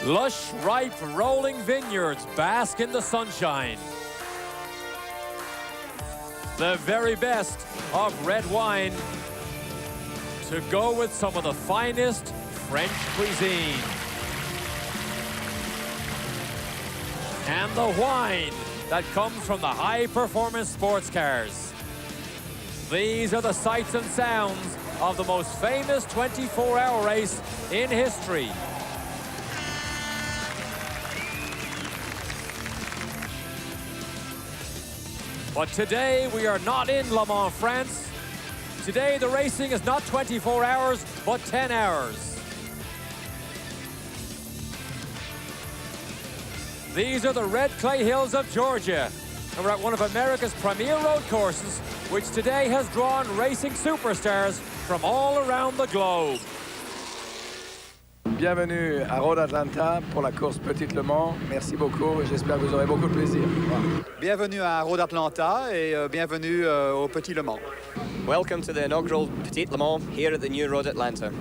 Lush, ripe, rolling vineyards bask in the sunshine. The very best of red wine to go with some of the finest French cuisine. And the wine that comes from the high-performance sports cars. These are the sights and sounds of the most famous 24-hour race in history. But today we are not in Le Mans, France. Today the racing is not 24 hours, but 10 hours. These are the red clay hills of Georgia, and we're at one of America's premier road courses, which today has drawn racing superstars from all around the globe. Bienvenue à Road Atlanta pour la course Petit Le Mans. Merci beaucoup et j'espère que vous aurez beaucoup de plaisir. Bienvenue à Road Atlanta et bienvenue au Petit Le Mans. Welcome to the inaugural Petit Le Mans here at the new Road Atlanta.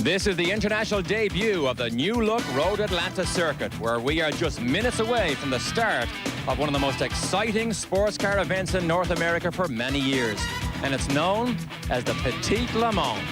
This is the international debut of the new-look Road Atlanta circuit, where we are just minutes away from the start of one of the most exciting sports car events in North America for many years. And it's known as the Petit Le Mans.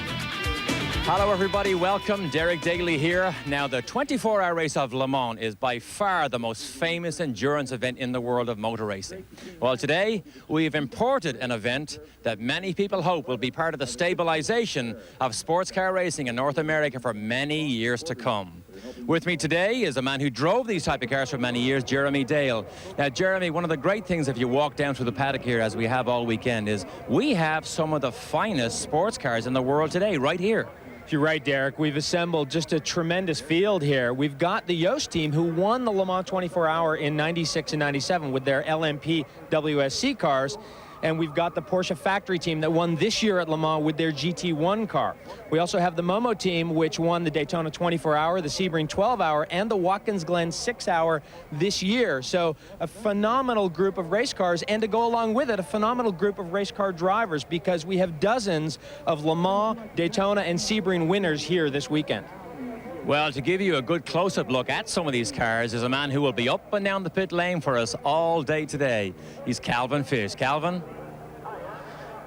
Hello, everybody. Welcome. Derek Daly here. Now, the 24-hour race of Le Mans is by far the most famous endurance event in the world of motor racing. Well, today, we've imported an event that many people hope will be part of the stabilization of sports car racing in North America for many years to come. With me today is a man who drove these type of cars for many years, Jeremy Dale. Now, Jeremy, one of the great things if you walk down through the paddock here, as we have all weekend, is we have some of the finest sports cars in the world today, right here. You're right, Derek. We've assembled just a tremendous field here. We've got the Yost team who won the Le Mans 24-hour in 96 and 97 with their LMP WSC cars. And we've got the Porsche factory team that won this year at Le Mans with their GT1 car. We also have the Momo team, which won the Daytona 24-hour, the Sebring 12-hour, and the Watkins Glen 6-hour this year. So a phenomenal group of race cars, and to go along with it, a phenomenal group of race car drivers, because we have dozens of Le Mans, Daytona, and Sebring winners here this weekend. Well, to give you a good close-up look at some of these cars is a man who will be up and down the pit lane for us all day today. He's Calvin Fish. Calvin?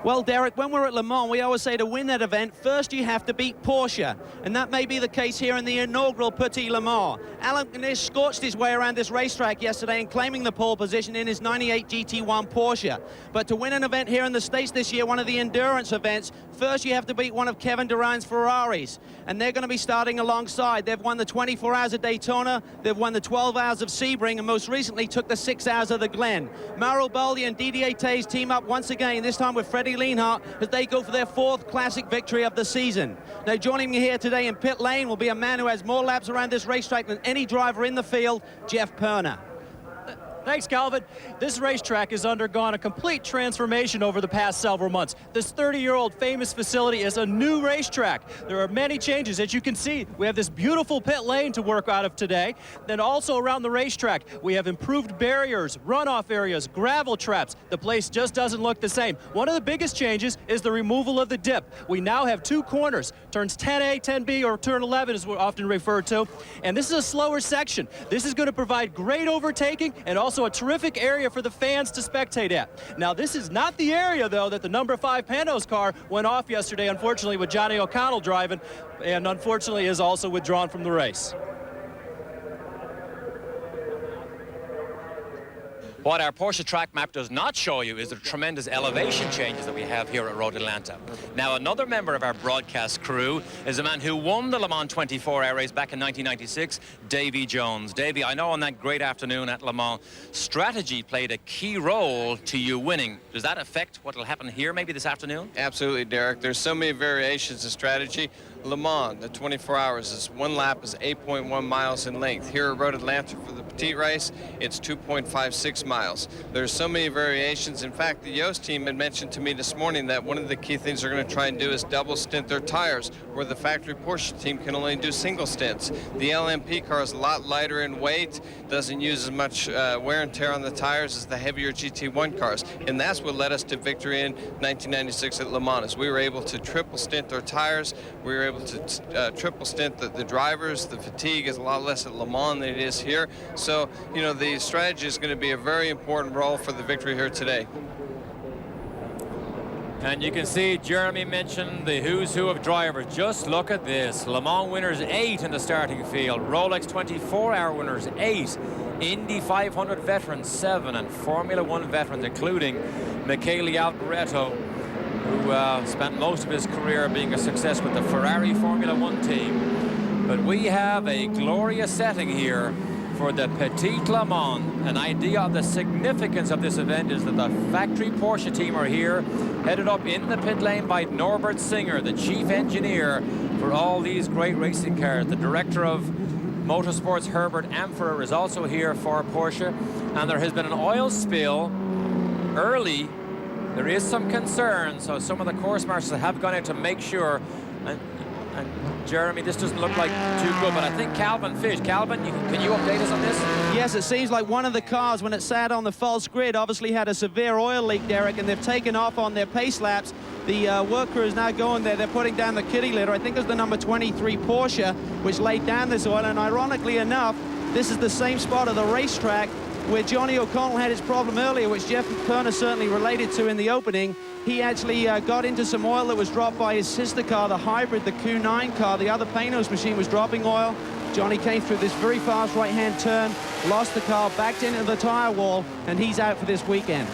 Well, Derek, when we're at Le Mans, we always say to win that event, first you have to beat Porsche. And that may be the case here in the inaugural Petit Le Mans. Allan McNish scorched his way around this racetrack yesterday and claiming the pole position in his 98 GT1 Porsche. But to win an event here in the States this year, one of the endurance events, first you have to beat one of Kevin Durant's Ferraris. And they're going to be starting alongside. They've won the 24 hours of Daytona, they've won the 12 hours of Sebring, and most recently took the 6 hours of the Glen. Mauro Baldi and Didier Tays team up once again, this time with Freddie Lienhardt, as they go for their 4th classic victory of the season. Now, joining me here today in pit lane will be a man who has more laps around this racetrack than any driver in the field, Jeff Perner. Thanks, Calvin. This racetrack has undergone a complete transformation over the past several months. This 30-year-old famous facility is a new racetrack. There are many changes. As you can see, we have this beautiful pit lane to work out of today. Then also around the racetrack, we have improved barriers, runoff areas, gravel traps. The place just doesn't look the same. One of the biggest changes is the removal of the dip. We now have 2 corners, turns 10A, 10B, or turn 11 is often referred to. And this is a slower section. This is going to provide great overtaking and also a terrific area for the fans to spectate at. Now, this is not the area, though, that the number 5 Panoz car went off yesterday, unfortunately, with Johnny O'Connell driving, and unfortunately is also withdrawn from the race. What our Porsche track map does not show you is the tremendous elevation changes that we have here at Road Atlanta. Now, another member of our broadcast crew is a man who won the Le Mans 24-hour race back in 1996, Davy Jones. Davy, I know on that great afternoon at Le Mans, strategy played a key role to you winning. Does that affect what will happen here maybe this afternoon? Absolutely, Derek. There's so many variations of strategy. Le Mans, the 24 hours, is one lap is 8.1 miles in length. Here at Road Atlanta for the Petite race, it's 2.56 miles. There's so many variations. In fact, the Yost team had mentioned to me this morning that one of the key things they're going to try and do is double stint their tires, where the factory Porsche team can only do single stints. The LMP car is a lot lighter in weight, doesn't use as much wear and tear on the tires as the heavier GT1 cars, and that's what led us to victory in 1996 at Le Mans. We were able to triple stint our tires. We were able to triple stint the drivers. The fatigue is a lot less at Le Mans than it is here. So, you know, the strategy is going to be a very important role for the victory here today. And you can see Jeremy mentioned the who's who of drivers. Just look at this. Le Mans winners 8 in the starting field. Rolex 24-hour winners 8. Indy 500 veterans 7. And Formula 1 veterans, including Michele Alboreto, who spent most of his career being a success with the Ferrari Formula 1 team. But we have a glorious setting here for the Petit Le Mans. An idea of the significance of this event is that the factory Porsche team are here, headed up in the pit lane by Norbert Singer, the chief engineer for all these great racing cars. The director of motorsports, Herbert Ampferer, is also here for Porsche. And there has been an oil spill early. There is some concern, so some of the course marshals have gone in to make sure. And Jeremy, this doesn't look like too good, but I think Calvin Fish. Calvin, can you update us on this? Yes, it seems like one of the cars, when it sat on the false grid, obviously had a severe oil leak, Derek, and they've taken off on their pace laps. The work crew is now going there. They're putting down the kitty litter. I think it was the number 23 Porsche, which laid down this oil, and ironically enough, this is the same spot of the racetrack where Johnny O'Connell had his problem earlier, which Jeff Kerner certainly related to in the opening. He actually got into some oil that was dropped by his sister car, the hybrid, the Q9 car. The other Panoz machine was dropping oil. Johnny came through this very fast right-hand turn, lost the car, backed into the tire wall, and he's out for this weekend.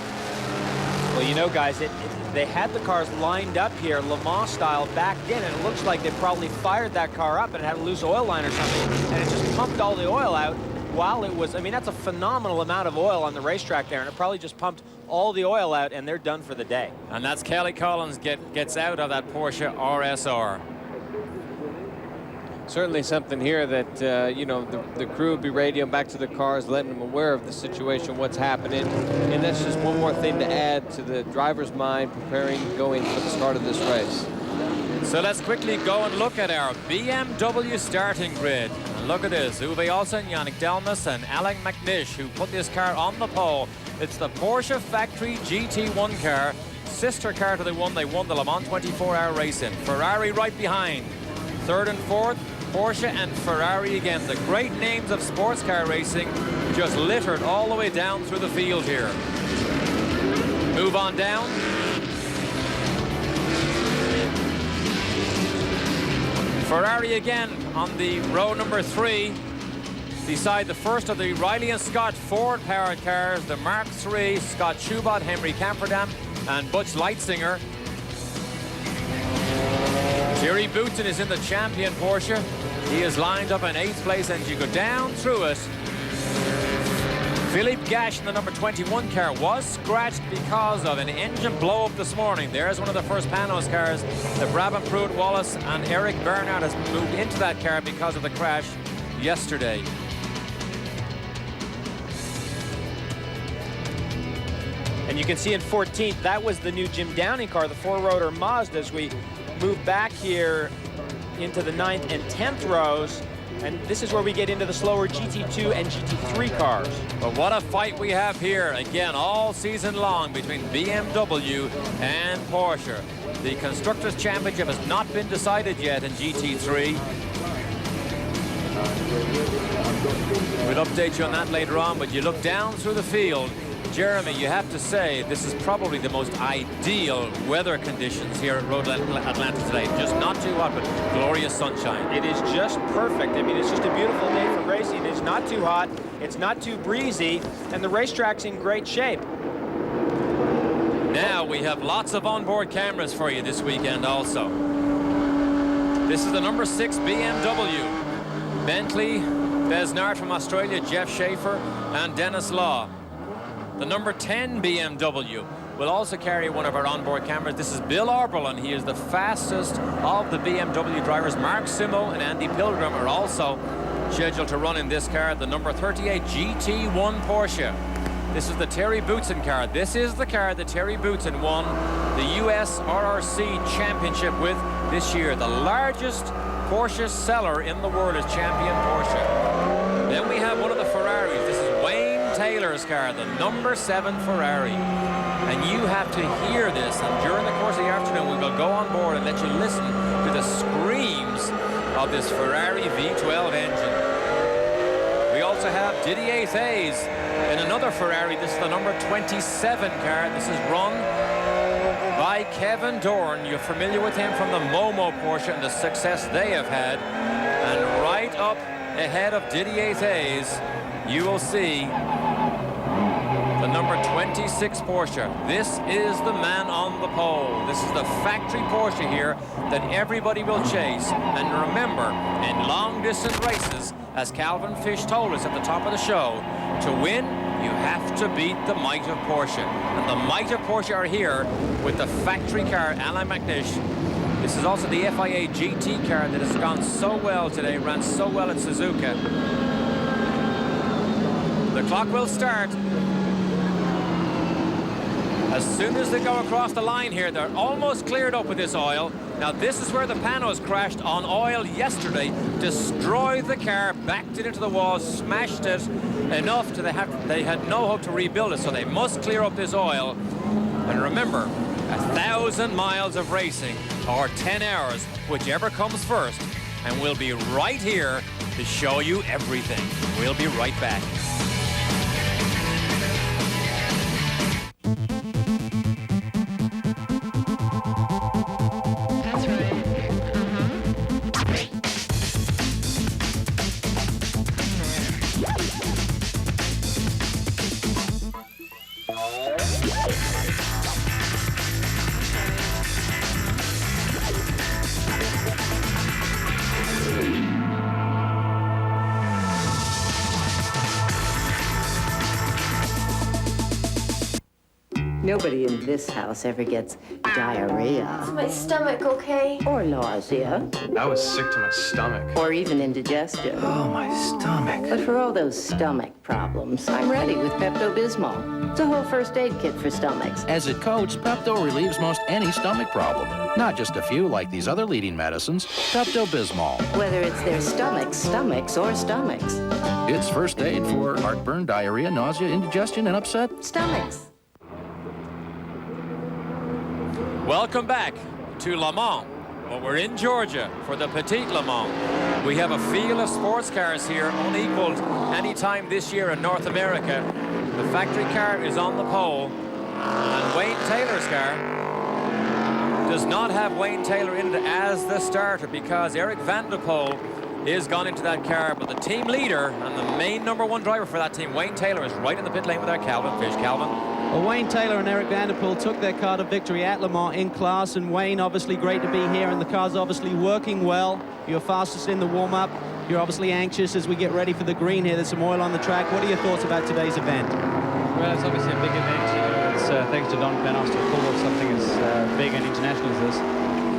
Well, you know, guys, they had the cars lined up here, Le Mans style, backed in, and it looks like they probably fired that car up and it had a loose oil line or something, and it just pumped all the oil out while it was, I mean, that's a phenomenal amount of oil on the racetrack there, and it probably just pumped all the oil out, and they're done for the day. And that's Kelly Collins gets out of that Porsche RSR. Certainly something here that, you know, the crew will be radioing back to the cars, letting them aware of the situation, what's happening. And that's just one more thing to add to the driver's mind preparing, going for the start of this race. So let's quickly go and look at our BMW starting grid. And look at this, Uwe Olsen, Yannick Dalmas, and Allan McNish, who put this car on the pole. It's the Porsche Factory GT1 car, sister car to the one they won the Le Mans 24-hour race in. Ferrari right behind. Third and fourth, Porsche and Ferrari again. The great names of sports car racing just littered all the way down through the field here. Move on down. Ferrari again on the row number 3 beside the first of the Riley and Scott Ford-powered cars, the Mark III, Scott Schubert, Henry Camperdam, and Butch Leitzinger. Thierry Boutin is in the champion Porsche. He is lined up in 8th place, and as you go down through it, Philippe Gache in the number 21 car was scratched because of an engine blow-up this morning. There's one of the first Panoz cars. The Brabham Pruitt Wallace and Eric Bernard has moved into that car because of the crash yesterday. And you can see in 14th, that was the new Jim Downing car, the 4-rotor Mazda, as we move back here into the 9th and 10th rows. And this is where we get into the slower GT2 and GT3 cars. But what a fight we have here, again, all season long between BMW and Porsche. The Constructors' Championship has not been decided yet in GT3. We'll update you on that later on, but you look down through the field, Jeremy, you have to say this is probably the most ideal weather conditions here at Road Atlanta today. Just not too hot, but glorious sunshine. It is just perfect. I mean, it's just a beautiful day for racing. It's not too hot, it's not too breezy, and the racetrack's in great shape. Now we have lots of onboard cameras for you this weekend also. This is the number 6 BMW. Bentley, Besnard from Australia, Jeff Schaefer, and Dennis Law. The number 10 BMW, We'll also carry one of our onboard cameras. This is Bill Oberlin. He is the fastest of the BMW drivers. Mark Simo and Andy Pilgrim are also scheduled to run in this car, the number 38 GT1 Porsche. This is the Terry Boutsen car. This is the car that Terry Boutsen won the US RRC Championship with this year. The largest Porsche seller in the world is Champion Porsche. Then we have one of the Ferraris. This is Wayne Taylor's car, the number 7 Ferrari. And you have to hear this, and during the course of the afternoon we will go on board and let you listen to the screams of this Ferrari V12 engine. We also have Didier Thays in another Ferrari. This is the number 27 car. This is run by Kevin Dorn. You're familiar with him from the Momo Porsche and the success they have had. And right up ahead of Didier Thays, you will see the number 26 Porsche. This is the man on the pole. This is the factory Porsche here that everybody will chase. And remember, in long-distance races, as Calvin Fish told us at the top of the show, to win, you have to beat the might of Porsche. And the might of Porsche are here with the factory car, Allan McNish. This is also the FIA GT car that has gone so well today, ran so well at Suzuka. The clock will start. As soon as they go across the line here, they're almost cleared up with this oil. Now this is where the Panoz crashed on oil yesterday, destroyed the car, backed it into the wall, smashed it enough to they had no hope to rebuild it, so they must clear up this oil. And remember, 1,000 miles of racing, or 10 hours, whichever comes first, and we'll be right here to show you everything. We'll be right back. Nobody in this house ever gets diarrhea. Is my stomach okay? Or nausea. I was sick to my stomach. Or even indigestion. Oh, my stomach. But for all those stomach problems, I'm ready with Pepto-Bismol. It's a whole first aid kit for stomachs. As it coats, Pepto relieves most any stomach problem. Not just a few like these other leading medicines. Pepto-Bismol. Whether it's their stomachs, or stomachs. It's first aid for heartburn, diarrhea, nausea, indigestion, and upset stomachs. Welcome back to Le Mans. Well, we're in Georgia for the Petit Le Mans. We have a field of sports cars here, unequaled any time this year in North America. The factory car is on the pole, and Wayne Taylor's car does not have Wayne Taylor in it as the starter because Eric Van der Poel is gone into that car, but the team leader and the main #1 driver for that team, Wayne Taylor, is right in the pit lane with our Calvin Fish. Calvin? Well, Wayne Taylor and Eric Van der Poel took their car to victory at Le Mans in class, and Wayne, obviously great to be here, and the car's obviously working well. You're fastest in the warm-up. You're obviously anxious as we get ready for the green here. There's some oil on the track. What are your thoughts about today's event? Well, it's obviously a big event. You know, it's thanks to Don Panoz to pull off something as big and international as this.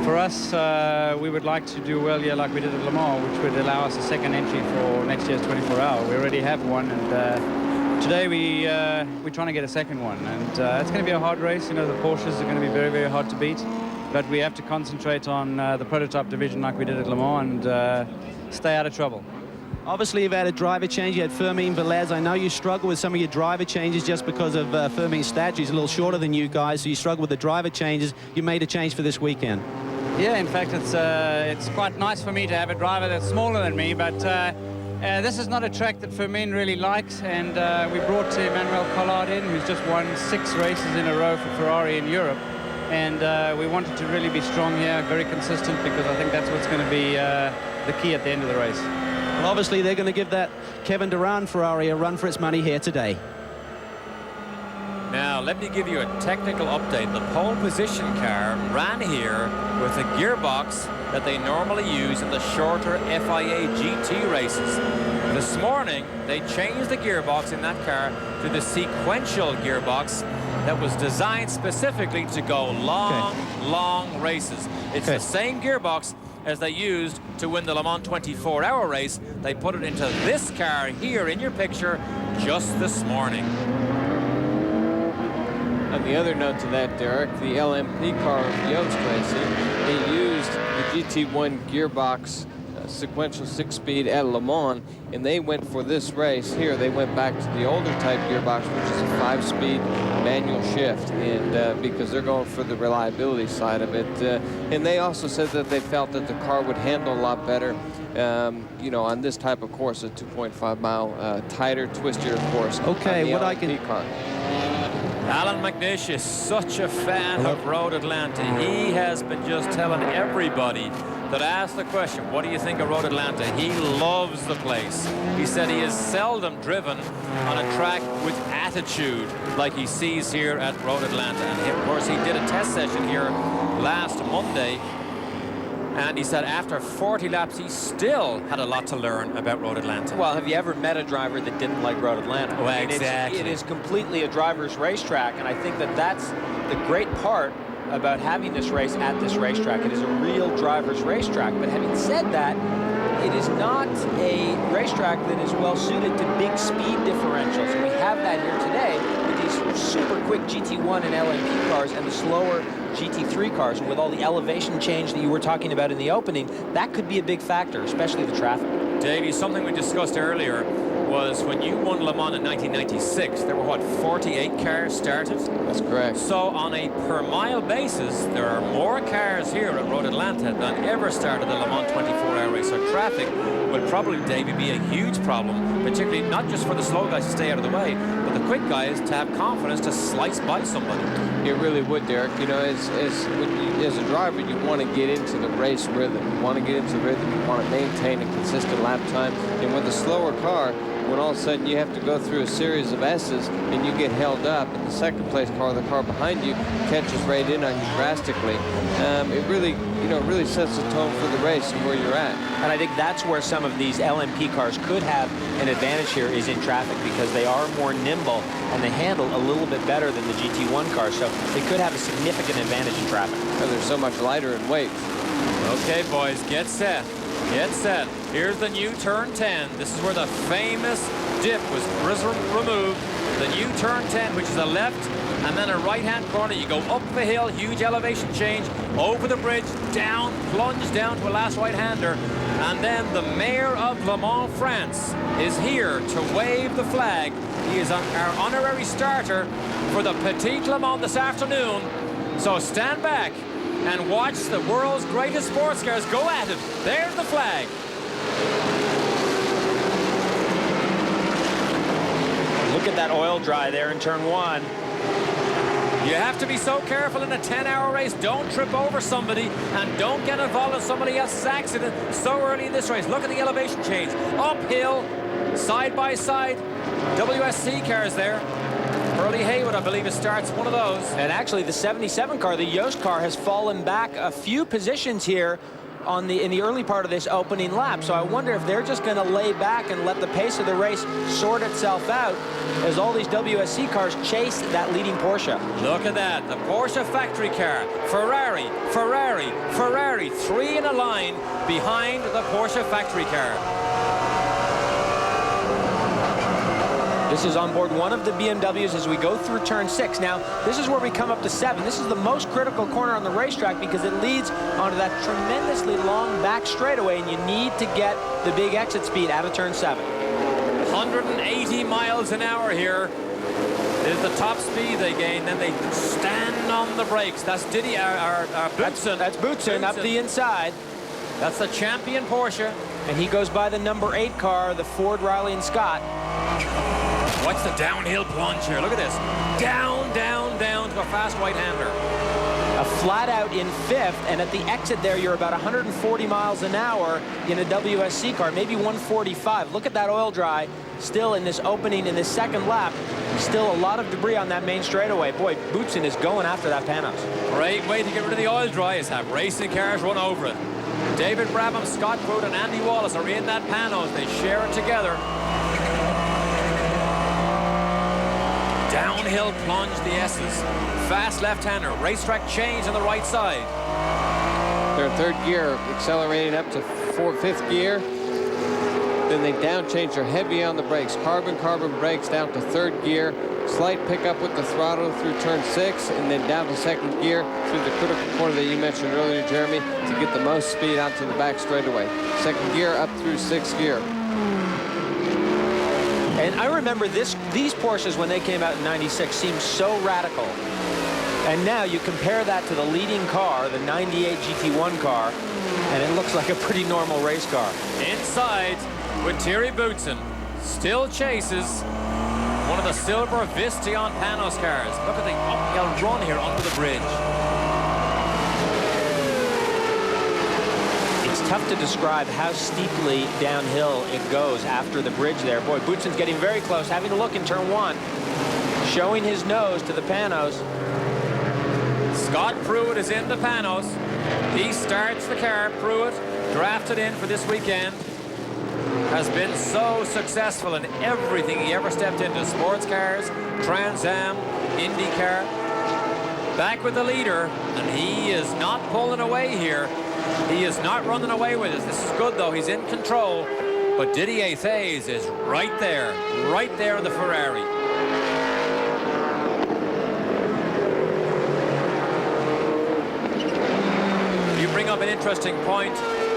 For us, we would like to do well here like we did at Le Mans, which would allow us a second entry for next year's 24-hour. We already have one, and today we're trying to get a second one. And it's going to be a hard race. You know, the Porsches are going to be very, very hard to beat. But we have to concentrate on the prototype division like we did at Le Mans and stay out of trouble. Obviously, you've had a driver change. You had Fermin Velez. I know you struggle with some of your driver changes just because of Fermin's stature. He's a little shorter than you guys, so you struggle with the driver changes. You made a change for this weekend. Yeah, in fact, it's quite nice for me to have a driver that's smaller than me, but this is not a track that Fermin really likes, and we brought Emmanuel Collard in, who's just won 6 races in a row for Ferrari in Europe, and we wanted to really be strong here, very consistent, because I think that's what's going to be the key at the end of the race. Well, obviously, they're going to give that Kevin Durand Ferrari a run for its money here today. Now, let me give you a technical update. The pole position car ran here with a gearbox that they normally use in the shorter FIA GT races. This morning, they changed the gearbox in that car to the sequential gearbox that was designed specifically to go long races. It's the same gearbox as they used to win the Le Mans 24-hour race. They put it into this car here in your picture just this morning. On the other note to that, Derek, the LMP car of Yost Racing, they used the GT1 gearbox sequential 6-speed at Le Mans, and they went for this race here. They went back to the older type gearbox, which is a 5-speed manual shift, and because they're going for the reliability side of it. And they also said that they felt that the car would handle a lot better, you know, on this type of course, a 2.5-mile tighter, twistier course. Okay, what I can... car. Allan McNish is such a fan of Road Atlanta. He has been just telling everybody that asked the question, what do you think of Road Atlanta? He loves the place. He said he has seldom driven on a track with attitude like he sees here at Road Atlanta. And of course, he did a test session here last Monday. And he said after 40 laps, he still had a lot to learn about Road Atlanta. Well, have you ever met a driver that didn't like Road Atlanta? Well, I mean, exactly. It is completely a driver's racetrack, and I think that that's the great part about having this race at this racetrack. It is a real driver's racetrack. But having said that, it is not a racetrack that is well suited to big speed differentials. And we have that here today with these super quick GT1 and LMP cars and the slower GT3 cars. And with all the elevation change that you were talking about in the opening, that could be a big factor, especially the traffic. Davey, something we discussed earlier was when you won Le Mans in 1996, there were, what, 48 cars started? That's correct. So on a per mile basis, there are more cars here at Road Atlanta than ever started the Le Mans 24-hour race. So traffic will probably, Davey, be a huge problem, particularly not just for the slow guys to stay out of the way, but the quick guys to have confidence to slice by somebody. It really would, Derek. You know, as a driver, you want to get into the race rhythm. You want to get into the rhythm. You want to maintain a consistent lap time. And with a slower car, when all of a sudden you have to go through a series of S's and you get held up, and the second place car, the car behind you, catches right in on you drastically, it really, you know, really sets the tone for the race and where you're at. And I think that's where some of these LMP cars could have an advantage here, is in traffic, because they are more nimble and they handle a little bit better than the GT1 cars. So they could have a significant advantage in traffic. And they're so much lighter in weight. Okay, boys, get set. Get set. Here's the new turn 10. This is where the famous dip was removed. The new turn 10, which is a left and then a right-hand corner. You go up the hill, huge elevation change, over the bridge, down, plunge down to a last right-hander. And then the mayor of Le Mans, France, is here to wave the flag. He is our honorary starter for the Petit Le Mans this afternoon. So stand back and watch the world's greatest sports cars go at it. There's the flag. Look at that oil dry there in turn 1. You have to be so careful in a 10-hour race. Don't trip over somebody and don't get involved in somebody else's accident so early in this race. Look at the elevation change. Uphill, side by side. WSC cars there. Early Haywood, I believe, starts one of those. And actually, the 77 car, the Yost car, has fallen back a few positions here in the early part of this opening lap. So I wonder if they're just going to lay back and let the pace of the race sort itself out as all these WSC cars chase that leading Porsche. Look at that, the Porsche factory car. Ferrari, Ferrari, Ferrari, 3 in a line behind the Porsche factory car. This is on board one of the BMWs as we go through turn 6. Now, this is where we come up to 7. This is the most critical corner on the racetrack because it leads onto that tremendously long back straightaway, and you need to get the big exit speed out of turn 7. 180 miles an hour here is the top speed they gain. Then they stand on the brakes. That's Boutsen. That's Boutsen up the inside. That's the champion Porsche. And he goes by the number 8 car, the Ford Riley and Scott. Watch the downhill plunge here. Look at this. Down, down, down to a fast right-hander. A flat out in 5th, and at the exit there, you're about 140 miles an hour in a WSC car, maybe 145. Look at that oil dry still in this opening, in this second lap. Still a lot of debris on that main straightaway. Boy, Boutsen is going after that Panoz. Great way to get rid of the oil dry is have racing cars run over it. David Brabham, Scott Pruitt, and Andy Wallace are in that Panoz. They share it together. Downhill plunge, the S's. Fast left-hander, racetrack change on the right side. They're in third gear, accelerating up to fifth gear. Then they down change, they're heavy on the brakes. Carbon brakes down to third gear. Slight pickup with the throttle through turn 6, and then down to second gear through the critical corner that you mentioned earlier, Jeremy, to get the most speed out to the back straightaway. Second gear up through sixth gear. And I remember these Porsches, when they came out in '96, seemed so radical. And now you compare that to the leading car, the '98 GT1 car, and it looks like a pretty normal race car. Inside with Thierry Boutsen. Still chases one of the silver Visteon Panoz cars. Look at the uphill run here onto the bridge. It's tough to describe how steeply downhill it goes after the bridge there. Boy, Boutsen's getting very close, having a look in turn 1, showing his nose to the Panoz. Scott Pruitt is in the Panoz. He starts the car. Pruitt, drafted in for this weekend, has been so successful in everything he ever stepped into. Sports cars, Trans Am, IndyCar. Back with the leader, and he is not pulling away here. He is not running away with us. This is good, though. He's in control. But Didier Thays is right there in the Ferrari. You bring up an interesting point,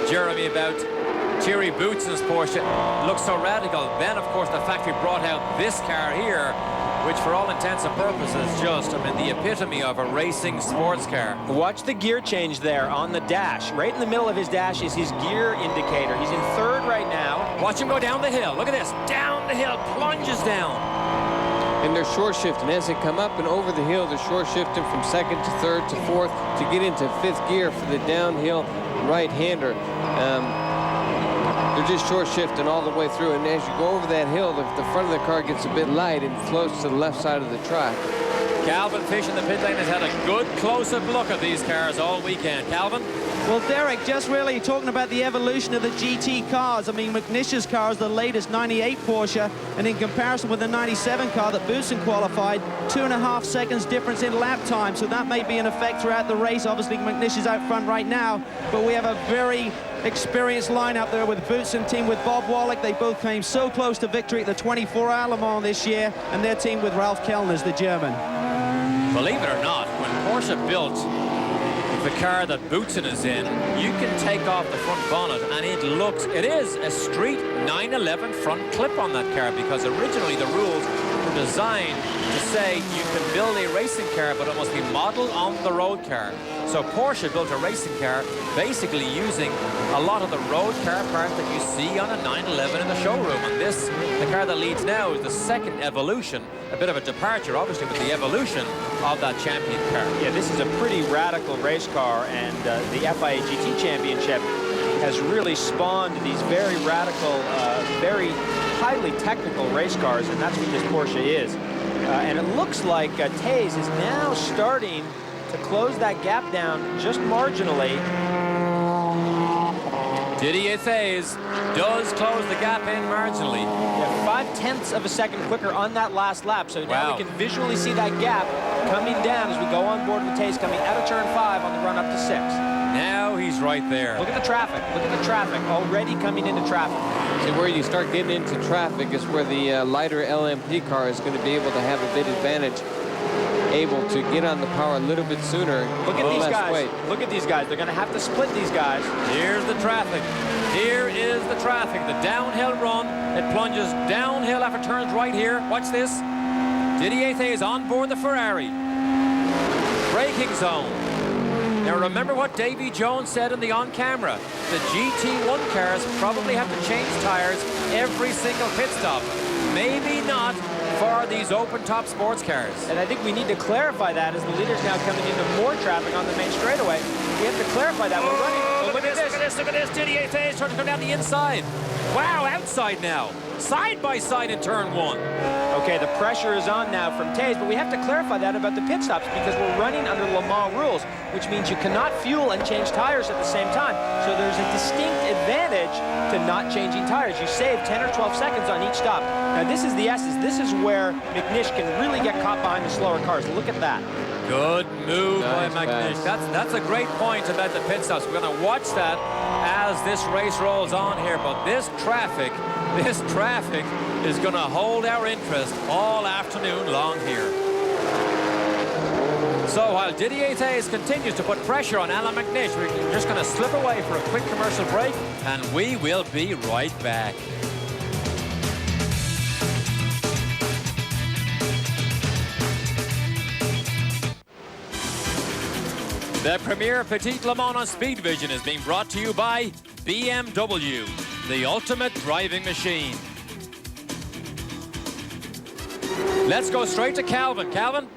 Jeremy, about Thierry Boutsen's Porsche. Looks so radical. Then, of course, the factory brought out this car here, which for all intents and purposes just, I mean, the epitome of a racing sports car. Watch the gear change there on the dash. Right in the middle of his dash is his gear indicator. He's in third right now. Watch him go down the hill. Look at this. Down the hill, plunges down. And they're short shifting. As they come up and over the hill, they're short shifting from second to third to fourth to get into fifth gear for the downhill right-hander. They're just short shifting all the way through, and as you go over that hill, the front of the car gets a bit light and floats to the left side of the track. Calvin Fish in the pit lane has had a good close-up look at these cars all weekend. Calvin? Well, Derek, just really talking about the evolution of the GT cars. I mean, McNish's car is the latest '98 Porsche, and in comparison with the '97 car that Boutsen qualified, 2.5 seconds difference in lap time, so that may be an effect throughout the race. Obviously, McNish is out front right now, but we have a very experienced lineup there with Boutsen team with Bob Wallach. They both came so close to victory at the 24-hour Le Mans this year, and their team with Ralph Kellners, the German. Believe it or not, when Porsche built the car that Boutsen is in, you can take off the front bonnet and it is a street 911 front clip on that car, because originally the rules were designed to say you can build a racing car, but it must be modeled on the road car. So Porsche built a racing car basically using a lot of the road car parts that you see on a 911 in the showroom. And this, the car that leads now, is the second evolution, a bit of a departure, obviously, with the evolution of that champion car. Yeah, this is a pretty radical race car, and the FIA GT Championship has really spawned these very radical, very highly technical race cars, and that's what this Porsche is. And it looks like Thays is now starting to close that gap down just marginally. Didier Thays does close the gap in marginally. Yeah, 0.5 of a second quicker on that last lap. So now we can visually see that gap coming down as we go on board with Thays coming out of turn 5 on the run up to 6. Now he's right there. Look at the traffic. Look at the traffic already coming into traffic. See, where you start getting into traffic is where the lighter LMP car is going to be able to have a bit advantage, able to get on the power a little bit sooner. Look at these guys. Weight. Look at these guys. They're going to have to split these guys. Here's the traffic. Here is the traffic. The downhill run. It plunges downhill after turns right here. Watch this. Didier Thays on board the Ferrari. Braking zone. Now remember what Davy Jones said in the on-camera. The GT1 cars probably have to change tires every single pit stop. Maybe not for these open-top sports cars. And I think we need to clarify that as the leader's now coming into more traffic on the main straightaway. We have to clarify that. We're running. Oh, look at this, look at this. Didier Thays trying to come down the inside. Wow, outside now. Side by side in turn 1. Okay, the pressure is on now from Thays, but we have to clarify that about the pit stops because we're running under Le Mans rules, which means you cannot fuel and change tires at the same time. So there's a distinct advantage to not changing tires. You save 10 or 12 seconds on each stop. Now, this is the S's. This is where McNish can really get caught behind the slower cars. Look at that. Good move by Nice McNish. pass. That's a great point about the pit stops. We're going to watch that as this race rolls on here. But this traffic is going to hold our interest all afternoon long here. So while Didier Thays continues to put pressure on Allan McNish, we're just going to slip away for a quick commercial break, and we will be right back. The premier Petit Le Mans on Speed Vision is being brought to you by BMW, the ultimate driving machine. Let's go straight to Calvin. Calvin?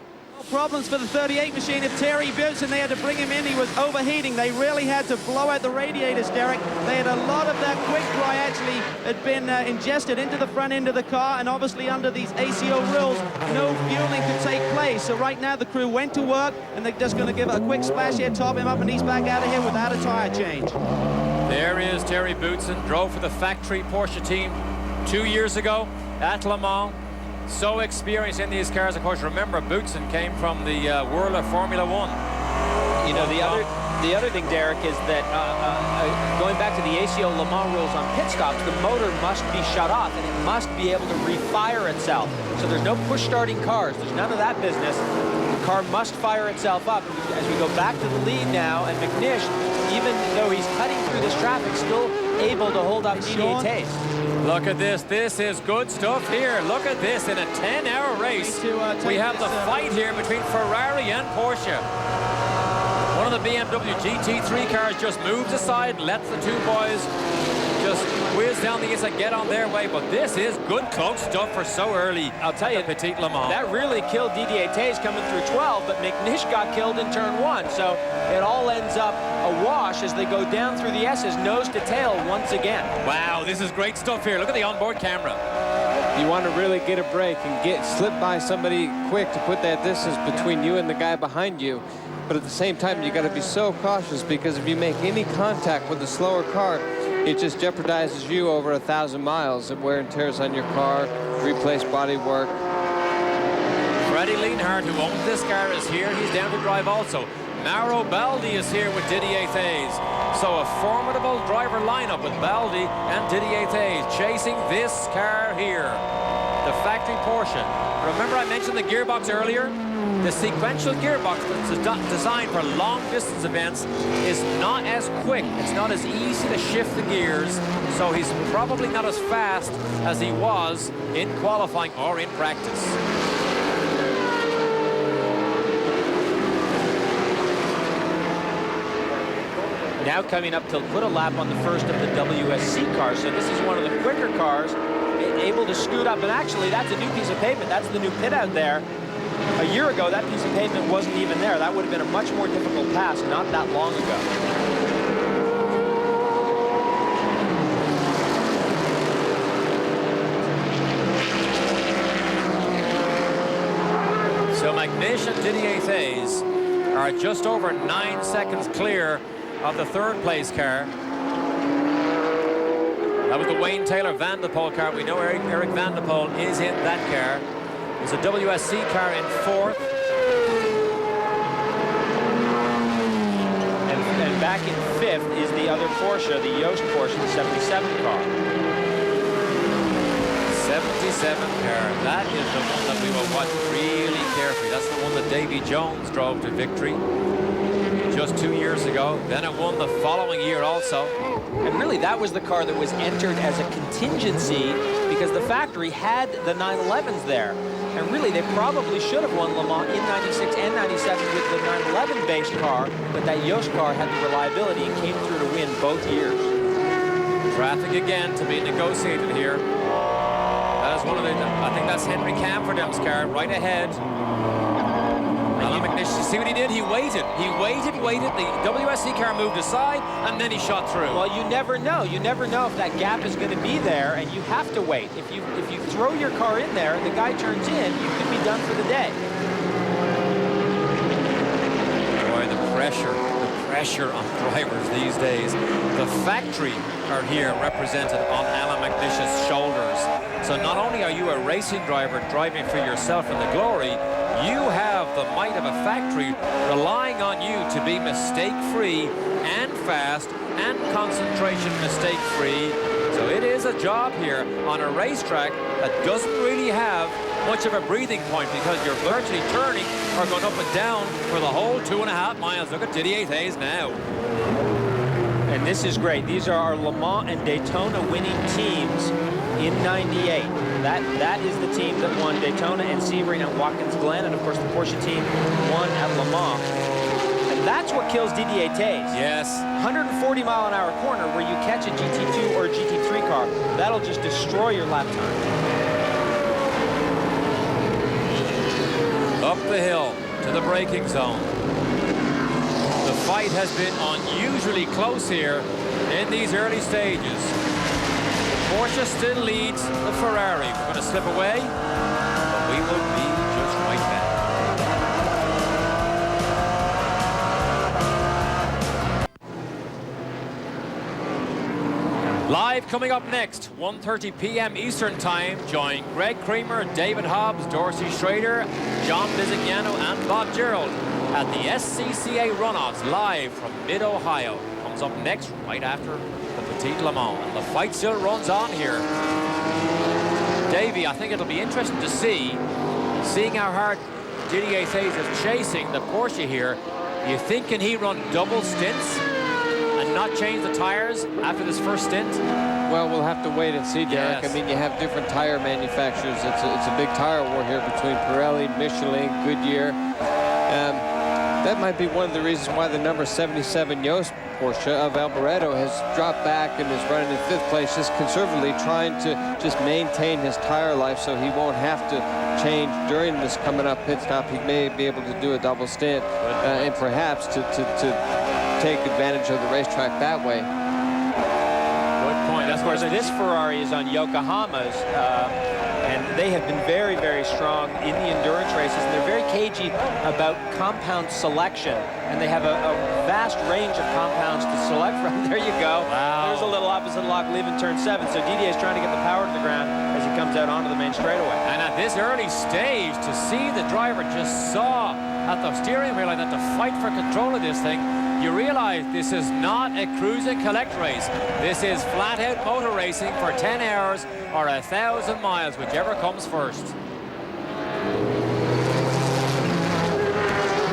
Problems for the 38 machine of Terry Boutsen. They had to bring him in. He was overheating. They really had to blow out the radiators, Derek. They had a lot of that quick dry actually had been ingested into the front end of the car, and obviously under these ACO rules, no fueling could take place. So right now the crew went to work, and they're just going to give it a quick splash here, top him up, and he's back out of here without a tire change. There is Terry Boutsen, drove for the factory Porsche team 2 years ago at Le Mans. So experienced in these cars. Of course, remember, Boutsen came from the Mueller Formula 1. You know, the other thing, Derek, is that going back to the ACO Le Mans rules on pit stops, the motor must be shut off, and it must be able to refire itself. So there's no push-starting cars. There's none of that business. The car must fire itself up. As we go back to the lead now, and McNish, even though he's cutting through this traffic, still able to hold up Didier Thays. Look at this. This is good stuff here. Look at this. In a 10-hour race, we have the fight here between Ferrari and Porsche. One of the BMW GT3 cars just moves aside, lets the two boys just whiz down the inside, get on their way. But this is good close stuff for so early. I'll tell you, Petit Le Mans. That really killed Didier Thays coming through 12, but McNish got killed in turn 1. So it all ends up a wash as they go down through the S's, nose to tail once again. Wow, this is great stuff here. Look at the onboard camera. You want to really get a break and slip by somebody quick to put that distance between you and the guy behind you. But at the same time, you got to be so cautious, because if you make any contact with the slower car, it just jeopardizes you over 1,000 miles of wear and tears on your car, replace body work. Freddie Lienhardt, who owns this car, is here. He's down to drive also. Mauro Baldi is here with Didier Thays. So a formidable driver lineup with Baldi and Didier Thays chasing this car here, the factory Porsche. Remember I mentioned the gearbox earlier? The sequential gearbox that's designed for long-distance events is not as quick. It's not as easy to shift the gears, so he's probably not as fast as he was in qualifying or in practice. Now coming up to put a lap on the first of the WSC cars. So this is one of the quicker cars, able to scoot up. And actually, that's a new piece of pavement. That's the new pit out there. A year ago, that piece of pavement wasn't even there. That would have been a much more difficult pass not that long ago. So McNish and Didier Thays are just over 9 seconds clear of the third place car. That was the Wayne Taylor Van der Poel car. We know Eric Van der Poel is in that car. There's a WSC car in fourth. And back in fifth is the other Porsche, the Jost Porsche, the 77 car. 77 car. That is the one that we will watch really carefully. That's the one that Davy Jones drove to victory just 2 years ago. Then it won the following year also. And really, that was the car that was entered as a contingency because the factory had the 911s there. And really, they probably should have won Le Mans in 96 and 97 with the 911-based car, but that Jost car had the reliability and came through to win both years. Traffic again to be negotiated here. That is one of the, I think that's Henry Camfordham's car right ahead. Allan McNish, you see what he did? He waited. He waited. The WSC car moved aside, and then he shot through. Well, you never know. You never know if that gap is going to be there, and you have to wait. If you throw your car in there, the guy turns in, you could be done for the day. Boy, the pressure on drivers these days. The factory are here represented on Allan McNish's shoulders. So not only are you a racing driver driving for yourself in the glory, you have the might of a factory relying on you to be mistake-free and fast and concentration mistake-free. So it is a job here on a racetrack that doesn't really have much of a breathing point because you're virtually turning or going up and down for the whole 2.5 miles. Look at Didier Hayes now. And this is great. These are our Le Mans and Daytona winning teams in '98. That is the team that won Daytona and Sebring and Watkins Glen, and of course the Porsche team won at Le Mans. And that's what kills Didier Hayes. Yes. 140-mile-an-hour corner where you catch a GT2 or a GT3 car. That'll just destroy your lap time. Up the hill to the braking zone. The fight has been unusually close here in these early stages. Porsche still leads the Ferrari. We're going to slip away, but we will be just right back. Live coming up next, 1:30 p.m. Eastern Time. Join Greg Creamer, David Hobbs, Dorsey Schrader, John Bisignano, and Bob Gerald at the SCCA Runoffs live from Mid-Ohio. Comes up next, right after the Petit Le Mans. And the fight still runs on here. Davey, I think it'll be interesting to seeing how hard Didier Hayes is chasing the Porsche here. You think, can he run double stints and not change the tires after this first stint? Well, we'll have to wait and see, Derek. Yes. I mean, you have different tire manufacturers. It's a big tire war here between Pirelli, Michelin, Goodyear. That might be one of the reasons why the number 77 Yost Porsche of Alboreto has dropped back and is running in 5th place, just conservatively trying to just maintain his tire life so he won't have to change during this coming up pit stop. He may be able to do a double stint and perhaps to take advantage of the racetrack that way. Good point. Of course, this Ferrari is on Yokohama's, and they have been very, very strong in the endurance races, and they're very cagey about compound selection, and they have a vast range of compounds to select from. There you go. Wow. There's a little opposite lock leaving turn 7, so Didier is trying to get the power to the ground as he comes out onto the main straightaway. And at this early stage, to see the driver just saw at the steering wheel and had to fight for control of this thing, you realize this is not a cruise and collect race. This is flat-out motor racing for 10 hours or 1,000 miles, whichever comes first.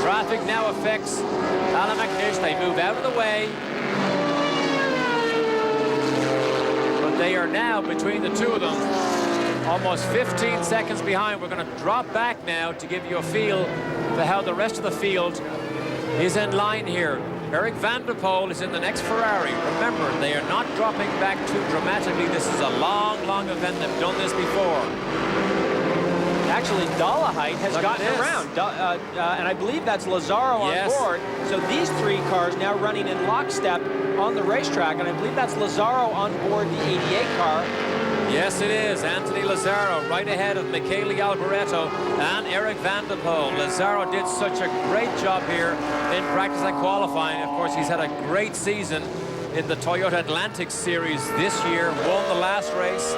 Traffic now affects Allan McNish. They move out of the way. But they are now, between the two of them, almost 15 seconds behind. We're going to drop back now to give you a feel for how the rest of the field is in line here. Eric van der Poel is in the next Ferrari. Remember, they are not dropping back too dramatically. This is a long, long event. They've done this before. Actually, Dolomite has gotten around, and I believe that's Lazzaro on board. So these 3 cars now running in lockstep on the racetrack, and I believe that's Lazzaro on board the 88 car. Yes, it is. Anthony Lazzaro right ahead of Michele Alboreto and Eric van der Poel. Lazzaro did such a great job here in practice and qualifying. Of course, he's had a great season in the Toyota Atlantic Series this year. Won the last race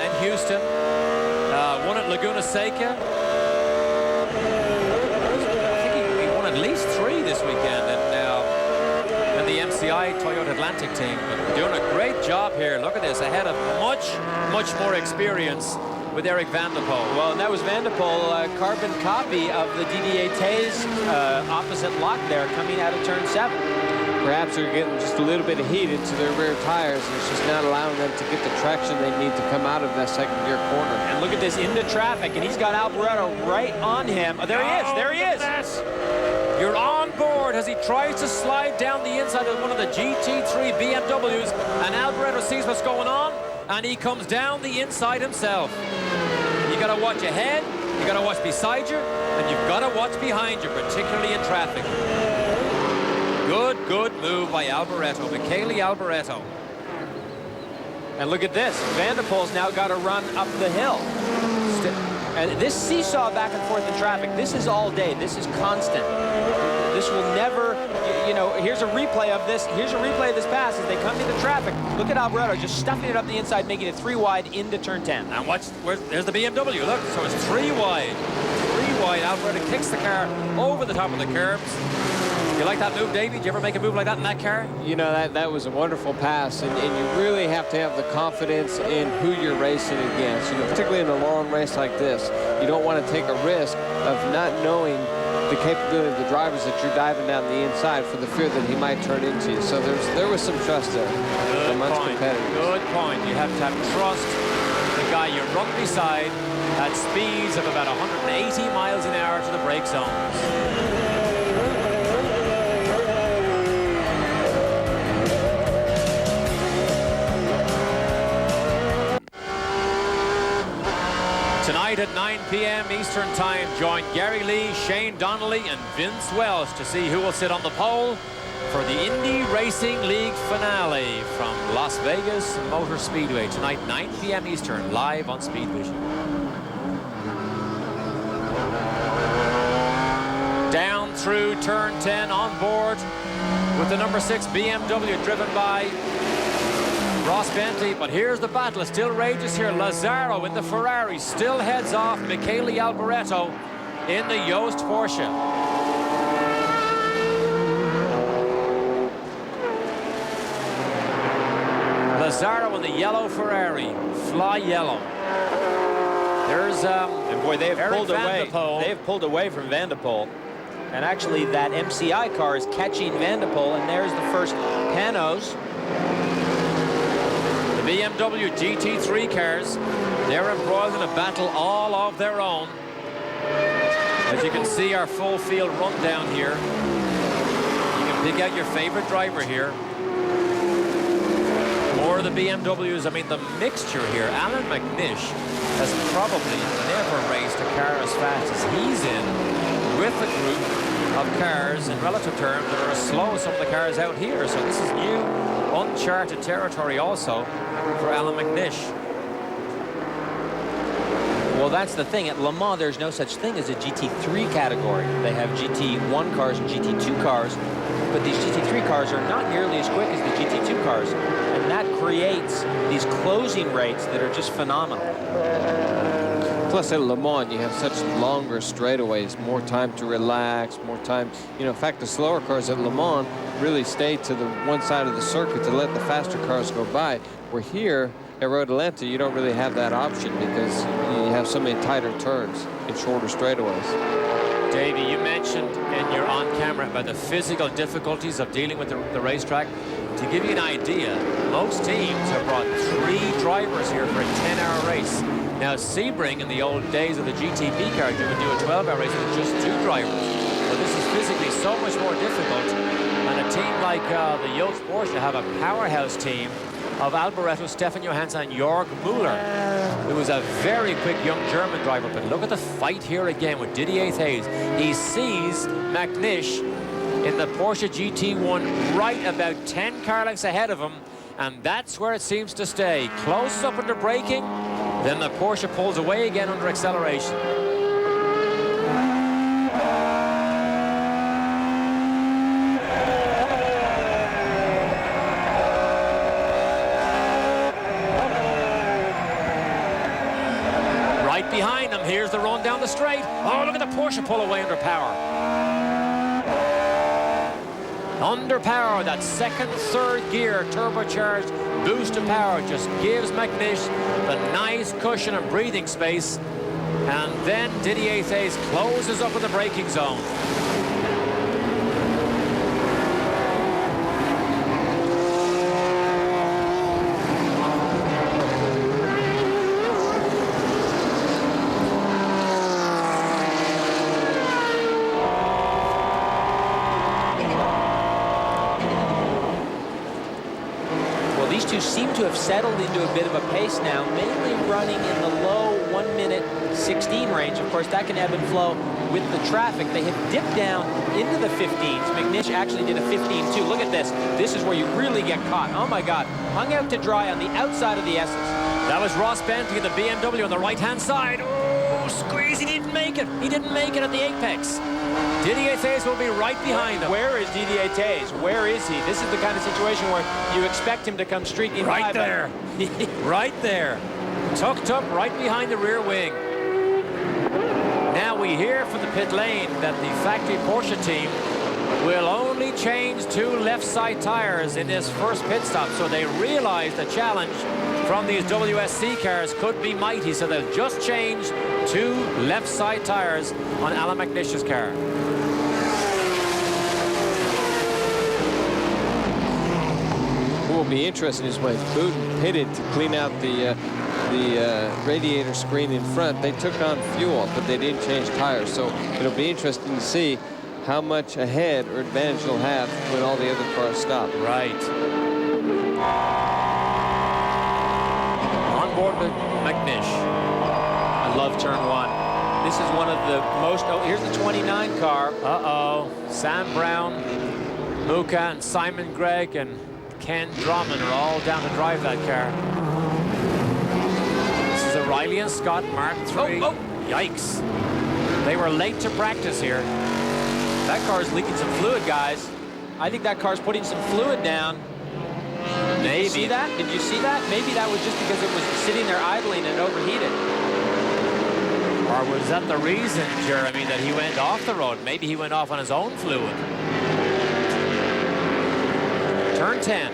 in Houston. Won at Laguna Seca. I think he won at least 3 this weekend in the MCI Toyota Atlantic team. But doing a great job here. Look at this, ahead of much more experience with Eric van der Poel. Well, and that was van der Poel, a carbon copy of the Didier Hayes opposite lock there coming out of turn 7. Perhaps they're getting just a little bit of heat into their rear tires, and it's just not allowing them to get the traction they need to come out of that second gear corner. And look at this into traffic, and he's got Alboreto right on him. Oh, there he is, there he is. You're on board as he tries to slide down the inside of one of the GT3 BMWs, and Alboreto sees what's going on, and he comes down the inside himself. You got to watch ahead, you got to watch beside you, and you've got to watch behind you, particularly in traffic. Good move by Alboreto, Michele Alboreto. And look at this, van der Poel's now got to run up the hill. And this seesaw back and forth in traffic, this is all day, this is constant. This will never, you know, here's a replay of this. Here's a replay of this pass as they come into traffic. Look at Alboreto just stuffing it up the inside, making it 3 wide into turn 10. And there's the BMW. Look, so it's 3 wide. 3 wide. Alboreto kicks the car over the top of the curbs. You like that move, Davey? Did you ever make a move like that in that car? You know, that was a wonderful pass, and you really have to have the confidence in who you're racing against. You know, particularly in a long race like this, you don't want to take a risk of not knowing the capability of the drivers that you're diving down the inside for the fear that he might turn into you. So there was some trust there amongst competitors. Good point. You have to have trust the guy you run beside at speeds of about 180 miles an hour to the brake zones. Tonight at 9 p.m. Eastern Time, join Gary Lee, Shane Donnelly, and Vince Welch to see who will sit on the pole for the Indy Racing League finale from Las Vegas Motor Speedway. Tonight, 9 p.m. Eastern, live on Speed Vision. Down through turn 10 on board with the number 6 BMW driven by Ross Bentley, but here's the battle. It still rages here. Lazzaro in the Ferrari still heads off Michele Alboreto in the Jost Porsche. Lazzaro in the yellow Ferrari, fly yellow. There's and boy, they have Eric pulled away. Vanderpoel. They have pulled away from Van der Poel, and actually that MCI car is catching Van der Poel, and there's the first Panoz. The BMW GT3 cars, they're embroiled in a battle all of their own. As you can see, our full field rundown here. You can pick out your favorite driver here. More of the BMWs. I mean, the mixture here. Allan McNish has probably never raced a car as fast as he's in with a group of cars in relative terms that are as slow as some of the cars out here. So this is new, uncharted territory also for Allan McNish. Well, that's the thing. At Le Mans, there's no such thing as a GT3 category. They have GT1 cars and GT2 cars, but these GT3 cars are not nearly as quick as the GT2 cars, and that creates these closing rates that are just phenomenal. Plus at Le Mans, you have such longer straightaways, more time to relax, more time. You know, in fact, the slower cars at Le Mans really stay to the one side of the circuit to let the faster cars go by. Where here at Road Atlanta, you don't really have that option because you have so many tighter turns and shorter straightaways. Davey, you mentioned in your on-camera about the physical difficulties of dealing with the racetrack. To give you an idea, most teams have brought 3 drivers here for a 10-hour race. Now, Sebring, in the old days of the GTP car, you would do a 12-hour race with just 2 drivers. But this is physically so much more difficult. And a team like the Jost Porsche have a powerhouse team of Alboreto, Stefan, Johansson, and Jorg Mueller, who is a very quick young German driver. But look at the fight here again with Didier Hayes. He sees McNish in the Porsche GT1 right about 10 car lengths ahead of him, and that's where it seems to stay. Closes up under braking, then the Porsche pulls away again under acceleration. Right behind them, here's the run down the straight. Oh, look at the Porsche pull away under power. Under power, that second, third gear turbocharged boost of power just gives McNish the nice cushion and breathing space. And then Didier Hayes closes up in the braking zone. Seem to have settled into a bit of a pace now, mainly running in the low 1:16 range. Of course, that can ebb and flow with the traffic. They have dipped down into the 15s. McNish actually did a 15-2. Look at this. This is where you really get caught. Oh, my God. Hung out to dry on the outside of the S's. That was Ross Bentley in the BMW on the right-hand side. Oh, squeeze. He didn't make it. He didn't make it at the apex. Didier Thays will be right behind him. Where is Didier Thays? Where is he? This is the kind of situation where you expect him to come streaking by. Right there. Right there. Tucked up right behind the rear wing. Now we hear from the pit lane that the factory Porsche team will only change 2 left side tires in this first pit stop. So they realize the challenge from these WSC cars could be mighty. So they'll just change 2 left side tires on Allan McNish's car. What will be interesting is when Buden pitted to clean out the radiator screen in front. They took on fuel, but they didn't change tires. So it'll be interesting to see how much ahead or advantage they'll have when all the other cars stop. Right. On board with McNish. I love turn 1. This is one of the most... Oh, here's the 29 car. Uh-oh. Sam Brown, Muka, and Simon Gregg, and Ken Drummond are all down to drive that car. This is a Riley and Scott Mark III. Oh. Yikes. They were late to practice here. That car's leaking some fluid, guys. I think that car's putting some fluid down. Maybe. Did you see that? Did you see that? Maybe that was just because it was sitting there idling and overheated. Or was that the reason, Jeremy, that he went off the road? Maybe he went off on his own fluid. Turn 10.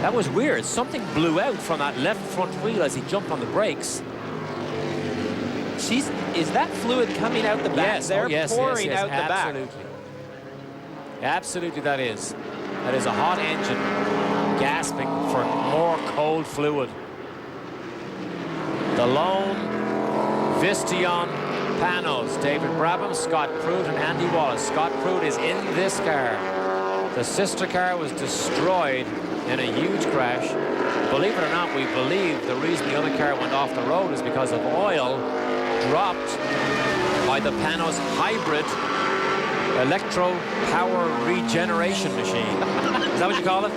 That was weird. Something blew out from that left front wheel as he jumped on the brakes. Is that fluid coming out the back? Yes, They're pouring out the absolutely. back. Absolutely, that is. That is a hot engine gasping for more cold fluid. The lone Vistion Panoz, David Brabham, Scott Pruitt, and Andy Wallace. Scott Pruitt is in this car. The sister car was destroyed in a huge crash. Believe it or not, we believe the reason the other car went off the road is because of oil dropped by the Panoz hybrid electro power regeneration machine. Is that what you call it?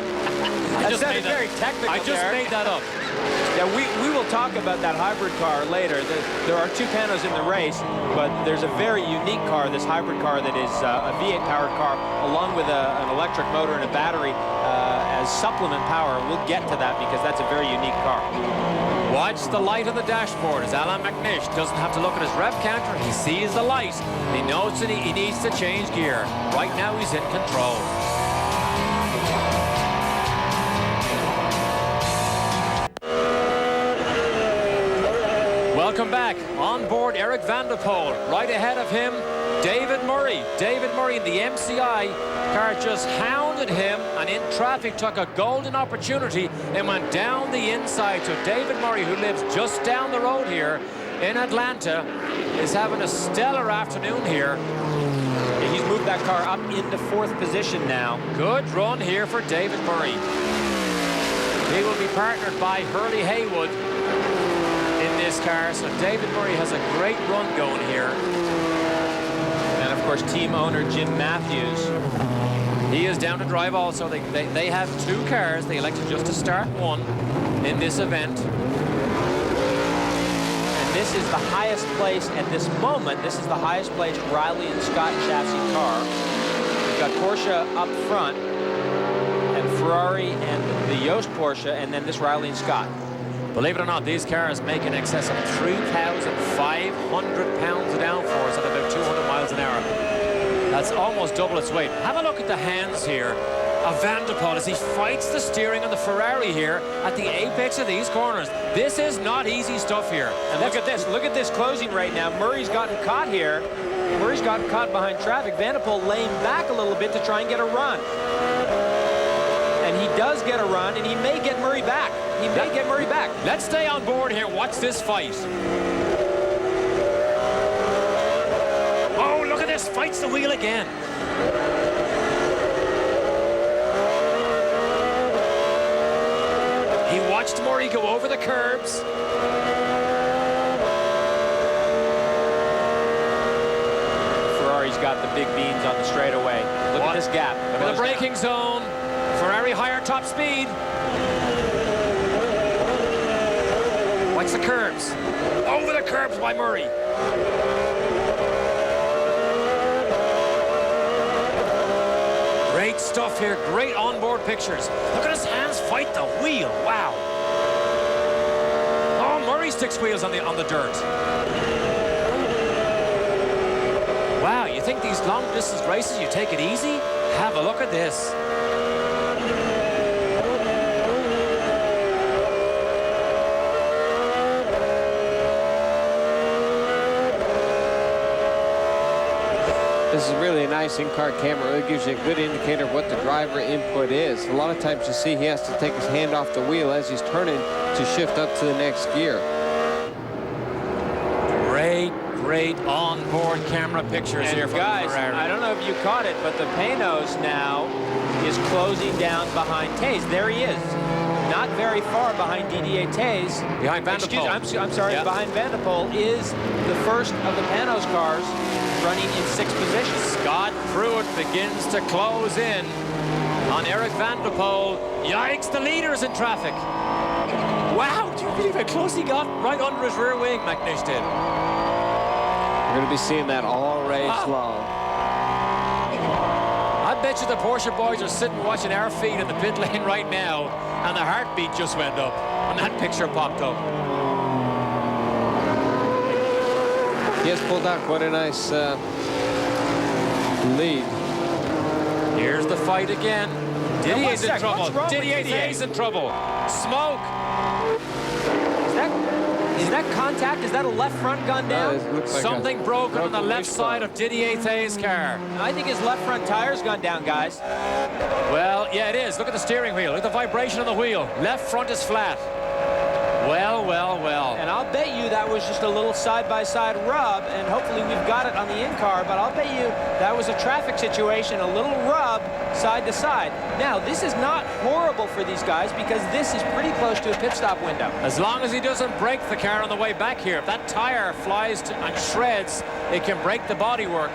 That sounded very technical. I just made that up. Yeah, we will talk about that hybrid car later. There are 2 Panoz in the race, but there's a very unique car, this hybrid car that is a V8 powered car, along with an electric motor and a battery as supplement power. We'll get to that because that's a very unique car. Watch the light on the dashboard as Allan McNish doesn't have to look at his rev counter. He sees the light. He knows that he needs to change gear. Right now he's in control. Welcome back. On board Eric van der Poel. Right ahead of him, David Murray. David Murray in the MCI car just hounded him and in traffic took a golden opportunity and went down the inside. So David Murray, who lives just down the road here in Atlanta, is having a stellar afternoon here. He's moved that car up into 4th position now. Good run here for David Murray. He will be partnered by Hurley Haywood in this car, so David Murray has a great run going here. And of course, team owner Jim Matthews. He is down to drive also. They have 2 cars. They elected just to start one in this event. And this is the highest place at this moment. This is the highest placed Riley and Scott chassis car. We've got Porsche up front, and Ferrari and the Yost Porsche, and then this Riley and Scott. Believe it or not, these cars make in excess of 3,500 pounds of downforce at about 200 miles an hour. That's almost double its weight. Have a look at the hands here of Van der Poel as he fights the steering on the Ferrari here at the apex of these corners. This is not easy stuff here. And look at this. Look at this closing right now. Murray's gotten caught here. Murray's gotten caught behind traffic. Van der Poel laying back a little bit to try and get a run. And he does get a run, and he may get Murray back. He may get Murray back. Let's stay on board here. Watch this fight. Oh, look at this. Fights the wheel again. He watched Murray go over the curbs. Ferrari's got the big beans on the straightaway. Look at this gap. Look at the braking zone. Ferrari higher top speed. Watch the curbs. Over the curbs by Murray. Great stuff here. Great onboard pictures. Look at his hands fight the wheel. Wow. Oh, Murray sticks wheels on the dirt. Wow, you think these long distance races, you take it easy? Have a look at this. This is really a nice in-car camera. It really gives you a good indicator of what the driver input is. A lot of times you see he has to take his hand off the wheel as he's turning to shift up to the next gear. Great onboard camera pictures And here from guys, Ferrari. I don't know if you caught it, but the Panoz now is closing down behind Tays. There he is. Not very far behind Didier Tays. Behind Van der Poel. I'm sorry, Yep. behind Van der Poel is the first of the Panoz cars running in 6th position. Scott Pruitt begins to close in on Eric Van der Poel. Yikes, the leader's in traffic. Wow, do you believe how close he got? Right under his rear wing, McNish did. You're going to be seeing that all race long. I bet you the Porsche boys are sitting watching our feed in the pit lane right now, and the heartbeat just went up when that picture popped up. He has pulled out quite a nice lead. Here's the fight again. Didier's in trouble. Didier's in trouble. Smoke. Is that contact? Is that a left front gun down? Looks like something broken on the left side of Didier Thay's car. I think his left front tire's gone down, guys. Well, yeah, it is. Look at the steering wheel. Look at the vibration on the wheel. Left front is flat. Well. And I'll bet you that was just a little side-by-side rub, and hopefully we've got it on the in-car, but I'll bet you that was a traffic situation, a little rub side to side. Now, this is not horrible for these guys because this is pretty close to a pit stop window. As long as he doesn't break the car on the way back here. If that tire flies and shreds, it can break the bodywork.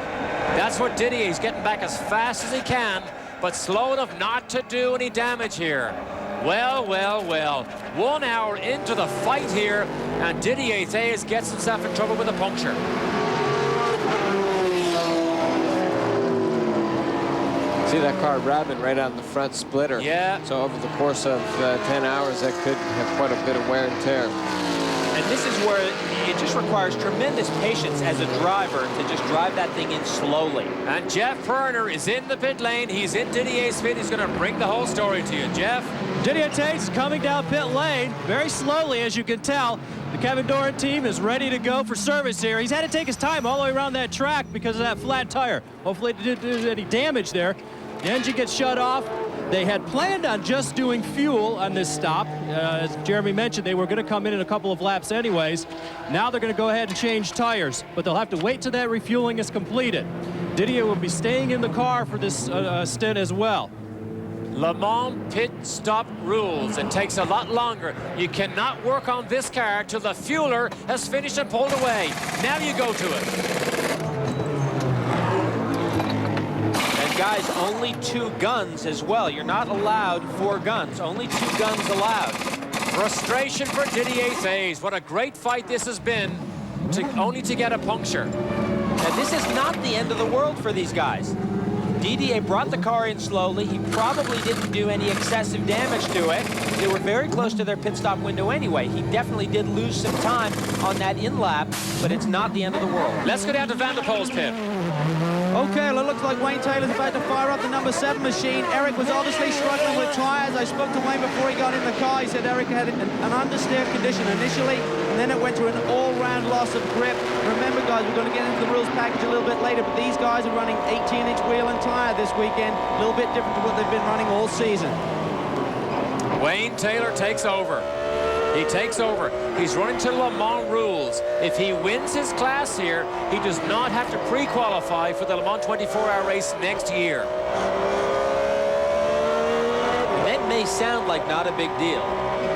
That's what Didier, he's getting back as fast as he can, but slow enough not to do any damage here. Well. 1 hour into the fight here, and Didier Thayes gets himself in trouble with a puncture. See that car ramming right on the front splitter. Yeah. So over the course of 10 hours, that could have quite a bit of wear and tear. And this is where it just requires tremendous patience as a driver to just drive that thing in slowly. And Jeff Perner is in the pit lane. He's in Didier's pit. He's going to bring the whole story to you. Jeff? Didier Tays coming down pit lane very slowly, as you can tell. The Kevin Doran team is ready to go for service here. He's had to take his time all the way around that track because of that flat tire. Hopefully it didn't do any damage there. The engine gets shut off. They had planned on just doing fuel on this stop. As Jeremy mentioned, they were going to come in a couple of laps anyways. Now they're going to go ahead and change tires, but they'll have to wait till that refueling is completed. Didier will be staying in the car for this stint as well. Le Mans pit stop rules. It takes a lot longer. You cannot work on this car till the fueler has finished and pulled away. Now you go to it. Guys, only 2 guns as well. You're not allowed 4 guns. Only 2 guns allowed. Frustration for Didier Thayes. What a great fight this has been, only to get a puncture. Now, this is not the end of the world for these guys. Didier brought the car in slowly. He probably didn't do any excessive damage to it. They were very close to their pit stop window anyway. He definitely did lose some time on that in-lap, but it's not the end of the world. Let's go down to Van der Poel's pit. Okay, well, it looks like Wayne Taylor's about to fire up the number 7 machine. Eric was obviously struggling with tires. I spoke to Wayne before he got in the car. He said Eric had an understeer condition initially, and then it went to an all-round loss of grip. Remember, guys, we're going to get into the rules package a little bit later, but these guys are running 18-inch wheel and tire this weekend. A little bit different to what they've been running all season. Wayne Taylor takes over. He takes over. He's running to Le Mans rules. If he wins his class here, he does not have to pre-qualify for the Le Mans 24-hour race next year. That may sound like not a big deal,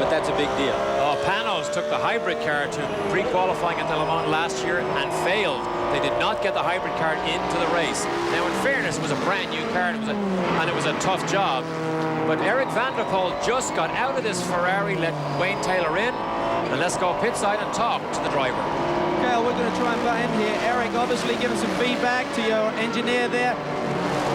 but that's a big deal. Oh, Panoz took the hybrid car to pre-qualifying at the Le Mans last year and failed. They did not get the hybrid car into the race. Now, in fairness, it was a brand new car and it was a tough job. But Eric Van der Poel just got out of this Ferrari, let Wayne Taylor in. And let's go pit side and talk to the driver. Okay, we're going to try and butt in here. Eric, obviously giving some feedback to your engineer there.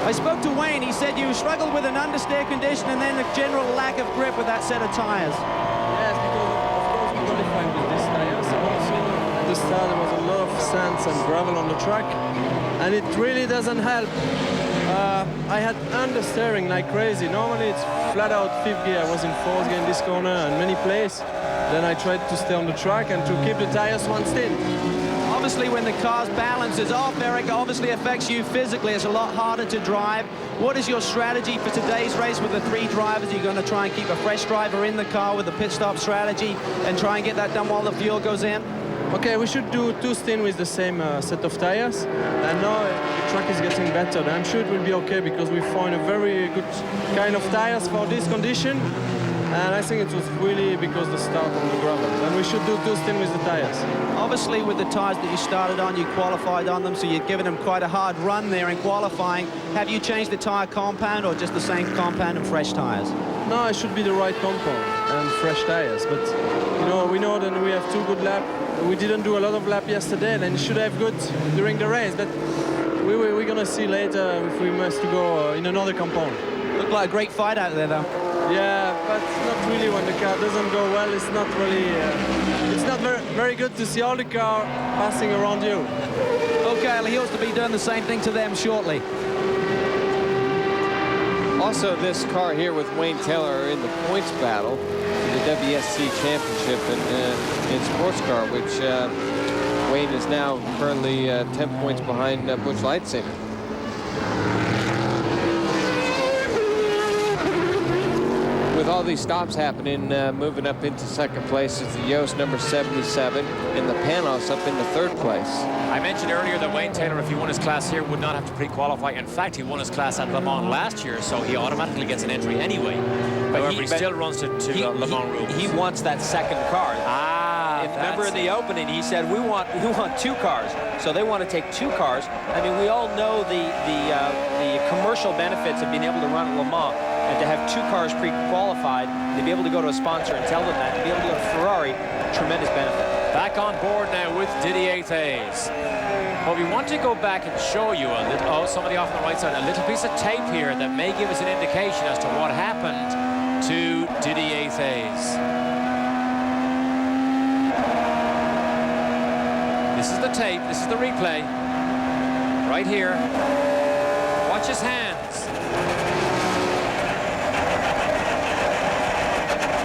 I spoke to Wayne. He said you struggled with an understeer condition and then a general lack of grip with that set of tires. Yes, because of course we qualified with these tires. Also, at the start there was a lot of sand and gravel on the track, and it really doesn't help. I had understeering like crazy. Normally it's flat out fifth gear. I was in fourth gear in this corner and many places. Then I tried to stay on the track and to keep the tires one stint. Obviously, when the car's balance is off, Eric, obviously affects you physically. It's a lot harder to drive. What is your strategy for today's race with the 3 drivers? Are you going to try and keep a fresh driver in the car with the pit stop strategy and try and get that done while the fuel goes in? Okay, we should do 2 stints with the same set of tires. And now the track is getting better. I'm sure it will be okay because we found a very good kind of tires for this condition. And I think it was really because the start on the gravel. And we should do 2 stints with the tires. Obviously, with the tires that you started on, you qualified on them, so you've given them quite a hard run there in qualifying. Have you changed the tire compound or just the same compound and fresh tires? No, it should be the right compound and fresh tires. But, you know, we know that we have 2 good laps. We didn't do a lot of laps yesterday, and should have good during the race. But we're going to see later if we must go in another compound. Looked like a great fight out there, though. Yeah, but not really when the car doesn't go well. It's not really, it's not very good to see all the car passing around you. Okay, he ought to be doing the same thing to them shortly. Also, this car here with Wayne Taylor are in the points battle for the WSC Championship in sports car, which Wayne is now currently 10 points behind Butch Lightsaber. With all these stops happening, moving up into second place is the Yost number 77 and the Panoz up into third place. I mentioned earlier that Wayne Taylor, if he won his class here, would not have to pre-qualify. In fact, he won his class at Le Mans last year, so he automatically gets an entry anyway. However, he still runs to Le Mans rules. He wants that second car. Remember in the opening, he said, we want 2 cars. So they want to take 2 cars. I mean, we all know the commercial benefits of being able to run at Le Mans. And to have 2 cars pre-qualified, to be able to go to a sponsor and tell them that, to be able to go to Ferrari, tremendous benefit. Back on board now with Didier Thays. Well, we want to go back and show you a little, somebody off on the right side, a little piece of tape here that may give us an indication as to what happened to Didier Thays. This is the tape, this is the replay. Right here. Watch his hands.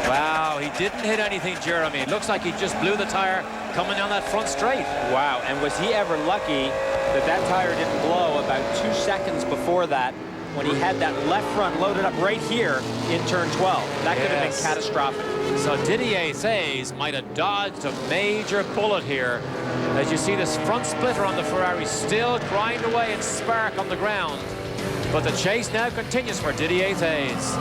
Wow, he didn't hit anything, Jeremy. It looks like he just blew the tire coming down that front straight. Wow, and was he ever lucky that that tire didn't blow about 2 seconds before that when he had that left front loaded up right here in turn 12. That could have been catastrophic. So Didier Thays might have dodged a major bullet here. As you see this front splitter on the Ferrari still grind away and spark on the ground. But the chase now continues for Didier Thays.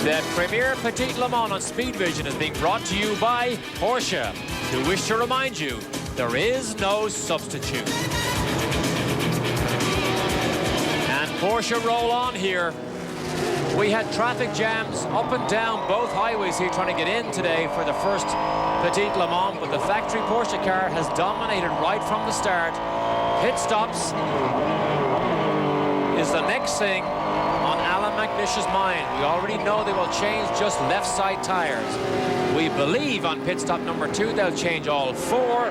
The premier Petit Le Mans on Speed Vision is being brought to you by Porsche, who wish to remind you there is no substitute. And Porsche roll on here. We had traffic jams up and down both highways here trying to get in today for the first Petit Le Mans, but the factory Porsche car has dominated right from the start. Pit stops is the next thing on Allan McNish's mind. We already know they will change just left side tires. We believe on pit stop number 2 they'll change all 4.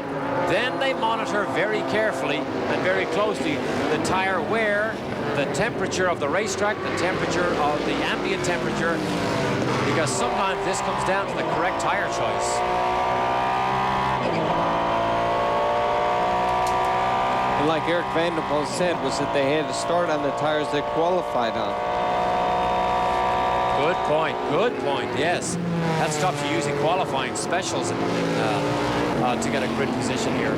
Then they monitor very carefully and very closely the tire wear, the temperature of the racetrack, the temperature of the ambient temperature, because sometimes this comes down to the correct tire choice. And like Eric Van der Poel said, was that they had to start on the tires they qualified on. Good point, yes. That stops you using qualifying specials to get a grid position here.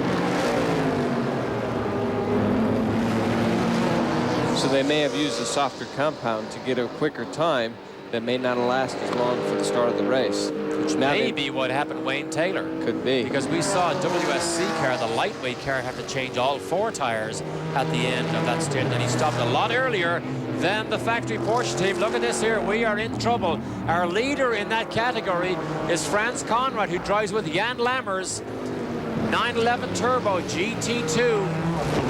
So they may have used a softer compound to get a quicker time that may not last as long for the start of the race. which may be what happened to Wayne Taylor. Could be. Because we saw a WSC car, the lightweight car, have to change all 4 tires at the end of that stint, and he stopped a lot earlier than the factory Porsche team. Look at this here. We are in trouble. Our leader in that category is Franz Conrad, who drives with Jan Lammers 911 Turbo GT2,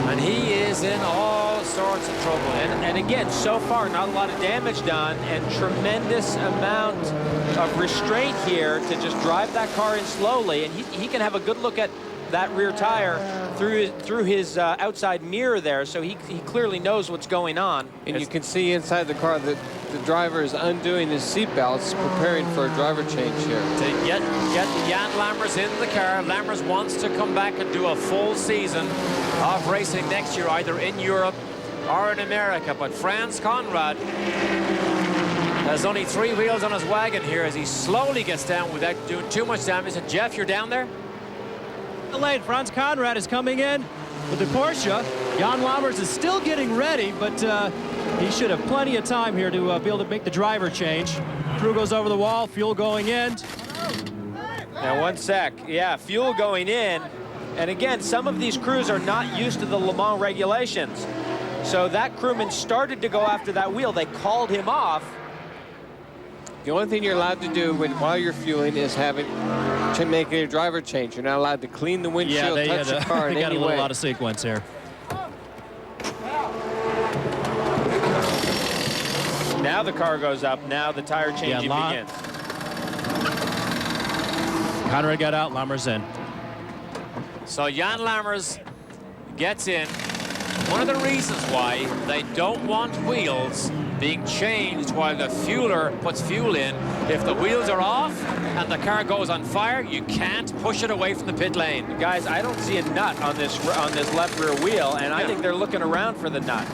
and he is in all sorts of trouble. And again, so far, not a lot of damage done, and tremendous amount of restraint here to just drive that car in slowly, and he can have a good look at that rear tire through his outside mirror there, so he clearly knows what's going on. And you can see inside the car that the driver is undoing his seatbelts, preparing for a driver change here. To get Jan Lammers in the car. Lammers wants to come back and do a full season of racing next year, either in Europe or in America. But Franz Conrad has only 3 wheels on his wagon here as he slowly gets down without doing too much damage. And Jeff, you're down there? The lane, Franz Conrad is coming in with the Porsche. Jan Lammers is still getting ready, but he should have plenty of time here to be able to make the driver change. Crew goes over the wall, fuel going in. Now, one sec. Yeah, fuel going in. And again, some of these crews are not used to the Le Mans regulations. So that crewman started to go after that wheel. They called him off. The only thing you're allowed to do while you're fueling is make a driver change. You're not allowed to clean the windshield, touch the car in any way. They got a little out of sequence here. Now the car goes up. Now the tire changing begins. Conrad got out, Lammers in. So Jan Lammers gets in. One of the reasons why they don't want wheels being changed while the fueler puts fuel in, if the wheels are off and the car goes on fire, you can't push it away from the pit lane. Guys, I don't see a nut on this left rear wheel, and I think they're looking around for the nut.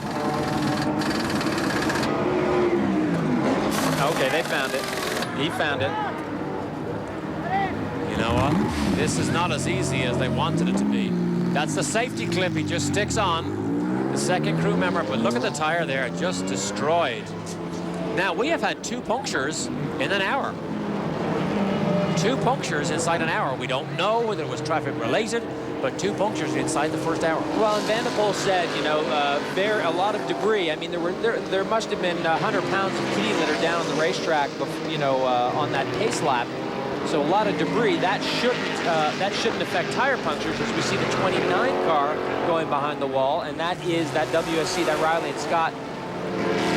Okay, they found it. He found it. You know what? This is not as easy as they wanted it to be. That's the safety clip he just sticks on. The second crew member, but look at the tire there, just destroyed. Now, we have had 2 punctures in an hour. 2 punctures inside an hour. We don't know whether it was traffic related, but 2 punctures inside the first hour. Well, and Van der Poel said, you know, there a lot of debris. I mean, there must have been 100 pounds of kitty litter down on the racetrack, you know, on that pace lap. So a lot of debris. That shouldn't affect tire punctures, as we see the 29 car going behind the wall, and that is that WSC, that Riley and Scott.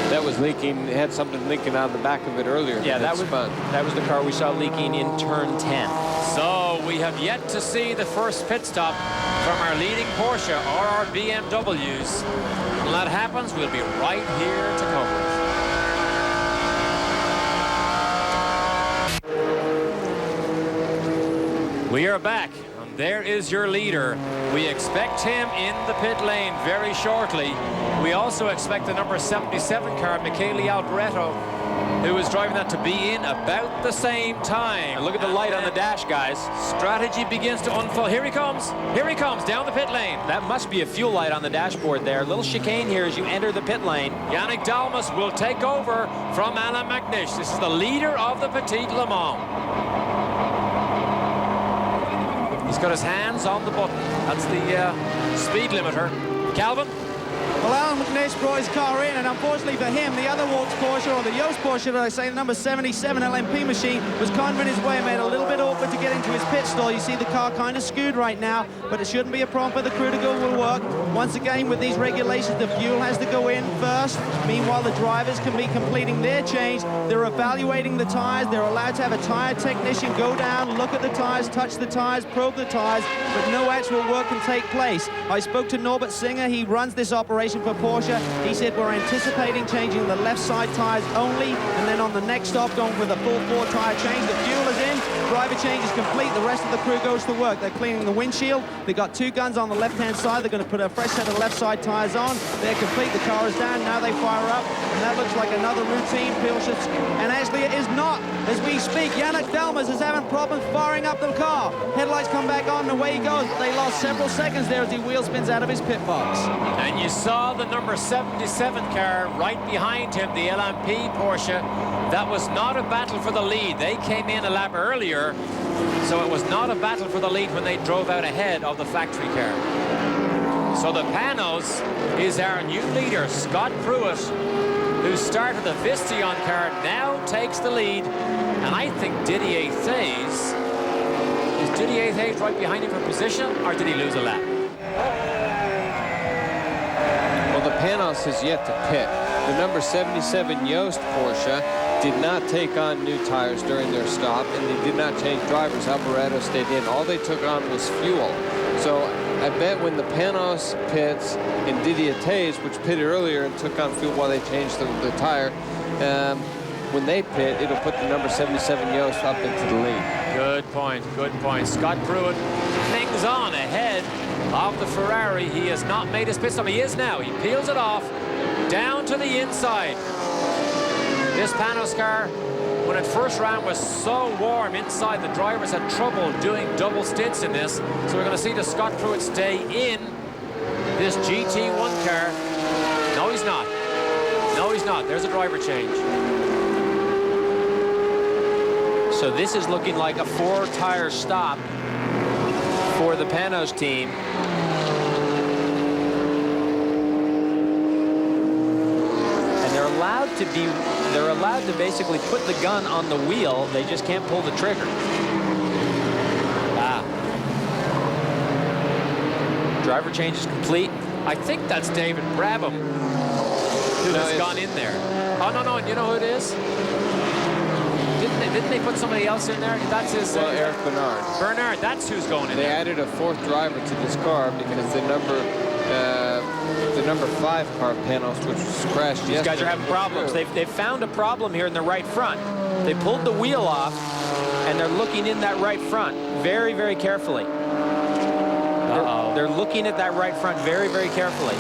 That was leaking. It had something leaking out of the back of it earlier. Yeah, that was the car we saw leaking in turn 10. So we have yet to see the first pit stop from our leading Porsche or our BMWs. When that happens, we'll be right here to cover it. We are back, and there is your leader. We expect him in the pit lane very shortly. We also expect the number 77 car, Michele Alboreto, who is driving that, to be in about the same time. And look at the light on the dash, guys. Strategy begins to unfold. Here he comes down the pit lane. That must be a fuel light on the dashboard there. A little chicane here as you enter the pit lane. Yannick Dalmas will take over from Allan McNish. This is the leader of the Petit Le Mans. He's got his hands on the button. That's the speed limiter. Calvin? Well, Allan McNish brought his car in, and unfortunately for him, the other Waltz Porsche, or the Yost Porsche, that I say, the number 77 LMP machine, was kind of in his way and made it a little bit awkward to get into his pit stall. You see the car kind of skewed right now, but it shouldn't be a problem for the crew to go will work. Once again, with these regulations, the fuel has to go in first. Meanwhile, the drivers can be completing their change. They're evaluating the tires. They're allowed to have a tire technician go down, look at the tires, touch the tires, probe the tires, but no actual work can take place. I spoke to Norbert Singer. He runs this operation for Porsche. He said we're anticipating changing the left side tires only, and then on the next stop going with a full 4 tire change. The fuel is in, driver change is complete, the rest of the crew goes to work. They're cleaning the windshield. They've got 2 guns on the left hand side. They're going to put a fresh set of left side tires on. They're complete, the car is down, now they fire up, and that looks like another routine Porsche, and actually it is not. As we speak, Yannick Dalmas is having problems firing up the car. Headlights come back on, and away he goes. They lost several seconds there as he wheel spins out of his pit box. And you saw the number 77 car right behind him, the LMP Porsche. That was not a battle for the lead. They came in a lap earlier earlier, so it was not a battle for the lead when they drove out ahead of the factory car. So the Panoz is our new leader, Scott Pruitt, who started the Visteon car, now takes the lead. And I think Didier Thays, is Didier Thays right behind him for position, or did he lose a lap? Well, the Panoz has yet to pit. The number 77 Yost Porsche did not take on new tires during their stop, and they did not change drivers. Alboreto stayed in. All they took on was fuel. So I bet when the Panoz pits and Didier Thays, which pitted earlier and took on fuel while they changed the tire, when they pit, it'll put the number 77 Yost up into the lead. Good point, good point. Scott Pruitt hangs on ahead of the Ferrari. He has not made his pit stop. He is now. He peels it off down to the inside. This Panoz car, when it first ran, was so warm inside. The drivers had trouble doing double stints in this. So we're going to see the Scott Pruitt stay in this GT1 car. No, he's not. No, he's not. There's a driver change. So this is looking like a 4-tire stop for the Panoz team. And they're allowed to basically put the gun on the wheel. They just can't pull the trigger. Driver change is complete. I think that's David Brabham who has gone in there. Oh, no, and you know who it is? Didn't they put somebody else in there? That's his... Eric Bernard. Bernard, that's who's going in there. They added a 4th driver to this car because the number 5 car, Panoz, which was crashed yesterday. These guys are having problems. They've found a problem here in the right front. They pulled the wheel off, and they're looking in that right front very, very carefully. They're looking at that right front very, very carefully.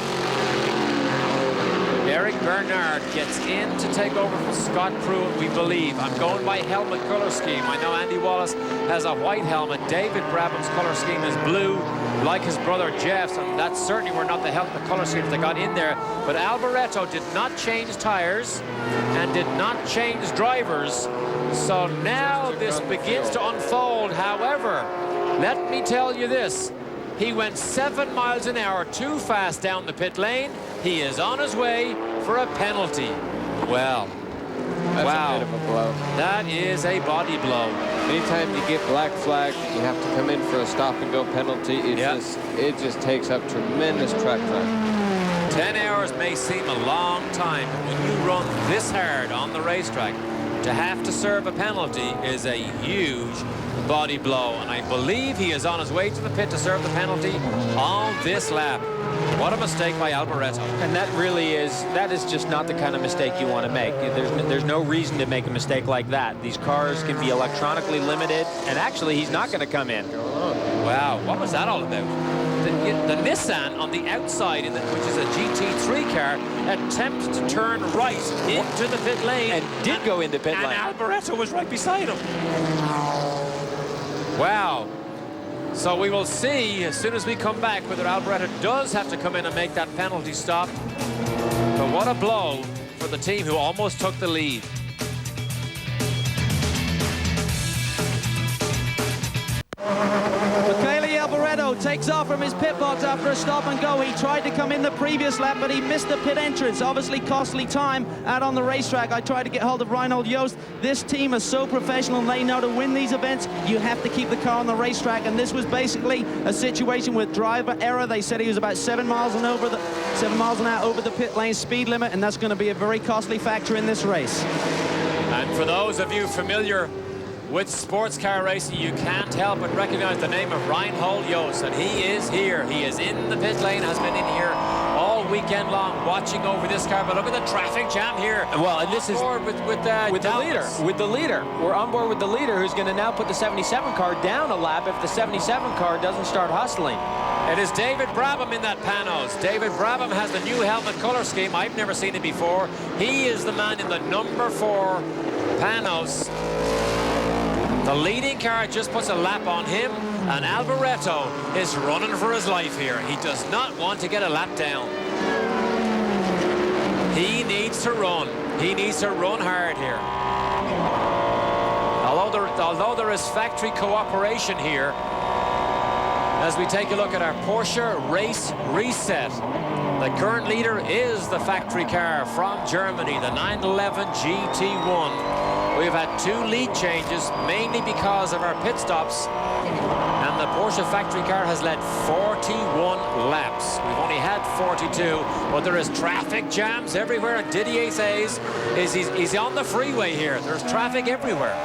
Eric Bernard gets in to take over from Scott Pruitt, we believe. I'm going by helmet color scheme. I know Andy Wallace has a white helmet. David Brabham's color scheme is blue, like his brother Jeff's, and that certainly were not the color schemes that got in there. But Alboreto did not change tires and did not change drivers. So now this begins to unfold. However, let me tell you this. He went 7 miles an hour too fast down the pit lane. He is on his way for a penalty. Well, that's a bit of a blow. That is a body blow. Anytime you get black flag, you have to come in for a stop-and-go penalty. It just takes up tremendous track time. 10 hours may seem a long time, but when you run this hard on the racetrack, to have to serve a penalty is a huge body blow, and I believe he is on his way to the pit to serve the penalty on this lap. What a mistake by Alboreto. And that is just not the kind of mistake you want to make. There's no reason to make a mistake like that. These cars can be electronically limited, and actually he's not going to come in. Wow, what was that all about? The Nissan on the outside, which is a GT3 car, attempted to turn right into the pit lane. And did go into pit lane. And Alboreto was right beside him. Wow. So we will see as soon as we come back whether Alboreto does have to come in and make that penalty stop. But what a blow for the team who almost took the lead. Michele Alboreto takes off from his pit box after a stop and go. He tried to come in the previous lap, but he missed the pit entrance. Obviously costly time out on the racetrack. I tried to get hold of Reinhold Joost. This team is so professional, and they know to win these events, you have to keep the car on the racetrack. And this was basically a situation with driver error. They said he was about 7 miles an hour over the pit lane speed limit, and that's going to be a very costly factor in this race. And for those of you familiar with sports car racing, you can't help but recognize the name of Reinhold Joost, and he is here. He is in the pit lane, has been in here all weekend long watching over this car. But look at the traffic jam here. Well, and this is with the leader. With the leader. We're on board with the leader, who's going to now put the 77 car down a lap if the 77 car doesn't start hustling. It is David Brabham in that Panoz. David Brabham has the new helmet color scheme. I've never seen it before. He is the man in the number 4 Panoz. The leading car just puts a lap on him, and Alboreto is running for his life here. He does not want to get a lap down. He needs to run. He needs to run hard here. Although although there is factory cooperation here, as we take a look at our Porsche race reset. The current leader is the factory car from Germany, the 911 GT1. We've had 2 lead changes, mainly because of our pit stops. And the Porsche factory car has led 41 laps. We've only had 42, but there is traffic jams everywhere. And Didier says he's on the freeway here. There's traffic everywhere.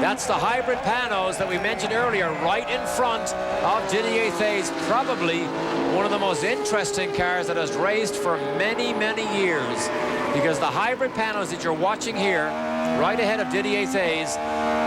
That's the hybrid Panoz that we mentioned earlier, right in front of Didier Thay's, probably one of the most interesting cars that has raced for many, many years. Because the hybrid Panoz that you're watching here, right ahead of Didier Thay's,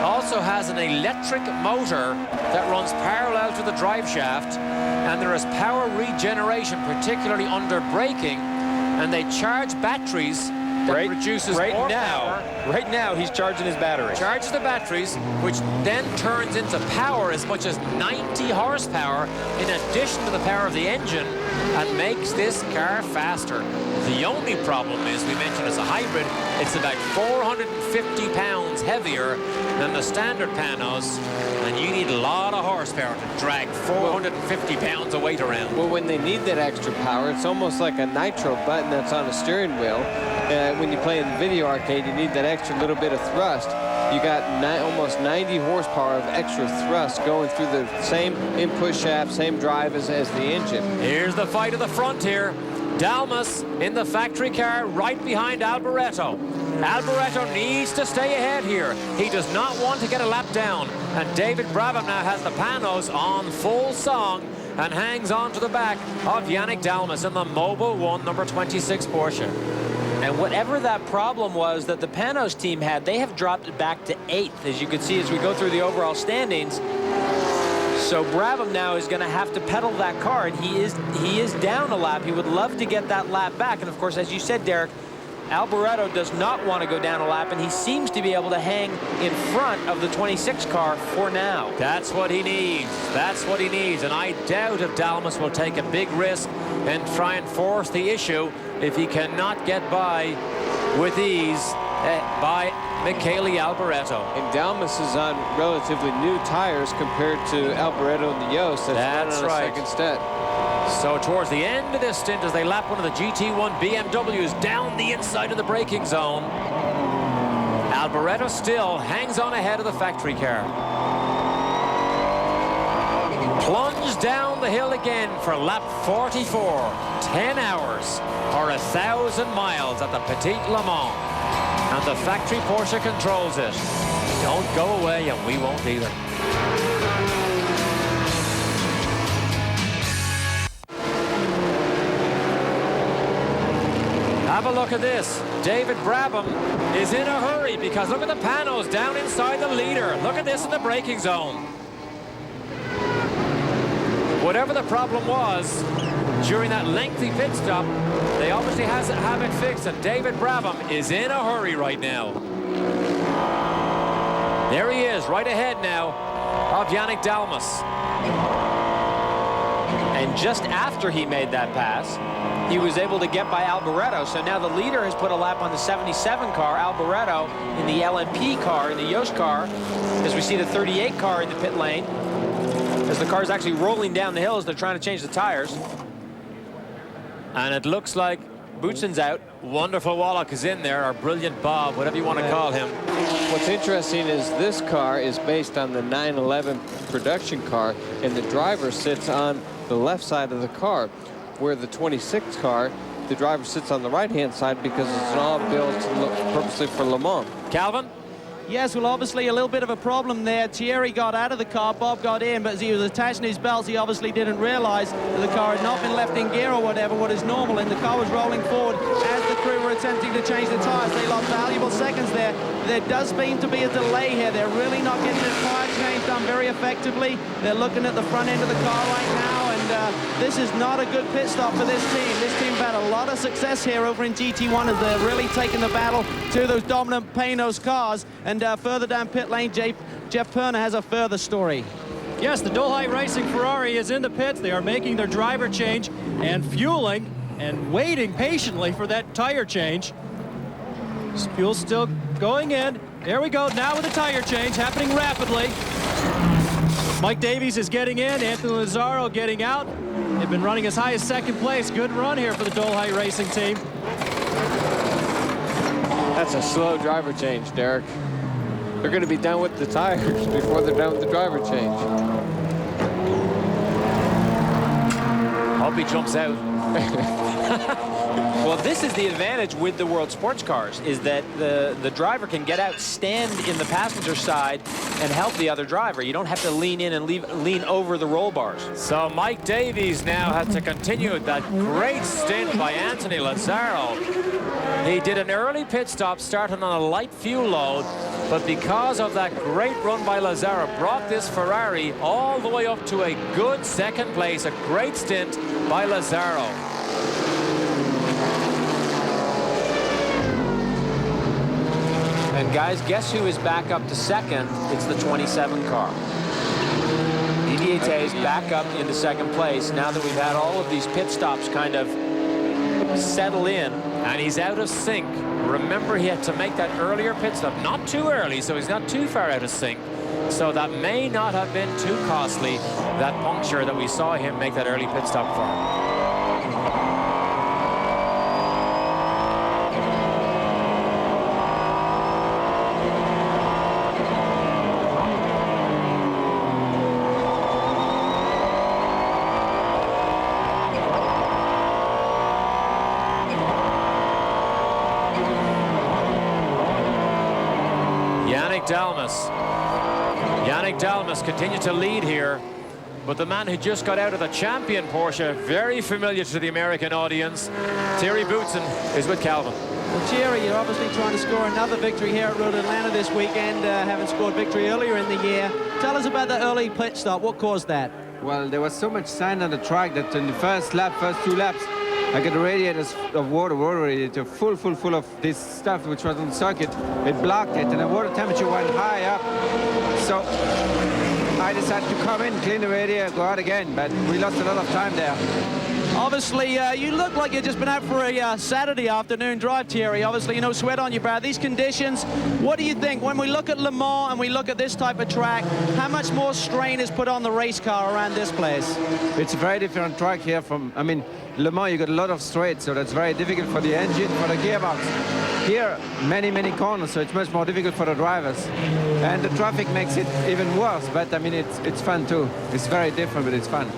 also has an electric motor that runs parallel to the drive shaft, and there is power regeneration, particularly under braking, and they charge batteries that produces more power. Right now, he's charging his battery. Charges the batteries, which then turns into power as much as 90 horsepower in addition to the power of the engine, and makes this car faster. The only problem is, we mentioned it's a hybrid, it's about 450 pounds heavier than the standard Panoz, and you need a lot of horsepower to drag 450 pounds of weight around. Well, when they need that extra power, it's almost like a nitro button that's on a steering wheel. When you play in the video arcade, you need that extra little bit of thrust. You got almost 90 horsepower of extra thrust going through the same input shaft, same drive as the engine. Here's the fight of the front here. Dalmas in the factory car right behind Alboreto. Alboreto needs to stay ahead here. He does not want to get a lap down. And David Brabham now has the Panoz on full song and hangs on to the back of Yannick Dalmas in the Mobil 1 number 26 Porsche. And whatever that problem was that the Panoz team had, they have dropped it back to 8th, as you can see as we go through the overall standings. So Brabham now is going to have to pedal that car, and he is down a lap. He would love to get that lap back. And of course, as you said, Derek, Alboreto does not want to go down a lap, and he seems to be able to hang in front of the 26 car for now. That's what he needs. That's what he needs. And I doubt if Dalmas will take a big risk and try and force the issue if he cannot get by with ease by Michele Alboreto. And Dalmas is on relatively new tires compared to Alboreto and the Yost. That's right. Second step. So towards the end of this stint, as they lap one of the GT1 BMWs down the inside of the braking zone, Alboreto still hangs on ahead of the factory car. Plunge down the hill again for lap 44. 10 hours or 1,000 miles at the Petit Le Mans. And the factory Porsche controls it. Don't go away, and we won't either. Have a look at this. David Brabham is in a hurry because look at the Panoz down inside the leader. Look at this in the braking zone. Whatever the problem was during that lengthy pit stop, they obviously have it fixed, and David Brabham is in a hurry right now. There he is, right ahead now of Yannick Dalmas. And just after he made that pass, he was able to get by Alboreto. So now the leader has put a lap on the 77 car, Alboreto in the LMP car, in the Yost car, as we see the 38 car in the pit lane, as the car is actually rolling down the hill as they're trying to change the tires. And it looks like Bootson's out. Wonderful Wallach is in there, or Brilliant Bob, whatever you want to call him. What's interesting is this car is based on the 911 production car, and the driver sits on the left side of the car, where the 26 car, the driver sits on the right-hand side because it's an all built purposely for Le Mans. Calvin? Yes, well, obviously a little bit of a problem there. Thierry got out of the car, Bob got in, but as he was attaching his belts, he obviously didn't realize that the car had not been left in gear or whatever, what is normal, and the car was rolling forward as the crew were attempting to change the tires. They lost valuable seconds there. There does seem to be a delay here. They're really not getting the tire change done very effectively. They're looking at the front end of the car right now, and this is not a good pit stop for this team. This team had a lot of success here over in GT1 as they're really taking the battle to those dominant Panoz cars. And further down pit lane, Jeff Perner has a further story. Yes, the Dolhai Racing Ferrari is in the pits. They are making their driver change and fueling and waiting patiently for that tire change. Fuel's still going in, Here we go now with a tire change happening rapidly. Mike Davies is getting in, Anthony Lazzaro getting out. They've been running as high as second place. Good run here for the Dolhai Racing team. That's a slow driver change, Derek. They're going to be done with the tires before they're done with the driver change. Hope he jumps out. Well, this is the advantage with the World Sports Cars, is that the driver can get out, stand in the passenger side, and help the other driver. You don't have to lean in and lean over the roll bars. So Mike Davies now has to continue that great stint by Anthony Lazzaro. He did an early pit stop starting on a light fuel load, but because of that great run by Lazzaro, brought this Ferrari all the way up to a good second place. A great stint by Lazzaro. And guys, guess who is back up to second? It's the 27 car. Didier is back up into second place now that we've had all of these pit stops kind of settle in. And he's out of sync. Remember, he had to make that earlier pit stop. Not too early, so he's not too far out of sync. So that may not have been too costly, that puncture that we saw him make that early pit stop for. Yannick Dalmas continues to lead here, but the man who just got out of the champion Porsche, very familiar to the American audience, Thierry Boutsen, is with Calvin. Well, Thierry, you're obviously trying to score another victory here at Road Atlanta this weekend, having scored victory earlier in the year. Tell us about the early pit stop. What caused that? Well, there was so much sand on the track that in the first two laps, I got the radiators of water radiator full of this stuff which was on the circuit. It blocked it, and the water temperature went high up. So I decided to come in, clean the radiator, go out again, but we lost a lot of time there. Obviously, you look like you've just been out for a Saturday afternoon drive, Thierry. Obviously, no sweat on your brow. These conditions, what do you think? When we look at Le Mans and we look at this type of track, how much more strain is put on the race car around this place? It's a very different track here from, I mean, Le Mans, you got a lot of straight, so that's very difficult for the engine, for the gearbox. Here, many corners, so it's much more difficult for the drivers. And the traffic makes it even worse, but I mean, it's fun too. It's very different, but it's fun.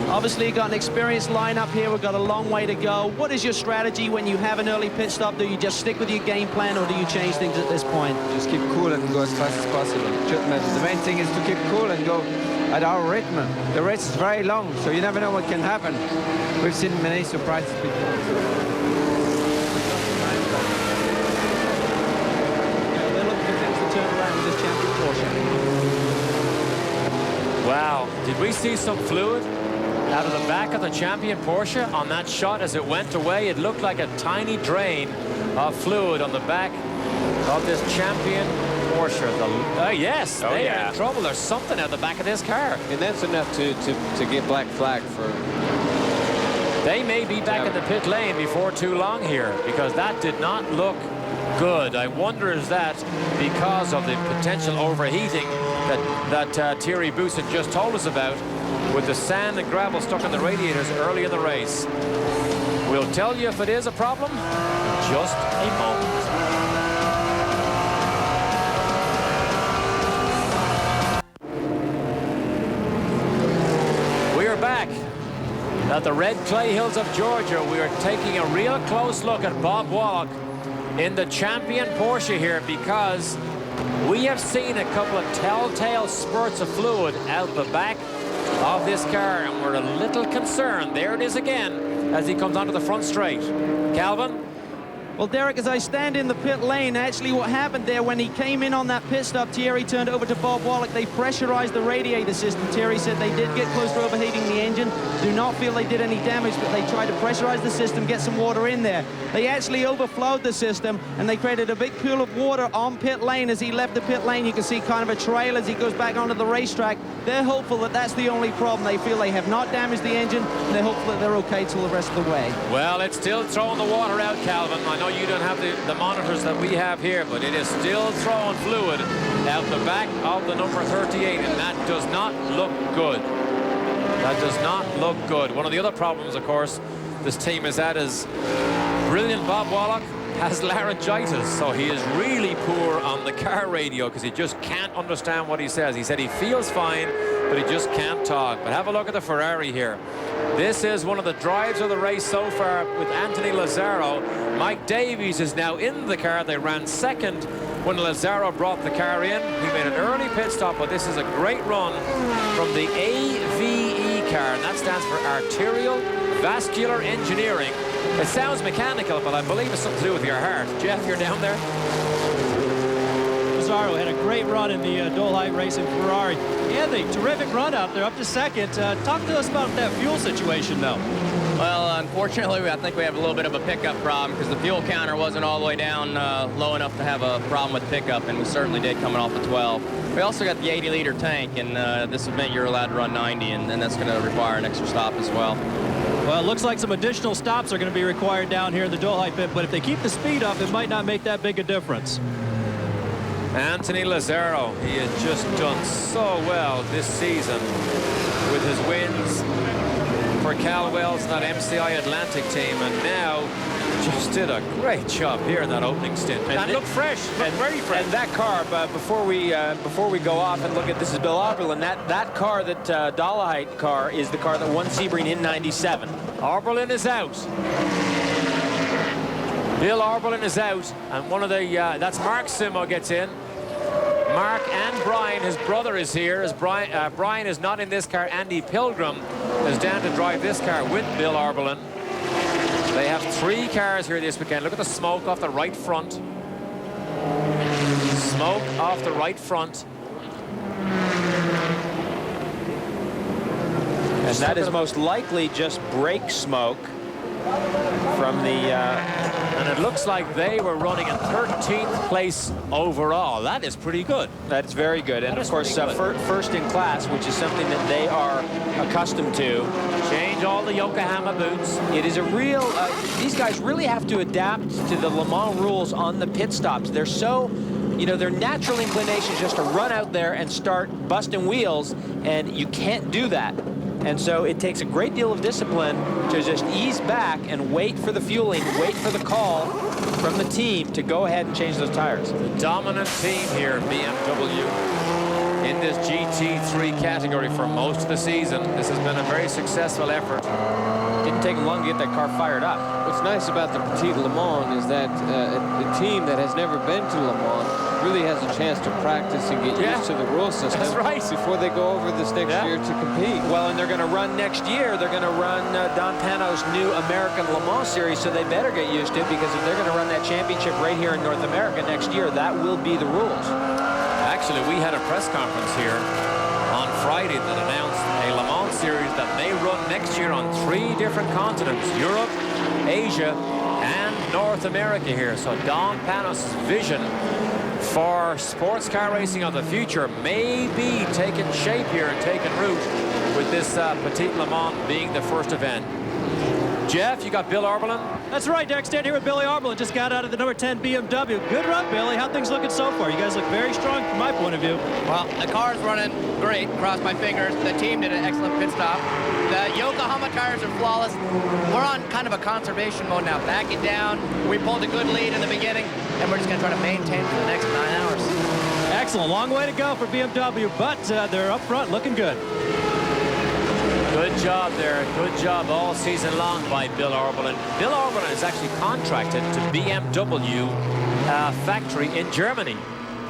Obviously, you've got an experienced lineup here. We've got a long way to go. What is your strategy when you have an early pit stop? Do you just stick with your game plan, or do you change things at this point? Just keep cool and go as fast as possible. The main thing is to keep cool and go at our rhythm. The race is very long, so you never know what can happen. We've seen many surprises before. They're looking for things to turn around with this champion Porsche. Wow, did we see some fluid out of the back of the champion Porsche on that shot as it went away? It looked like a tiny drain of fluid on the back of this champion Porsche. Yes, they are in trouble. There's something out the back of this car. And that's enough to get black flag for... They may be back in the pit lane before too long here, because that did not look good. I wonder, is that because of the potential overheating that Thierry Boutsen just told us about, with the sand and gravel stuck on the radiators early in the race? We'll tell you if it is a problem in just a moment. We are back at the red clay hills of Georgia. We are taking a real close look at Bob Wallach in the champion Porsche here, because we have seen a couple of telltale spurts of fluid out the back of this car, and we're a little concerned. There it is again as he comes onto the front straight. Calvin? Well, Derek, as I stand in the pit lane, actually what happened there when he came in on that pit stop, Thierry turned over to Bob Wallach. They pressurized the radiator system. Thierry said they did get close to overheating the engine. Do not feel they did any damage, but they tried to pressurize the system, get some water in there. They actually overflowed the system, and they created a big pool of water on pit lane. As he left the pit lane, you can see kind of a trail as he goes back onto the racetrack. They're hopeful that that's the only problem. They feel they have not damaged the engine, and they're hopeful that they're okay till the rest of the way. Well, it's still throwing the water out, Calvin. I know you don't have the monitors that we have here, but it is still throwing fluid out the back of the number 38, and that does not look good. That does not look good. One of the other problems, of course, this team is at is brilliant Bob Wallach has laryngitis, so he is really poor on the car radio because he just can't understand what he says. He said he feels fine, but he just can't talk. But have a look at the Ferrari here. This is one of the drives of the race so far with Anthony Lazzaro. Mike Davies is now in the car. They ran second when Lazzaro brought the car in. He made an early pit stop, but this is a great run from the AVE car, and that stands for Arterial Vascular Engineering. It sounds mechanical, but I believe it's something to do with your heart. Jeff, you're down there. Lazzaro had a great run in the Dolheit Racing Ferrari. Anthony, terrific run out there, up to second. Talk to us about that fuel situation, though. Well, unfortunately, I think we have a little bit of a pickup problem because the fuel counter wasn't all the way down low enough to have a problem with pickup, and we certainly did coming off the 12. We also got the 80-liter tank, and this event you're allowed to run 90, and that's going to require an extra stop as well. Well, it looks like some additional stops are going to be required down here in the Dolheit pit, but if they keep the speed up, it might not make that big a difference. Anthony Lazzaro, he has just done so well this season with his wins for Calwell's and that MCI Atlantic team, and now just did a great job here in that opening stint. And look fresh, very fresh. And that car, before we go off and look at this is Bill Oberlin, that car, that Dolheit car, is the car that won Sebring in '97. Oberlin is out. Bill Oberlin is out, and one of the that's Mark Simo gets in. Mark and Brian, his brother, is here. As Brian is not in this car. Andy Pilgrim is down to drive this car with Bill Oberlin. They have 3 cars here this weekend. Look at the smoke off the right front. Smoke off the right front. And that is most likely just brake smoke from the... and it looks like they were running in 13th place overall. That is pretty good. That's very good. And, of course, first in class, which is something that they are accustomed to. Change all the Yokohama boots. It is a real... these guys really have to adapt to the Le Mans rules on the pit stops. They're so... You know, their natural inclination is just to run out there and start busting wheels, and you can't do that. And so it takes a great deal of discipline to just ease back and wait for the fueling, wait for the call from the team to go ahead and change those tires. The dominant team here, BMW, in this GT3 category for most of the season. This has been a very successful effort. Didn't take them long to get that car fired up. What's nice about the Petit Le Mans is that a team that has never been to Le Mans really has a chance to practice and get used to the rule system. That's right. Before they go over this next year to compete. Well, and they're going to run next year. They're going to run Don Panoz new American Le Mans series, so they better get used to it, because if they're going to run that championship right here in North America next year, that will be the rules. Actually, we had a press conference here on Friday that announced a Le Mans series that may run next year on 3 different continents: Europe, Asia, and North America here. So Don Panoz's vision for sports car racing of the future may be taking shape here and taking root with this Petit Le Mans being the first event. Jeff, you got Bill Oberlin? That's right, Derek. Stand here with Billy Oberlin. Just got out of the number 10 BMW. Good run, Billy. How things looking so far? You guys look very strong from my point of view. Well, the car's running great. Cross my fingers. The team did an excellent pit stop. The Yokohama tires are flawless. We're on kind of a conservation mode now. Back it down. We pulled a good lead in the beginning, and we're just going to try to maintain for the next 9 hours. Excellent. Long way to go for BMW, but they're up front looking good. Good job there. Good job all season long by Bill Oberlin. Bill Oberlin is actually contracted to BMW factory in Germany.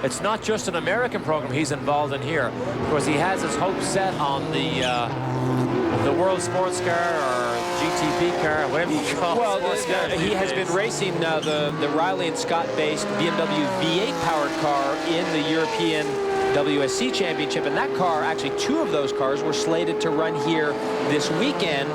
It's not just an American program he's involved in here. Of course, he has his hopes set on the World Sports Car or GTP car, whatever you call it. Well, he has been racing the Riley and Scott-based BMW V8 powered car in the European WSC Championship, and that car, actually 2 of those cars were slated to run here this weekend,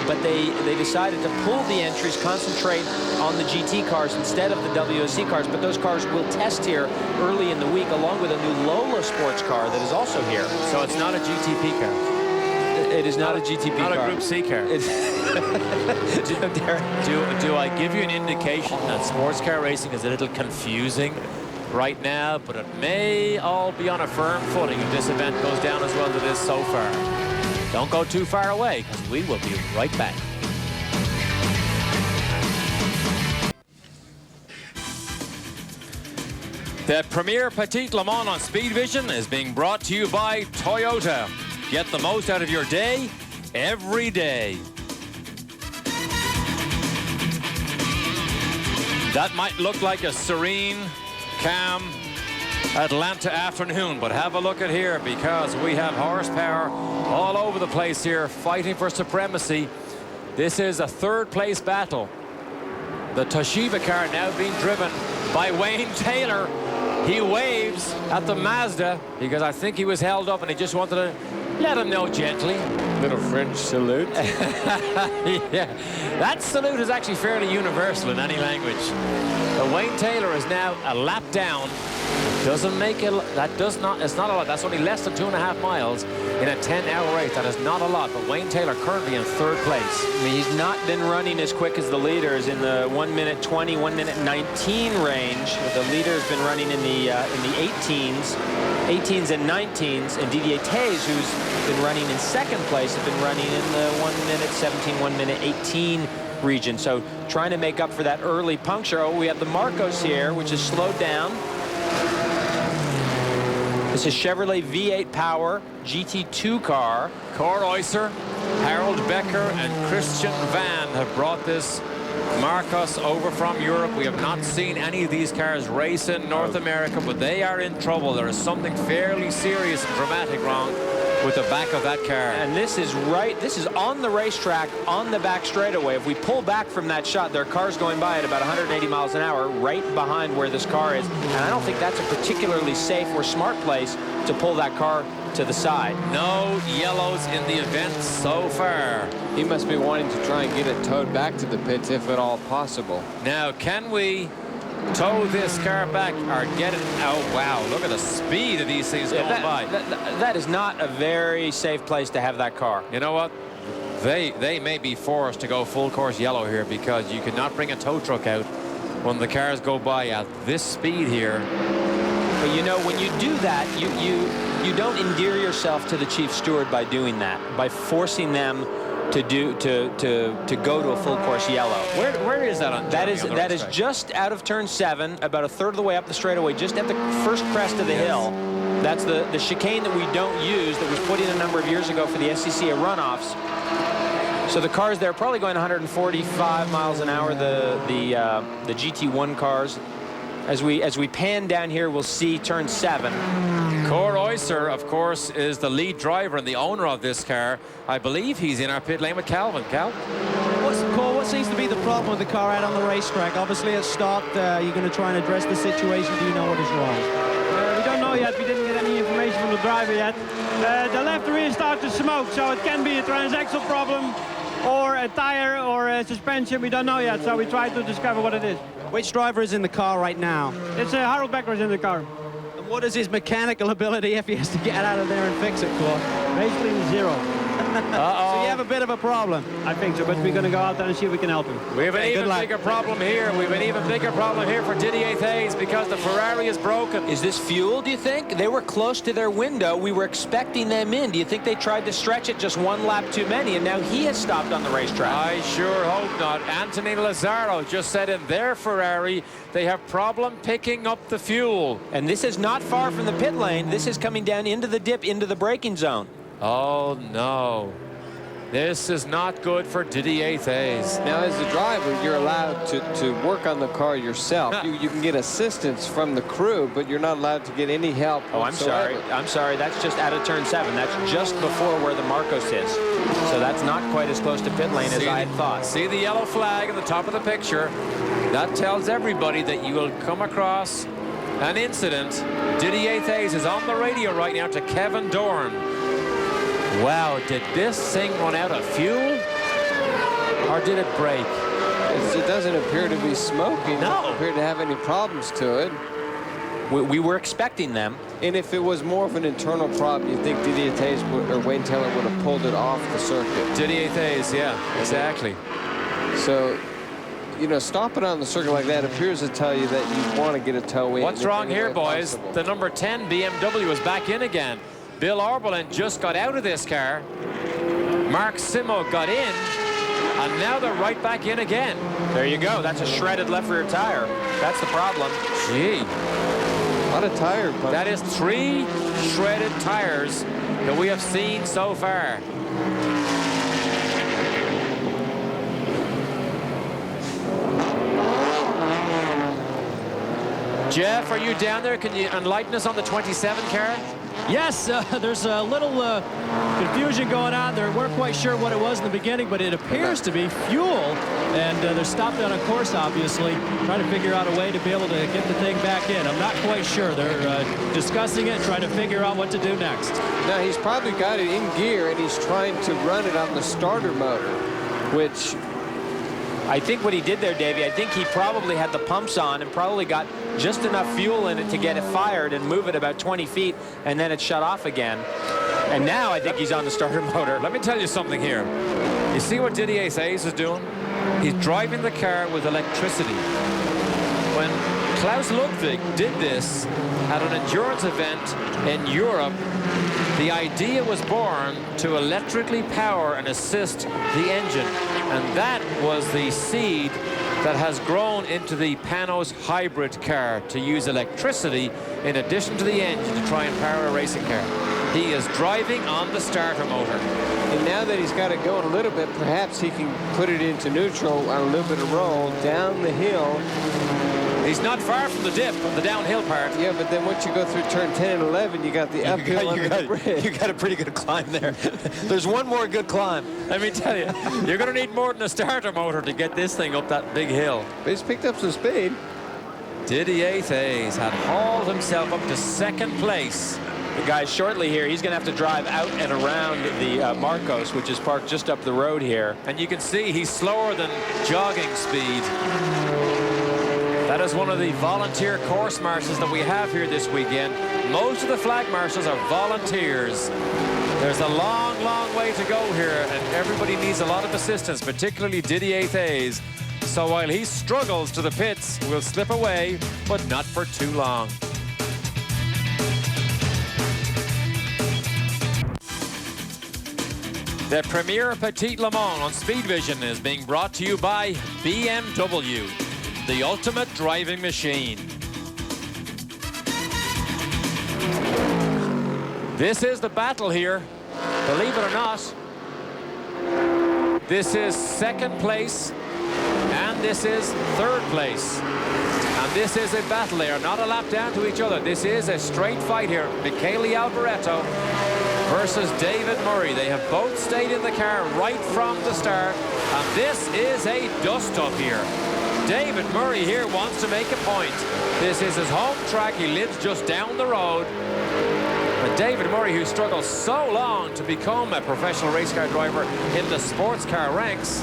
but they decided to pull the entries, concentrate on the GT cars instead of the WSC cars, but those cars will test here early in the week, along with a new Lola sports car that is also here. So it's not a GTP car? It is not a GTP car. Not a Group C car. Do I give you an indication that sports car racing is a little confusing right now, but it may all be on a firm footing if this event goes down as well as it is so far. Don't go too far away, because we will be right back. The premier Petit Le Mans on Speed Vision is being brought to you by Toyota. Get the most out of your day, every day. That might look like a serene, calm Atlanta afternoon, but have a look at here, because we have horsepower all over the place here fighting for supremacy. This is a third-place battle. The Toshiba car now being driven by Wayne Taylor. He waves at the Mazda because I think he was held up and he just wanted to let him know gently. Little French salute. Yeah, that salute is actually fairly universal in any language. But Wayne Taylor is now a lap down. Doesn't make it, it's not a lot. That's only less than 2.5 miles in a 10-hour race. That is not a lot, but Wayne Taylor currently in third place. I mean, he's not been running as quick as the leaders in the 1 minute 20, 1 minute 19 range. The leader's been running in the 18s and 19s, and Didier Taze, who's been running in second place, has been running in the 1 minute 17, 1 minute 18 region. So trying to make up for that early puncture. Oh, we have the Marcos here, which is slowed down. This is Chevrolet V8 Power GT2 car. Cor Oyster, Harold Becker, and Christian Van have brought this Marcos over from Europe. We have not seen any of these cars race in North America, but they are in trouble. There is something fairly serious and dramatic wrong with the back of that car. And this is on the racetrack, on the back straightaway. If we pull back from that shot, there are cars going by at about 180 miles an hour right behind where this car is. And I don't think that's a particularly safe or smart place to pull that car to the side. No yellows in the event so far. He must be wanting to try and get it towed back to the pits if at all possible. Now, can we tow this car back or get it? Oh, wow, look at the speed of these things going by. That is not a very safe place to have that car. You know what? They may be forced to go full course yellow here, because you cannot bring a tow truck out when the cars go by at this speed here. But you know, when you do that, you don't endear yourself to the chief steward by doing that, by forcing them to go to a full course yellow. Where is that on? That is just out of turn 7, about a third of the way up the straightaway, just at the first crest of the hill. That's the chicane that we don't use, that was put in a number of years ago for the SCCA runoffs. So the cars there are probably going 145 miles an hour. The GT1 cars. As we pan down here, we'll see turn 7. Cor Oyster, of course, is the lead driver and the owner of this car. I believe he's in our pit lane with Calvin. Cal? Cor, what seems to be the problem with the car out on the racetrack? Obviously, at start, you're going to try and address the situation. Do you know what is wrong? We don't know yet. We didn't get any information from the driver yet. The left rear started to smoke, so it can be a transaxle problem or a tire or a suspension. We don't know yet, so we try to discover what it is. Which driver is in the car right now? It's Harold Becker is in the car. And what is his mechanical ability if he has to get out of there and fix it, Claude? Basically 0. So you have a bit of a problem. I think so, but we're going to go out there and see if we can help him. We have an even bigger problem here. We have an even bigger problem here for Didier Taze, because the Ferrari is broken. Is this fuel, do you think? They were close to their window. We were expecting them in. Do you think they tried to stretch it just one lap too many, and now he has stopped on the racetrack? I sure hope not. Anthony Lazzaro just said in their Ferrari they have problem picking up the fuel. And this is not far from the pit lane. This is coming down into the dip, into the braking zone. Oh, no. This is not good for Didier Taze. Now, as a driver, you're allowed to work on the car yourself. You can get assistance from the crew, but you're not allowed to get any help whatsoever. I'm sorry. That's just out of turn 7. That's just before where the Marcos is. So that's not quite as close to pit lane as I had thought. See the yellow flag at the top of the picture? That tells everybody that you will come across an incident. Didier Taze is on the radio right now to Kevin Dorn. Wow, did this thing run out of fuel? Or did it break? It doesn't appear to be smoking. No. It doesn't appear to have any problems to it. We were expecting them. And if it was more of an internal problem, you think Didier Thays or Wayne Taylor would have pulled it off the circuit. Didier Thays, yeah, exactly. So, you know, stopping on the circuit like that appears to tell you that you want to get a toe in. What's wrong here, boys? Possible. The number 10 BMW is back in again. Bill Oberlin just got out of this car. Mark Simo got in, and now they're right back in again. There you go. That's a shredded left rear tire. That's the problem. Gee. A lot of tire. That is 3 shredded tires that we have seen so far. Jeff, are you down there? Can you enlighten us on the 27 car? Yes, there's a little confusion going on. They weren't quite sure what it was in the beginning, but it appears to be fuel. And they're stopped on a course, obviously, trying to figure out a way to be able to get the thing back in. I'm not quite sure. They're discussing it, trying to figure out what to do next. Now, he's probably got it in gear, and he's trying to run it on the starter motor, which... I think what he did there, Davey, I think he probably had the pumps on and probably got just enough fuel in it to get it fired and move it about 20 feet, and then it shut off again. And now I think he's on the starter motor. Let me tell you something here. You see what Didier Thays is doing? He's driving the car with electricity. When Klaus Ludwig did this at an endurance event in Europe, the idea was born to electrically power and assist the engine. And that was the seed that has grown into the Panoz hybrid car, to use electricity in addition to the engine to try and power a racing car. He is driving on the starter motor. And now that he's got it going a little bit, perhaps he can put it into neutral on a little bit of roll down the hill. He's not far from the dip on the downhill part. Yeah, but then once you go through turn 10 and 11, you got the uphill on the bridge. You got a pretty good climb there. There's one more good climb. Let me tell you, you're going to need more than a starter motor to get this thing up that big hill. But he's picked up some speed. Didier Thays had hauled himself up to 2nd place. The guy shortly here, he's going to have to drive out and around the Marcos, which is parked just up the road here. And you can see he's slower than jogging speed. That is one of the volunteer course marshals that we have here this weekend. Most of the flag marshals are volunteers. There's a long, long way to go here, and everybody needs a lot of assistance, particularly Didier Thays. So while he struggles to the pits, we'll slip away, but not for too long. The premier Petit Le Mans on Speed Vision is being brought to you by BMW, the ultimate driving machine. This is the battle here, believe it or not. This is 2nd place, and this is 3rd place. And this is a battle. They are not a lap down to each other. This is a straight fight here. Michele Alboreto versus David Murray. They have both stayed in the car right from the start, and this is a dust-up here. David Murray here wants to make a point. This is his home track. He lives just down the road. But David Murray, who struggled so long to become a professional race car driver in the sports car ranks,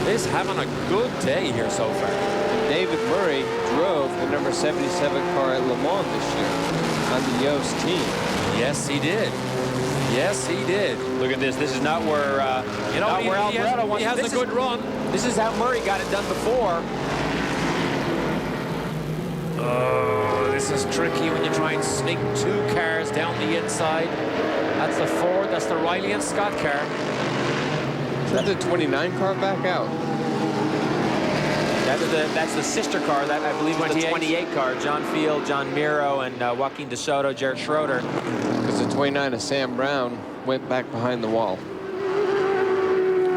is having a good day here so far. David Murray drove the number 77 car at Le Mans this year on the Yost team. Yes, he did. Yes, he did. Look at this. This is not where Alboreto wants. He has a good run. This is how Murray got it done before. Oh, this is tricky when you try and sneak 2 cars down the inside. That's the Ford. That's the Riley and Scott car. Is that the 29 car back out? That's the sister car. That I believe was the 28 car. John Field, John Miro, and Joaquin De Soto, Jared Schroeder. Because the 29 of Sam Brown went back behind the wall.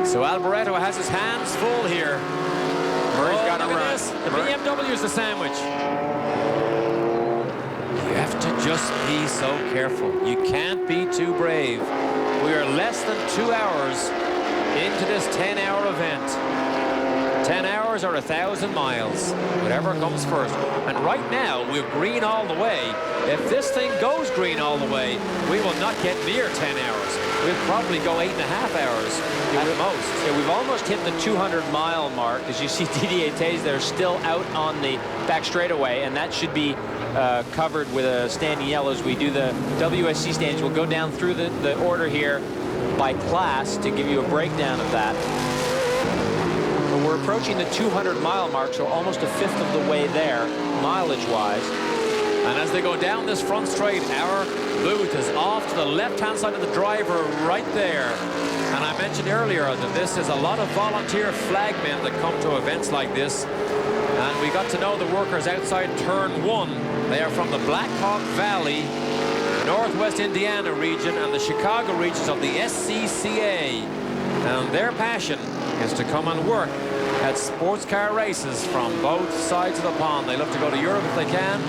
So Alboreto has his hands full here. Murray's got to run. The BMW is the sandwich. You have to just be so careful. You can't be too brave. We are less than 2 hours into this 10-hour event. 10 hours hours or 1,000 miles, whatever comes first. And right now, we're green all the way. If this thing goes green all the way, we will not get near 10 hours. We'll probably go 8.5 hours at most. Yeah, we've almost hit the 200-mile mark. As you see, Didier Tays, they're still out on the back straightaway, and that should be covered with a standing yellow as we do the WSC standings. We'll go down through the order here by class to give you a breakdown of that. But we're approaching the 200-mile mark, so almost a fifth of the way there, mileage-wise. And as they go down this front straight, our booth is off to the left-hand side of the driver right there. And I mentioned earlier that this is a lot of volunteer flagmen that come to events like this. And we got to know the workers outside turn 1. They are from the Black Hawk Valley, Northwest Indiana region, and the Chicago regions of the SCCA. And their passion is to come and work at sports car races from both sides of the pond. They love to go to Europe if they can,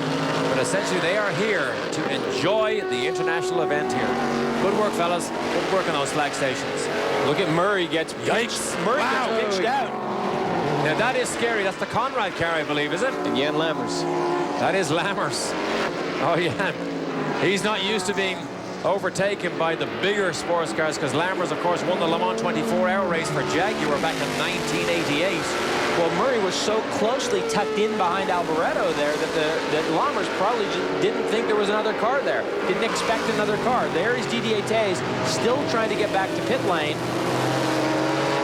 but essentially they are here to enjoy the international event here. Good work, fellas. Good work on those flag stations. Look at Murray gets Yikes. Murray gets pitched out. Now that is scary. That's the Conrad car, I believe, is it? And Jan Lammers. That is Lammers. Oh, yeah. He's not used to being overtaken by the bigger sports cars, because Lammers, of course, won the Le Mans 24-hour race for Jaguar back in 1988. Well, Murray was so closely tucked in behind Alboreto there that Lammers probably just didn't think there was another car there. Didn't expect another car. There is Didier Tays still trying to get back to pit lane.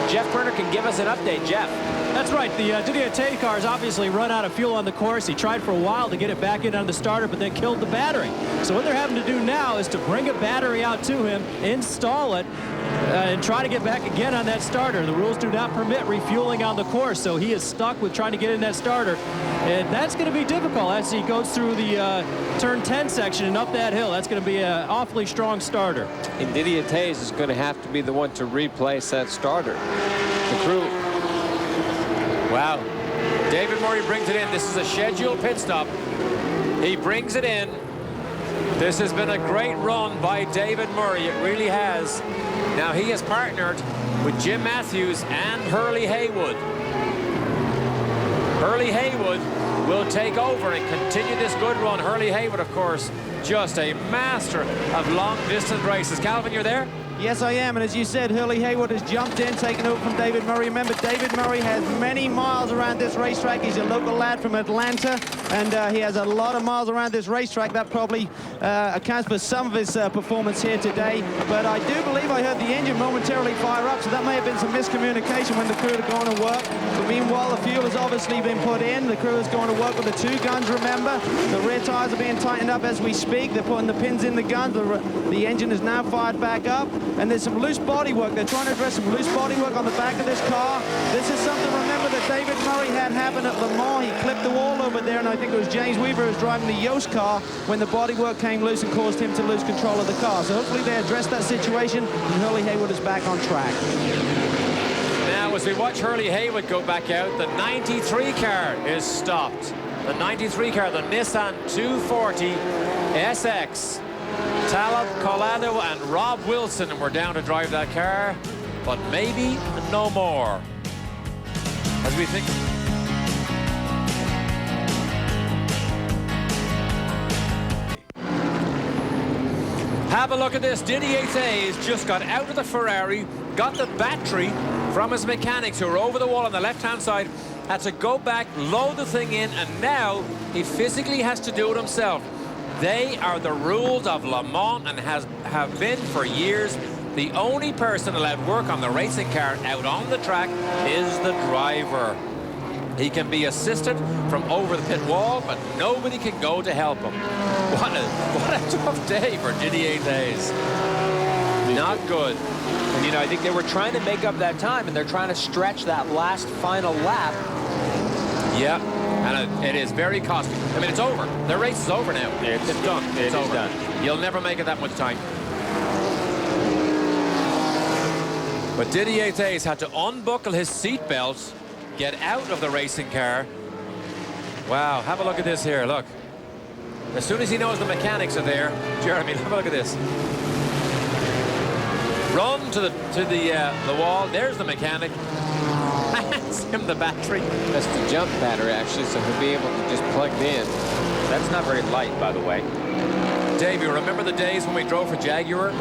Jeff Perner can give us an update. Jeff. That's right. The Didier Tays car has obviously run out of fuel on the course. He tried for a while to get it back in on the starter, but then killed the battery. So what they're having to do now is to bring a battery out to him, install it, and try to get back again on that starter. The rules do not permit refueling on the course, so he is stuck with trying to get in that starter. And that's going to be difficult as he goes through the turn 10 section and up that hill. That's going to be an awfully strong starter. And Didier Tays is going to have to be the one to replace that starter. The crew. Wow. David Murray brings it in. This is a scheduled pit stop. He brings it in. This has been a great run by David Murray. It really has. Now he has partnered with Jim Matthews and Hurley Haywood. Hurley Haywood will take over and continue this good run. Hurley Haywood, of course, just a master of long-distance races. Calvin, you're there? Yes, I am, and as you said, Hurley Haywood has jumped in, taken over from David Murray. Remember, David Murray has many miles around this racetrack. He's a local lad from Atlanta, and he has a lot of miles around this racetrack. That probably accounts for some of his performance here today. But I do believe I heard the engine momentarily fire up, so that may have been some miscommunication when the crew are going to work. But meanwhile, the fuel has obviously been put in. The crew is going to work with the 2 guns, remember. The rear tires are being tightened up as we speak. They're putting the pins in the guns. The engine is now fired back up. And there's some loose bodywork. They're trying to address some loose bodywork on the back of this car. This is something, remember, that David Murray had happen at Le Mans. He clipped the wall over there, and I think it was James Weaver who was driving the Yost car when the bodywork came loose and caused him to lose control of the car. So hopefully they addressed that situation, and Hurley Haywood is back on track. Now, as we watch Hurley Haywood go back out, the 93 car is stopped. The 93 car, the Nissan 240 SX. Talib Collado and Rob Wilson were down to drive that car, but maybe no more. As we think. Have a look at this. Didier Tays just got out of the Ferrari, got the battery from his mechanics who were over the wall on the left-hand side, had to go back, load the thing in, and now he physically has to do it himself. They are the rules of Le Mans and have been for years. The only person allowed work on the racing car out on the track is the driver. He can be assisted from over the pit wall, but nobody can go to help him. What a tough day for Didier Tays. Not good. And, you know, I think they were trying to make up that time, and they're trying to stretch that last final lap. Yeah. And it is very costly. I mean, it's over. The race is over now. It's done. It's over. Done. You'll never make it that much time. But Didier Tays had to unbuckle his seatbelt, get out of the racing car. Wow, have a look at this here. Look. As soon as he knows the mechanics are there, Jeremy, have a look at this. Run to the wall. There's the mechanic. him the battery. That's the jump battery, actually, so he'll be able to just plug it in. That's not very light, by the way. Dave, you remember the days when we drove for Jaguar?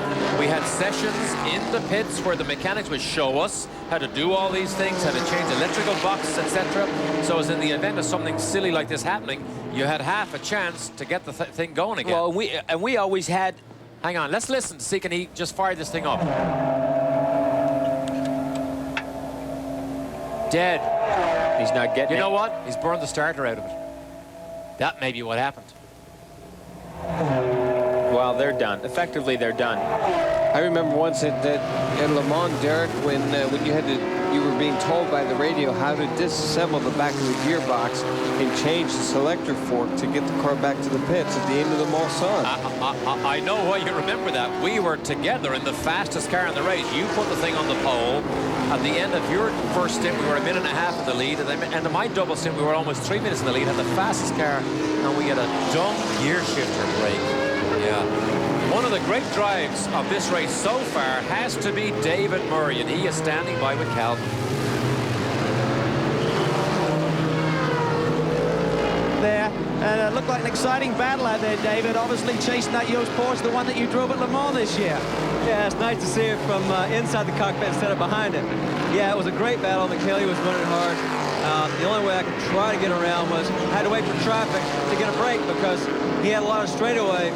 We had sessions in the pits where the mechanics would show us how to do all these things, how to change electrical boxes, etc. So as in the event of something silly like this happening, you had half a chance to get the thing going again. Well, we always had... Hang on, let's listen to see can he just fire this thing up. Dead. He's not getting it. You know what? He's burned the starter out of it. That may be what happened. Well, they're done. Effectively, they're done. I remember once at Le Mans, Derek, when you were being told by the radio how to disassemble the back of the gearbox and change the selector fork to get the car back to the pits at the end of the Mulsanne. I know why you remember that. We were together in the fastest car in the race. You put the thing on the pole. At the end of your first stint, we were a minute and a half in the lead. And at the end of my double stint, we were almost 3 minutes in the lead, had the fastest car, and we had a dumb gear shifter break. Yeah. One of the great drives of this race so far has to be David Murray, and he is standing by with Calvin. There, and it looked like an exciting battle out there, David. Obviously chasing that Yost Porsche, the one that you drove at Le Mans this year. Yeah, it's nice to see it from inside the cockpit instead of behind it. Yeah, it was a great battle. Michele was running hard. The only way I could try to get around was I had to wait for traffic to get a break because he had a lot of straightaway,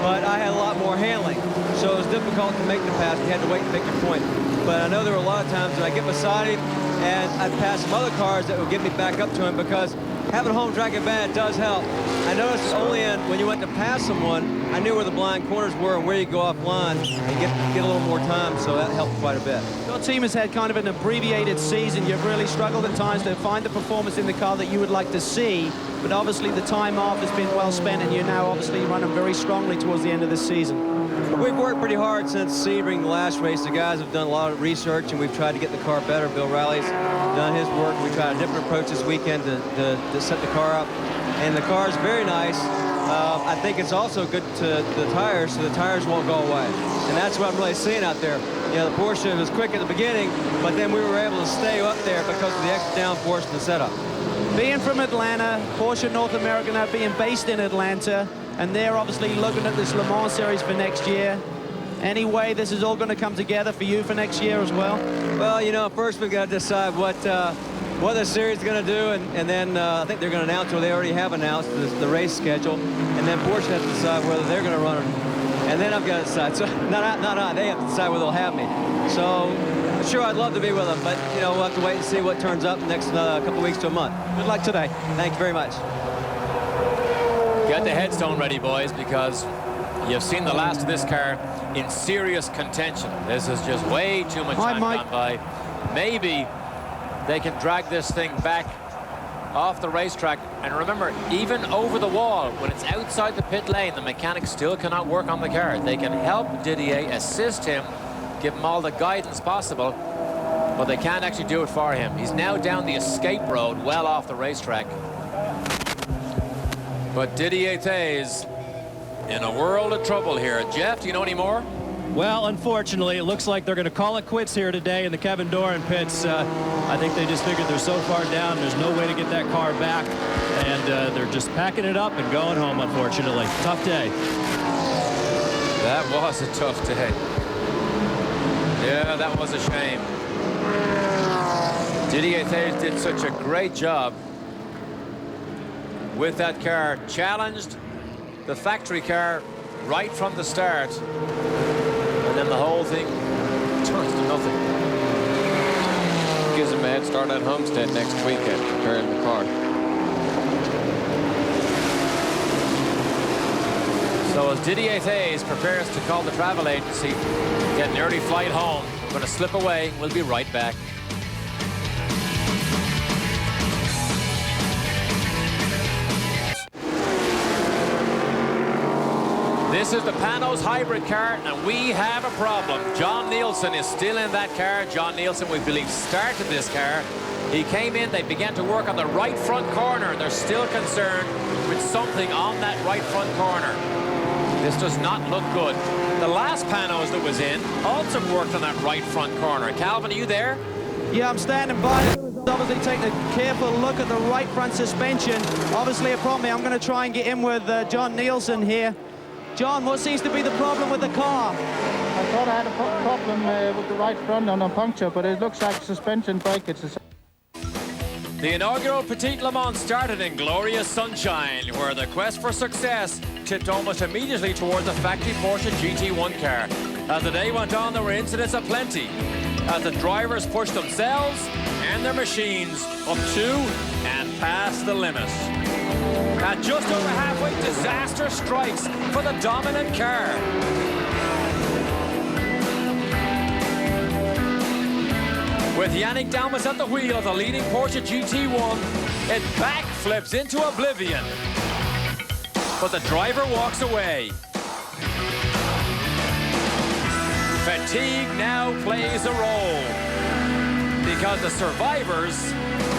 but I had a lot more handling. So it was difficult to make the pass. You had to wait to make your point. But I know there were a lot of times that I'd get beside him and I'd pass some other cars that would get me back up to him because having home track advantage does help. I noticed only when you went to pass someone, I knew where the blind corners were and where you go offline and get a little more time, so that helped quite a bit. Your team has had kind of an abbreviated season. You've really struggled at times to find the performance in the car that you would like to see, but obviously the time off has been well spent and you're now obviously running very strongly towards the end of this season. We've worked pretty hard since Sebring, the last race. The guys have done a lot of research and we've tried to get the car better. Bill Riley's done his work. We tried a different approach this weekend to set the car up, and the car is very nice. I think it's also good to the tires, so the tires won't go away. And that's what I'm really seeing out there. You know, the Porsche was quick at the beginning, but then we were able to stay up there because of the extra downforce in the setup. Being from Atlanta, Porsche North America now being based in Atlanta, and they're obviously looking at this Le Mans series for next year. Anyway, this is all going to come together for you for next year as well? Well, you know, first we've got to decide what the series is going to do, and then I think they're going to announce, or they already have announced, the race schedule, and then Porsche has to decide whether they're going to run it, and then I've got to decide. So, no, they have to decide whether they'll have me. So, sure, I'd love to be with them, but, you know, we'll have to wait and see what turns up next couple of weeks to a month. Good luck today. Thank you very much. Get the headstone ready, boys, because you've seen the last of this car in serious contention. This is just way too much time gone by. Maybe they can drag this thing back off the racetrack. And remember, even over the wall, when it's outside the pit lane, the mechanics still cannot work on the car. They can help Didier, assist him, give him all the guidance possible, but they can't actually do it for him. He's now down the escape road, well off the racetrack. But Didier Thé's in a world of trouble here. Jeff, do you know any more? Well, unfortunately, it looks like they're going to call it quits here today in the Kevin Doran pits. I think they just figured they're so far down, there's no way to get that car back, and they're just packing it up and going home, unfortunately. Tough day. That was a tough day. Yeah, that was a shame. Didier Thé did such a great job with that car. Challenged the factory car right from the start, and then the whole thing turns to nothing. Gives him a head start at Homestead next weekend, preparing the car. So as Didier Thés prepares to call the travel agency, get an early flight home, we're going to slip away. We'll be right back. This is the Panoz hybrid car, and we have a problem. John Nielsen is still in that car. John Nielsen, we believe, started this car. He came in, they began to work on the right front corner. They're still concerned with something on that right front corner. This does not look good. The last Panoz that was in also worked on that right front corner. Calvin, are you there? Yeah, I'm standing by. Obviously take a careful look at the right front suspension. Obviously a problem here. I'm going to try and get in with John Nielsen here. John, what seems to be the problem with the car? I thought I had a problem with the right front on a puncture, but it looks like suspension breakage. The inaugural Petit Le Mans started in glorious sunshine, where the quest for success tipped almost immediately towards the factory Porsche GT-1 car. As the day went on, there were incidents aplenty, as the drivers pushed themselves and their machines up to and past the limit. At just over halfway, disaster strikes for the dominant car. With Yannick Dalmas at the wheel of the leading Porsche GT1, it backflips into oblivion. But the driver walks away. Fatigue now plays a role, because the survivors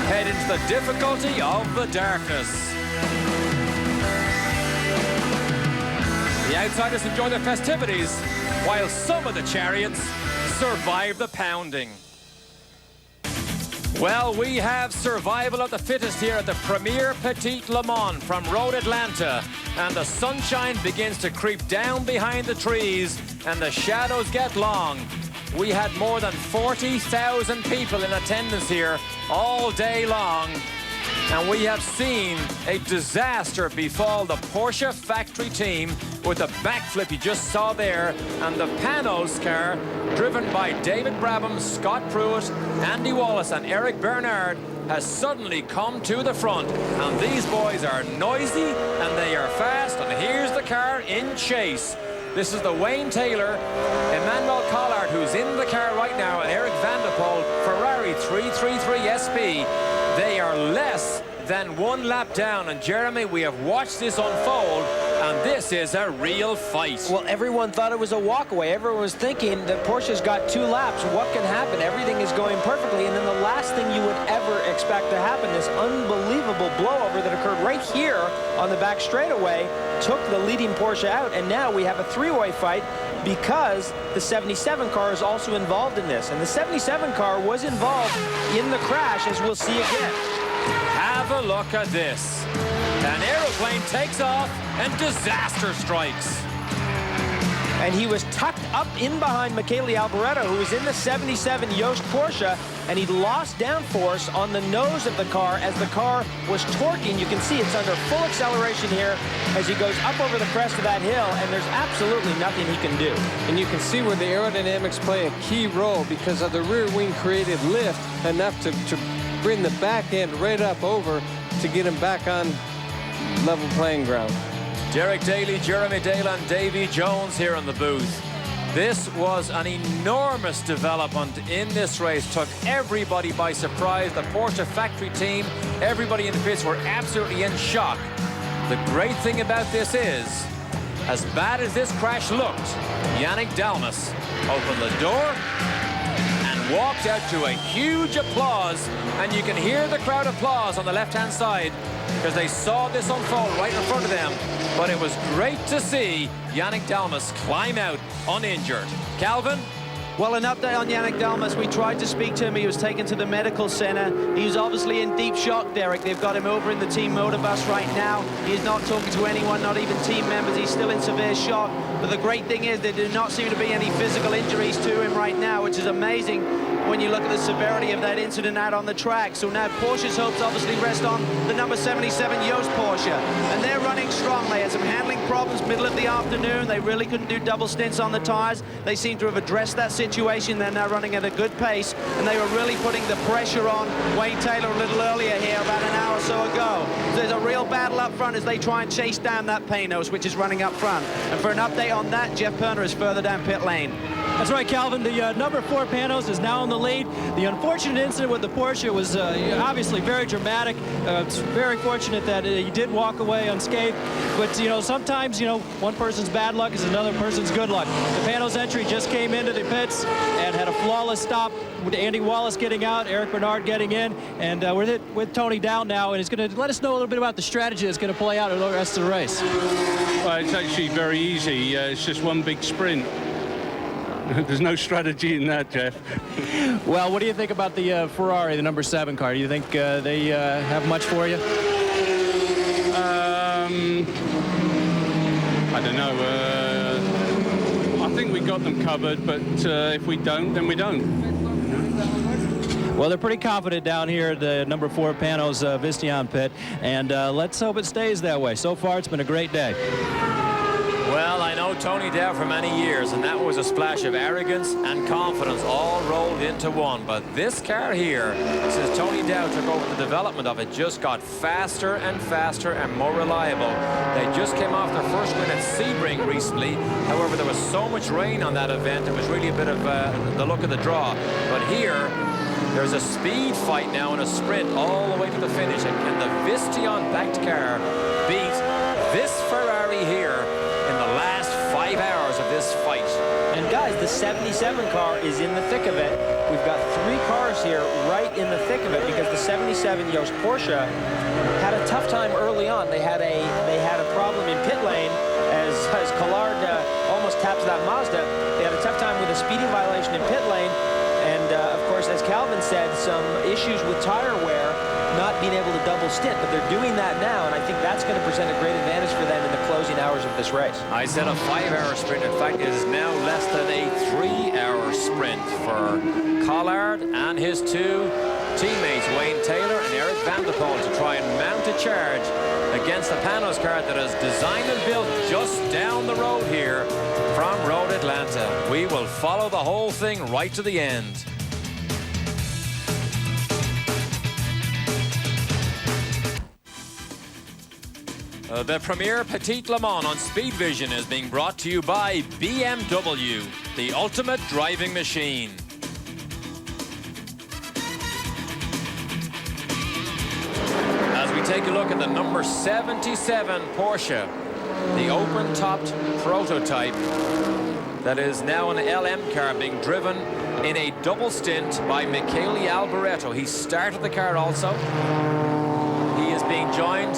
head into the difficulty of the darkness. The outsiders enjoy the festivities, while some of the chariots survive the pounding. Well, we have survival of the fittest here at the premier Petit Le Mans from Road Atlanta, and the sunshine begins to creep down behind the trees and the shadows get long. We had more than 40,000 people in attendance here all day long, and we have seen a disaster befall the Porsche factory team with the backflip you just saw there, and the Panoz car, driven by David Brabham, Scott Pruitt, Andy Wallace and Eric Bernard, has suddenly come to the front. And these boys are noisy and they are fast, and here's the car in chase. This is the Wayne Taylor, Emmanuel Collard, who's in the car right now, and Eric Van der Poel, Ferrari 333 SP. They are less than one lap down, and Jeremy, we have watched this unfold, and this is a real fight. Well, everyone thought it was a walkaway. Everyone was thinking that Porsche's got 2 laps. What can happen? Everything is going perfectly, and then the last thing you would ever expect to happen, this unbelievable blowover that occurred right here on the back straightaway, took the leading Porsche out, and now we have a 3-way fight because the 77 car is also involved in this, and the 77 car was involved in the crash, as we'll see again. Have a look at this. An aeroplane takes off and disaster strikes. And he was tucked up in behind Michele Alboreto, who was in the 77 Yost Porsche, and he lost downforce on the nose of the car as the car was torquing. You can see it's under full acceleration here as he goes up over the crest of that hill, and there's absolutely nothing he can do. And you can see where the aerodynamics play a key role, because of the rear wing created lift enough to bring the back end right up over to get him back on level playing ground. Derek Daly, Jeremy Dale and Davy Jones here in the booth. This was an enormous development in this race. Took everybody by surprise. The Porsche factory team, everybody in the pits were absolutely in shock. The great thing about this is, as bad as this crash looked, Yannick Dalmas opened the door and walked out to a huge applause, and you can hear the crowd applause on the left-hand side because they saw this unfold right in front of them. But it was great to see Yannick Dalmas climb out uninjured. Calvin? Well, an update on Yannick Dalmas. We tried to speak to him. He was taken to the medical center. He was obviously in deep shock, Derek. They've got him over in the team motor bus right now. He's not talking to anyone, not even team members. He's still in severe shock. But the great thing is there do not seem to be any physical injuries to him right now, which is amazing when you look at the severity of that incident out on the track. So now Porsche's hopes obviously rest on the number 77 Yost Porsche. And they're running strong. They had some handling problems middle of the afternoon. They really couldn't do double stints on the tires. They seem to have addressed that situation. They're now running at a good pace, and they were really putting the pressure on Wayne Taylor a little earlier here, about an hour or so ago. So there's a real battle up front as they try and chase down that Panoz, which is running up front. And for an update on that, Jeff Perner is further down pit lane. That's right, Calvin. The number 4 Panoz is now in the lead. The unfortunate incident with the Porsche was obviously very dramatic. It's very fortunate that he did walk away unscathed. But, you know, sometimes, you know, one person's bad luck is another person's good luck. The Panoz entry just came into the pits and had a flawless stop with Andy Wallace getting out, Eric Bernard getting in, and we're with Tony Down now, and he's going to let us know a little bit about the strategy that's going to play out in the rest of the race. Well, it's actually very easy. It's just one big sprint. There's no strategy in that, Jeff. Well, what do you think about the Ferrari, the number 7 car? Do you think they have much for you? I don't know. I think we got them covered, but if we don't, then we don't. Well, they're pretty confident down here at the number 4 Panoz Vistion pit, and let's hope it stays that way. So far, it's been a great day. Well, I know Tony Dow for many years, and that was a splash of arrogance and confidence all rolled into one. But this car here, since Tony Dow took over the development of it, just got faster and faster and more reliable. They just came off their first win at Sebring recently. However, there was so much rain on that event, it was really a bit of the look of the draw. But here, there's a speed fight now and a sprint all the way to the finish. And can the Vistion-backed car beat this Ferrari here in the last 5 hours of this fight? And guys, the 77 car is in the thick of it. We've got 3 cars here right in the thick of it because the 77 Jost Porsche had a tough time early on. They had a problem in pit lane as Collard almost taps that Mazda. They had a tough time with a speeding violation in pit lane. And, of course, as Calvin said, some issues with tire wear, not being able to double stint. But they're doing that now, and I think that's going to present a great advantage for them in the closing hours of this race. I said a 5-hour sprint. In fact, it is now less than a 3-hour sprint for Collard and his 2 teammates, Wayne Taylor and Eric Van der Poel, to try and mount a charge against the Panoz car that is designed and built just down the road here from Road Atlanta. We will follow the whole thing right to the end. The premier Petit Le Mans on Speed Vision is being brought to you by BMW, the ultimate driving machine. As we take a look at the number 77 Porsche, the open-topped prototype that is now an LM car being driven in a double stint by Michele Alboreto. He started the car also. He is being joined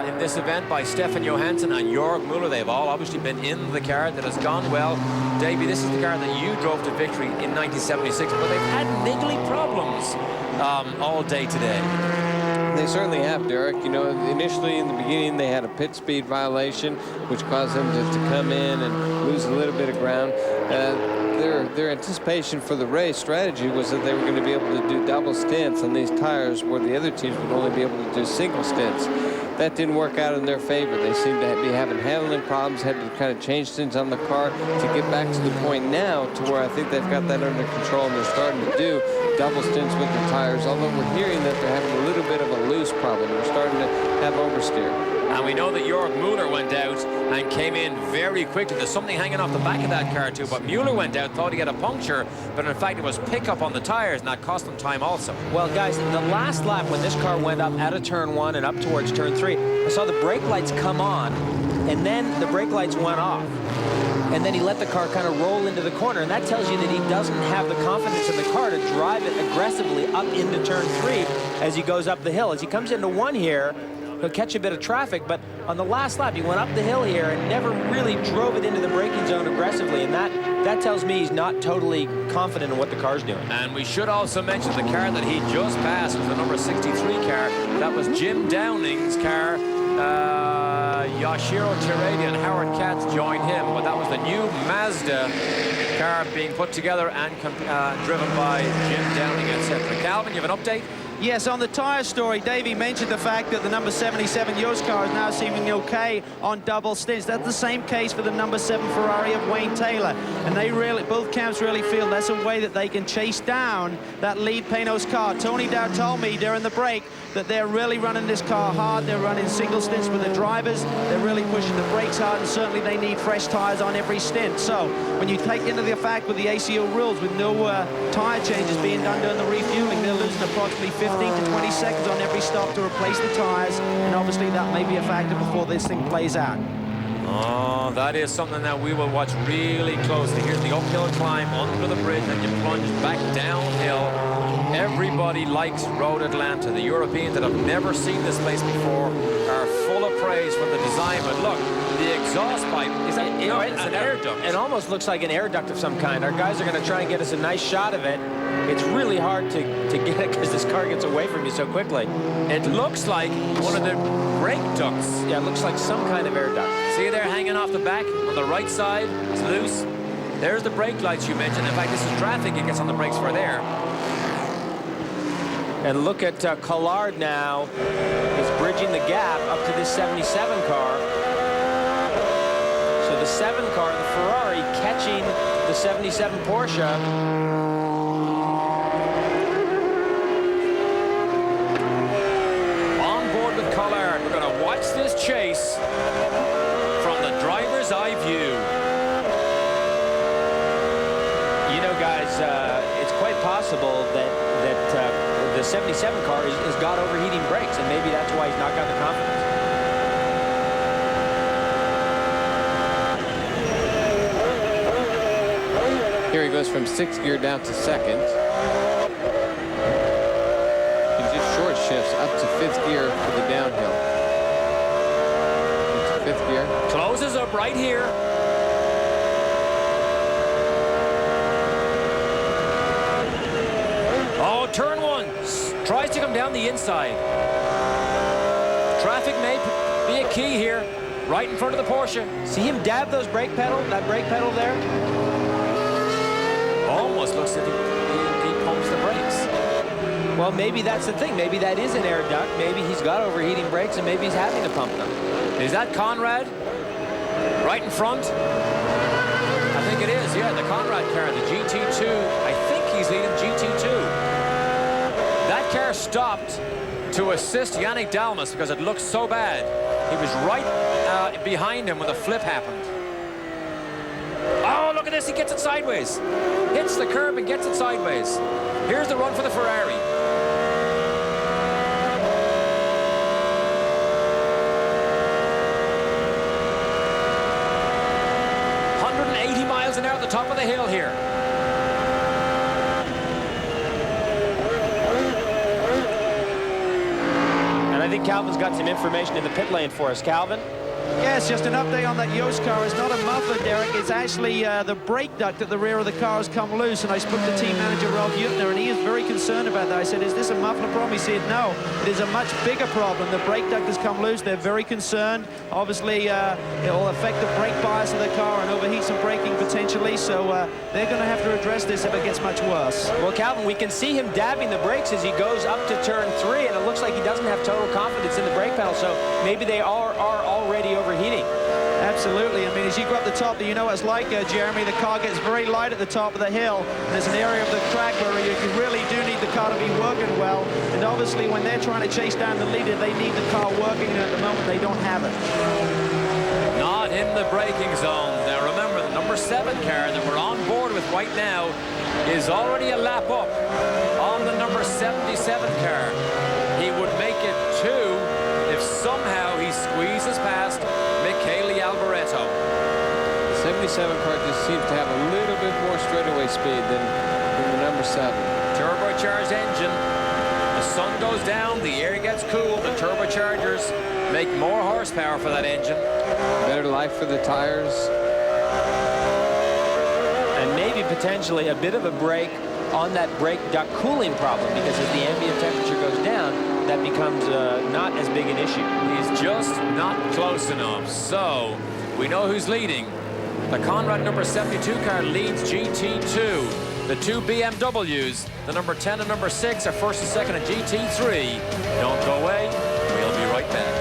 in this event by Stefan Johansson and Jorg Mueller. They've all obviously been in the car that has gone well. Davey, this is the car that you drove to victory in 1976, but they've had niggly problems all day today. They certainly have, Derek. You know, initially in the beginning they had a pit speed violation, which caused them to come in and lose a little bit of ground. Their anticipation for the race strategy was that they were going to be able to do double stints on these tires where the other teams would only be able to do single stints. That didn't work out in their favor. They seem to be having handling problems, had to kind of change things on the car to get back to the point now to where I think they've got that under control and they're starting to do double stints with the tires, although we're hearing that they're having a little bit of a loose problem. They're starting to have oversteer. And we know that Jorg Mueller went out and came in very quickly. There's something hanging off the back of that car too, but Mueller went out, thought he had a puncture, but in fact it was pickup on the tires, and that cost him time also. Well, guys, the last lap when this car went up out of turn 1 and up towards turn 3, I saw the brake lights come on, and then the brake lights went off. And then he let the car kind of roll into the corner, and that tells you that he doesn't have the confidence in the car to drive it aggressively up into turn 3 as he goes up the hill. As he comes into 1 here, he'll catch a bit of traffic, but on the last lap, he went up the hill here and never really drove it into the braking zone aggressively, and that tells me he's not totally confident in what the car's doing. And we should also mention the car that he just passed was the number 63 car. That was Jim Downing's car. Yoshiro Tiredi and Howard Katz joined him, but that was the new Mazda car being put together and driven by Jim Downing, etc. Calvin, you have an update? Yes, on the tyre story, Davey mentioned the fact that the number 77 Yost car is now seeming okay on double stints. That's the same case for the number 7 Ferrari of Wayne Taylor. And they really, both camps really feel that's a way that they can chase down that lead Panoz car. Tony Dow told me during the break that they're really running this car hard. They're running single stints with the drivers. They're really pushing the brakes hard, and certainly they need fresh tyres on every stint. So when you take into the fact with the ACO rules, with no tyre changes being done during the refueling, they're losing approximately 15 to 20 seconds on every stop to replace the tires, and obviously that may be a factor before this thing plays out. Oh, that is something that we will watch really closely. Here's the uphill climb under the bridge, and you plunge back downhill. Everybody likes Road Atlanta. The Europeans that have never seen this place before are full of praise for the design. But look, the exhaust pipe is it's an air duct. It almost looks like an air duct of some kind. Our guys are going to try and get us a nice shot of it. It's really hard to get it because this car gets away from you so quickly. It looks like one of the brake ducts. Yeah, it looks like some kind of air duct. See there hanging off the back on the right side? It's loose. There's the brake lights you mentioned. In fact, this is traffic. It gets on the brakes for there. And look at Collard now. He's bridging the gap up to this 77 car. So the 7 car, the Ferrari, catching the 77 Porsche. On board with Collard. We're going to watch this chase from the driver's eye view. You know, guys, it's quite possible that the 77 car has got overheating brakes, and maybe that's why he's not got the confidence. Here he goes from 6th gear down to 2nd. He just short shifts up to 5th gear for the downhill. Into 5th gear. Closes up right here. Oh, turn 1. Tries to come down the inside. Traffic may be a key here. Right in front of the Porsche. See him dab that brake pedal there? Almost looks like he pumps the brakes. Well, maybe that's the thing. Maybe that is an air duct. Maybe he's got overheating brakes, and maybe he's having to pump them. Is that Conrad? Right in front? I think it is, yeah, the Conrad car, the GT2. I think he's leading GT2. That car stopped to assist Yannick Dalmas because it looked so bad. He was right behind him when the flip happened. Oh, look at this, he gets it sideways. Hits the curb and gets it sideways. Here's the run for the Ferrari. Miles an hour at the top of the hill here. And I think Calvin's got some information in the pit lane for us. Calvin? Yes, just an update on that Yost car. It's not a muffler, Derek. It's actually the brake duct at the rear of the car has come loose. And I spoke to team manager Ralph Eutner, and he is very concerned about that. I said, is this a muffler problem? He said, no, it is a much bigger problem. The brake duct has come loose. They're very concerned. Obviously, it will affect the brake bias of the car and overheat some braking potentially. So they're going to have to address this if it gets much worse. Well, Calvin, we can see him dabbing the brakes as he goes up to turn 3, and it looks like he doesn't have total confidence in the brake pedal. So maybe they are already overheating. Absolutely. I mean, as you go up the top, you know what it's like, Jeremy. The car gets very light at the top of the hill. And there's an area of the track where you really do need the car to be working well. And obviously, when they're trying to chase down the leader, they need the car working. And at the moment, they don't have it. Not in the braking zone. Now, remember, the number 7 car that we're on board with right now is already a lap up on the number 77 car. He would make it 2 if somehow he squeezes past Michele Alboreto. The 77 car just seems to have a little bit more straightaway speed than the number 7. Turbocharged engine. The sun goes down, the air gets cool, the turbochargers make more horsepower for that engine. Better life for the tires. And maybe potentially a bit of a break on that brake duct cooling problem, because as the ambient temperature goes down, that becomes not as big an issue. He's just not close enough. So we know who's leading. The Conrad number 72 car leads GT2. The 2 BMWs, the number 10 and number 6, are first and second in GT3. Don't go away. We'll be right back.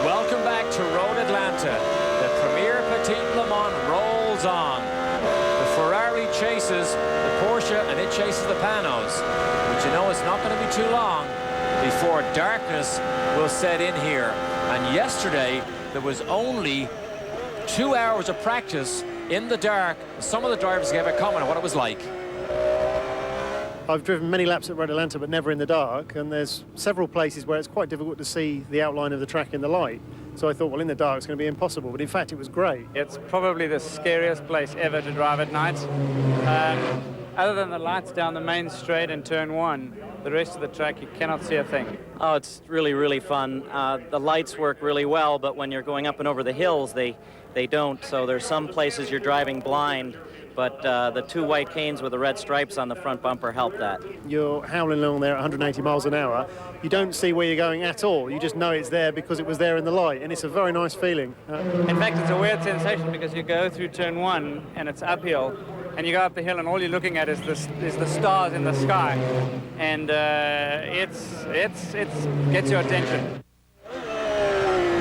Welcome back to Road Atlanta. The premier Petit Le Mans rolls on. The Ferrari chases the Porsche and it chases the Panoz. But you know it's not going to be too long before darkness will set in here. And yesterday there was only 2 hours of practice in the dark. Some of the drivers gave a comment on what it was like. I've driven many laps at Road Atlanta, but never in the dark, and there's several places where it's quite difficult to see the outline of the track in the light. So I thought, well, in the dark it's going to be impossible, but in fact it was great. It's probably the scariest place ever to drive at night. Other than the lights down the main straight in turn 1, the rest of the track you cannot see a thing. Oh, it's really, really fun. The lights work really well, but when you're going up and over the hills, they don't. So there's some places you're driving blind, but the 2 white canes with the red stripes on the front bumper help that. You're howling along there at 180 miles an hour. You don't see where you're going at all. You just know it's there because it was there in the light, and it's a very nice feeling. In fact, it's a weird sensation because you go through turn 1 and it's uphill, and you go up the hill and all you're looking at is the stars in the sky, and it gets your attention.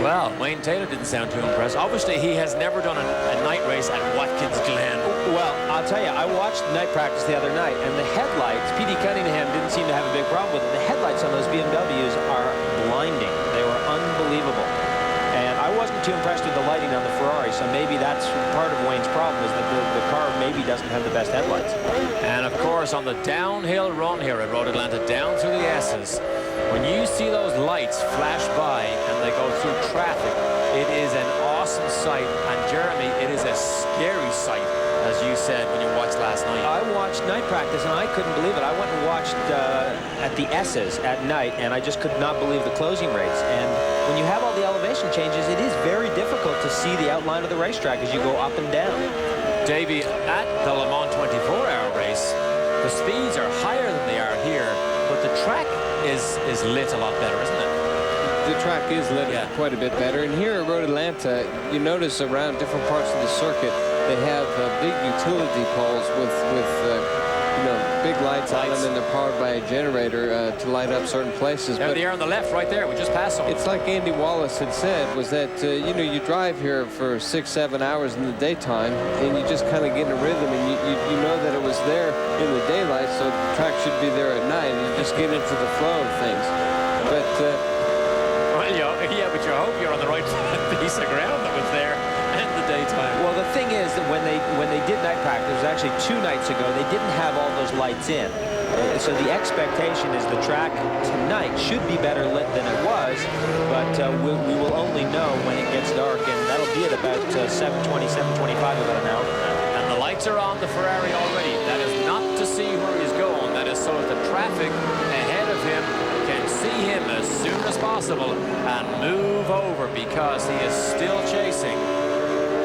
Well, Wayne Taylor didn't sound too impressed. Obviously, he has never done a night race at Watkins Glen. Well, I'll tell you, I watched night practice the other night, and the headlights, P.D. Cunningham didn't seem to have a big problem with it. The headlights on those BMWs are blinding. They were unbelievable. And I wasn't too impressed with the lighting on the Ferrari, so maybe that's part of Wayne's problem, is that the car maybe doesn't have the best headlights. And of course, on the downhill run here at Road Atlanta, down through the S's, when you see those lights flash by and they go through traffic, it is an awesome sight. And Jeremy, it is a scary sight, as you said when you watched last night. I watched night practice and I couldn't believe it. I went and watched at the S's at night, and I just could not believe the closing rates. And when you have all the elevation changes, it is very difficult to see the outline of the racetrack as you go up and down. Davey, at the Le Mans 24-hour race, the speeds are higher than they are here, but the track is lit a lot better, isn't it? The track is lit quite a bit better. And here at Road Atlanta, you notice around different parts of the circuit, they have big utility poles with big lights on them, and they're powered by a generator to light up certain places. There they are on the left, right there. We just passed them. It's like Andy Wallace had said, was that, you drive here for 6-7 hours in the daytime, and you just kind of get in a rhythm, and you know that it was there in the daylight, so the track should be there at night, and you just get into the flow of things. But, but you hope you're on the right piece of ground that was there in the daytime. Well, the thing is that when they did night practice, it was actually 2 nights ago, they didn't have all those lights in. So the expectation is the track tonight should be better lit than it was, but we will only know when it gets dark, and that'll be at about 7:20, 7:25, about an hour from now. And the lights are on the Ferrari already. That is not to see where he's going. That is so that the traffic ahead of him can see him as soon as possible and move over, because he is still chasing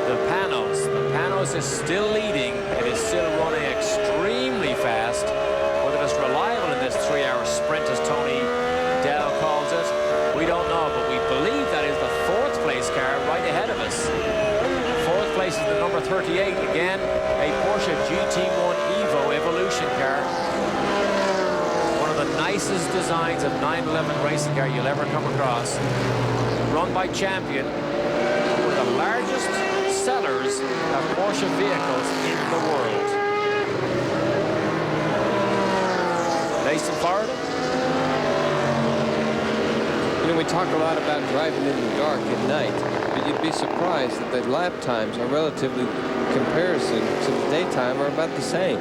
the Panoz. The Panoz is still leading. It is still running extremely fast. Whether it's reliable in this 3-hour sprint, as Tony Dell calls it, we don't know, but we believe that is the 4th place car right ahead of us. 4th place is the number 38, again, a Porsche GT-1 Evo Evolution car. One of the nicest designs of 911 racing car you'll ever come across. Run by Champion, one of the largest sellers of Porsche vehicles in the world. Based in Florida. we talk a lot about driving in the dark at night, but you'd be surprised that the lap times are relatively, comparison to the daytime, are about the same.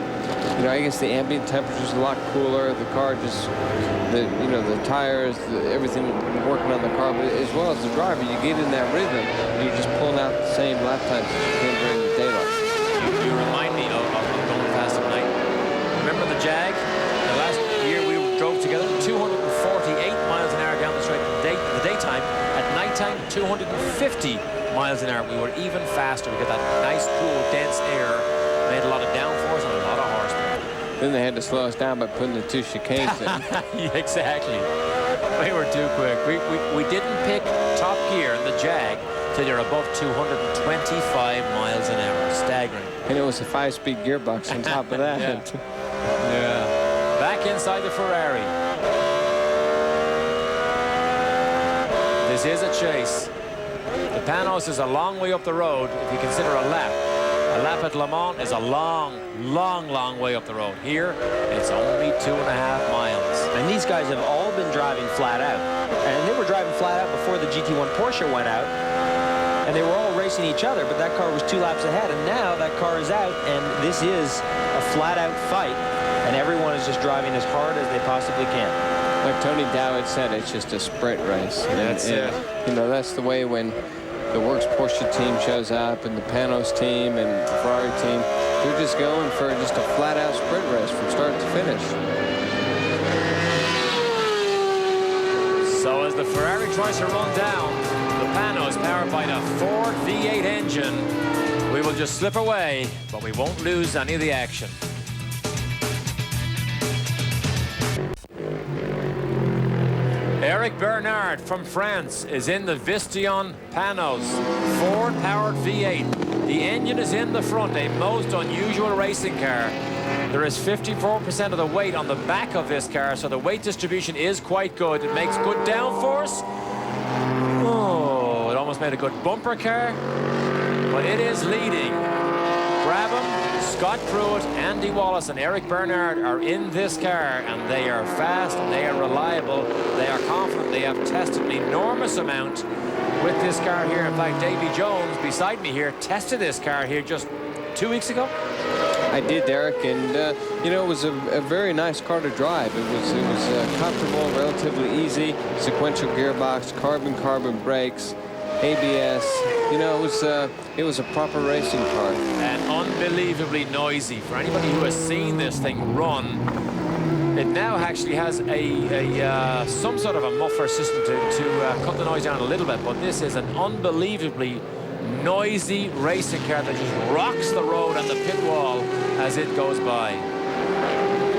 You know, I guess the ambient temperature's a lot cooler. The car just, the tires, everything working on the car, but as well as the driver, you get in that rhythm, and you're just pulling out the same lap times as you can during the daylight. You remind me of going fast at night. Remember the Jag? The last year we drove together 248 miles an hour down the straight in the daytime. At nighttime, 250 miles an hour. We were even faster. We got that nice, cool, dense air. Made a lot of downforce and a lot of horsepower. Then they had to slow us down by putting the two chicanes in. Yeah, exactly. We were too quick. We didn't pick top gear in the Jag till you're above 225 miles an hour. Staggering. And it was a 5-speed gearbox on top of that. Yeah. Back inside the Ferrari. This is a chase. The Panoz is a long way up the road if you consider a lap. A lap at Le Mans is a long, long, long way up the road. Here, it's only 2.5 miles. And these guys have all been driving flat out. And they were driving flat out before the GT1 Porsche went out. And they were all racing each other, but that car was 2 laps ahead. And now that car is out, and this is a flat-out fight. And everyone is just driving as hard as they possibly can. Like Tony Dowd said, it's just a sprint race. That's it. You know, that's the way when the Works Porsche team shows up and the Panoz team and the Ferrari team, they're just going for just a flat-out sprint race from start to finish. So as the Ferrari tries to run down the Panoz powered by the Ford V8 engine, we will just slip away, but we won't lose any of the action. Eric Bernard from France is in the Vistion Panoz, Ford-powered V8. The engine is in the front, a most unusual racing car. There is 54% of the weight on the back of this car, so the weight distribution is quite good. It makes good downforce. Oh, it almost made a good bumper car, but it is leading. Brabham, Scott Pruitt, Andy Wallace, and Eric Bernard are in this car, and they are fast, they are reliable, they are confident, they have tested an enormous amount with this car here. In fact, Davy Jones, beside me here, tested this car here just 2 weeks ago. I did, Derek, and you know, it was a very nice car to drive. It was comfortable, relatively easy, sequential gearbox, carbon brakes, ABS. You know, it was a proper racing car. And unbelievably noisy. For anybody who has seen this thing run, it now actually has some sort of a muffler system to cut the noise down a little bit, but this is an unbelievably noisy racing car that just rocks the road and the pit wall as it goes by.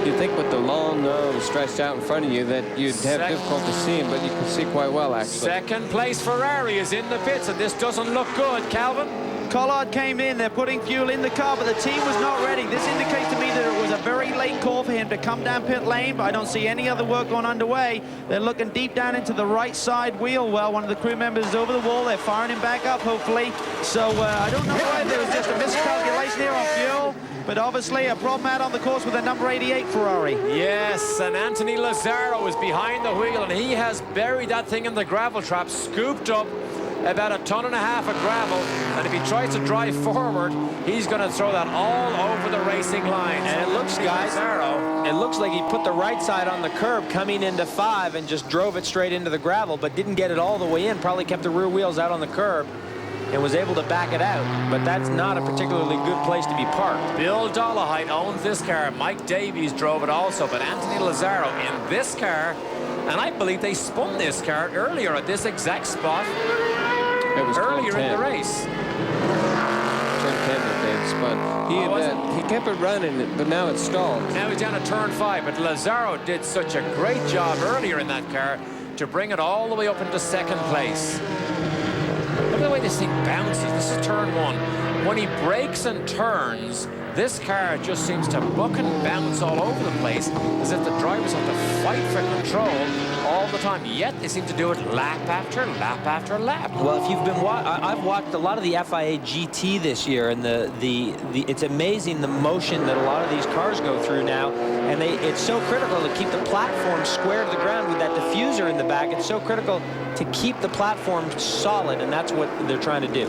You'd think with the long nose stretched out in front of you that you'd have difficulty seeing, but you can see quite well, actually. Second place Ferrari is in the pits, and this doesn't look good. Calvin? Collard came in, they're putting fuel in the car, but the team was not ready. This indicates to me that it was a very late call for him to come down pit lane, but I don't see any other work going underway. They're looking deep down into the right side wheel well. One of the crew members is over the wall. They're firing him back up, hopefully. So I don't know why there was just a miscalculation here on fuel, but obviously a problem out on the course with a number 88 Ferrari. Yes, and Anthony Lazzaro is behind the wheel, and he has buried that thing in the gravel trap, scooped up about 1.5 tons of gravel, and if he tries to drive forward, he's going to throw that all over the racing line. And it looks, guys, it looks like he put the right side on the curb coming into 5 and just drove it straight into the gravel, but didn't get it all the way in, probably kept the rear wheels out on the curb and was able to back it out, but that's not a particularly good place to be parked. Bill Dollahite owns this car. Mike Davies drove it also, but Anthony Lazzaro in this car, and I believe they spun this car earlier at this exact spot. It was earlier in the race. Turn 10 that they had spun. He kept it running, but now it's stalled. Now he's down at turn 5, but Lazzaro did such a great job earlier in that car to bring it all the way up into second place. Look at the way this thing bounces. This is turn 1. When he brakes and turns, this car just seems to buck and bounce all over the place, as if the drivers have to fight for control all the time. Yet they seem to do it lap after lap after lap. Well, if you've been I've watched a lot of the FIA GT this year, and it's amazing the motion that a lot of these cars go through now, and it's so critical to keep the platform square to the ground with that diffuser in the back. It's so critical to keep the platform solid, and that's what they're trying to do.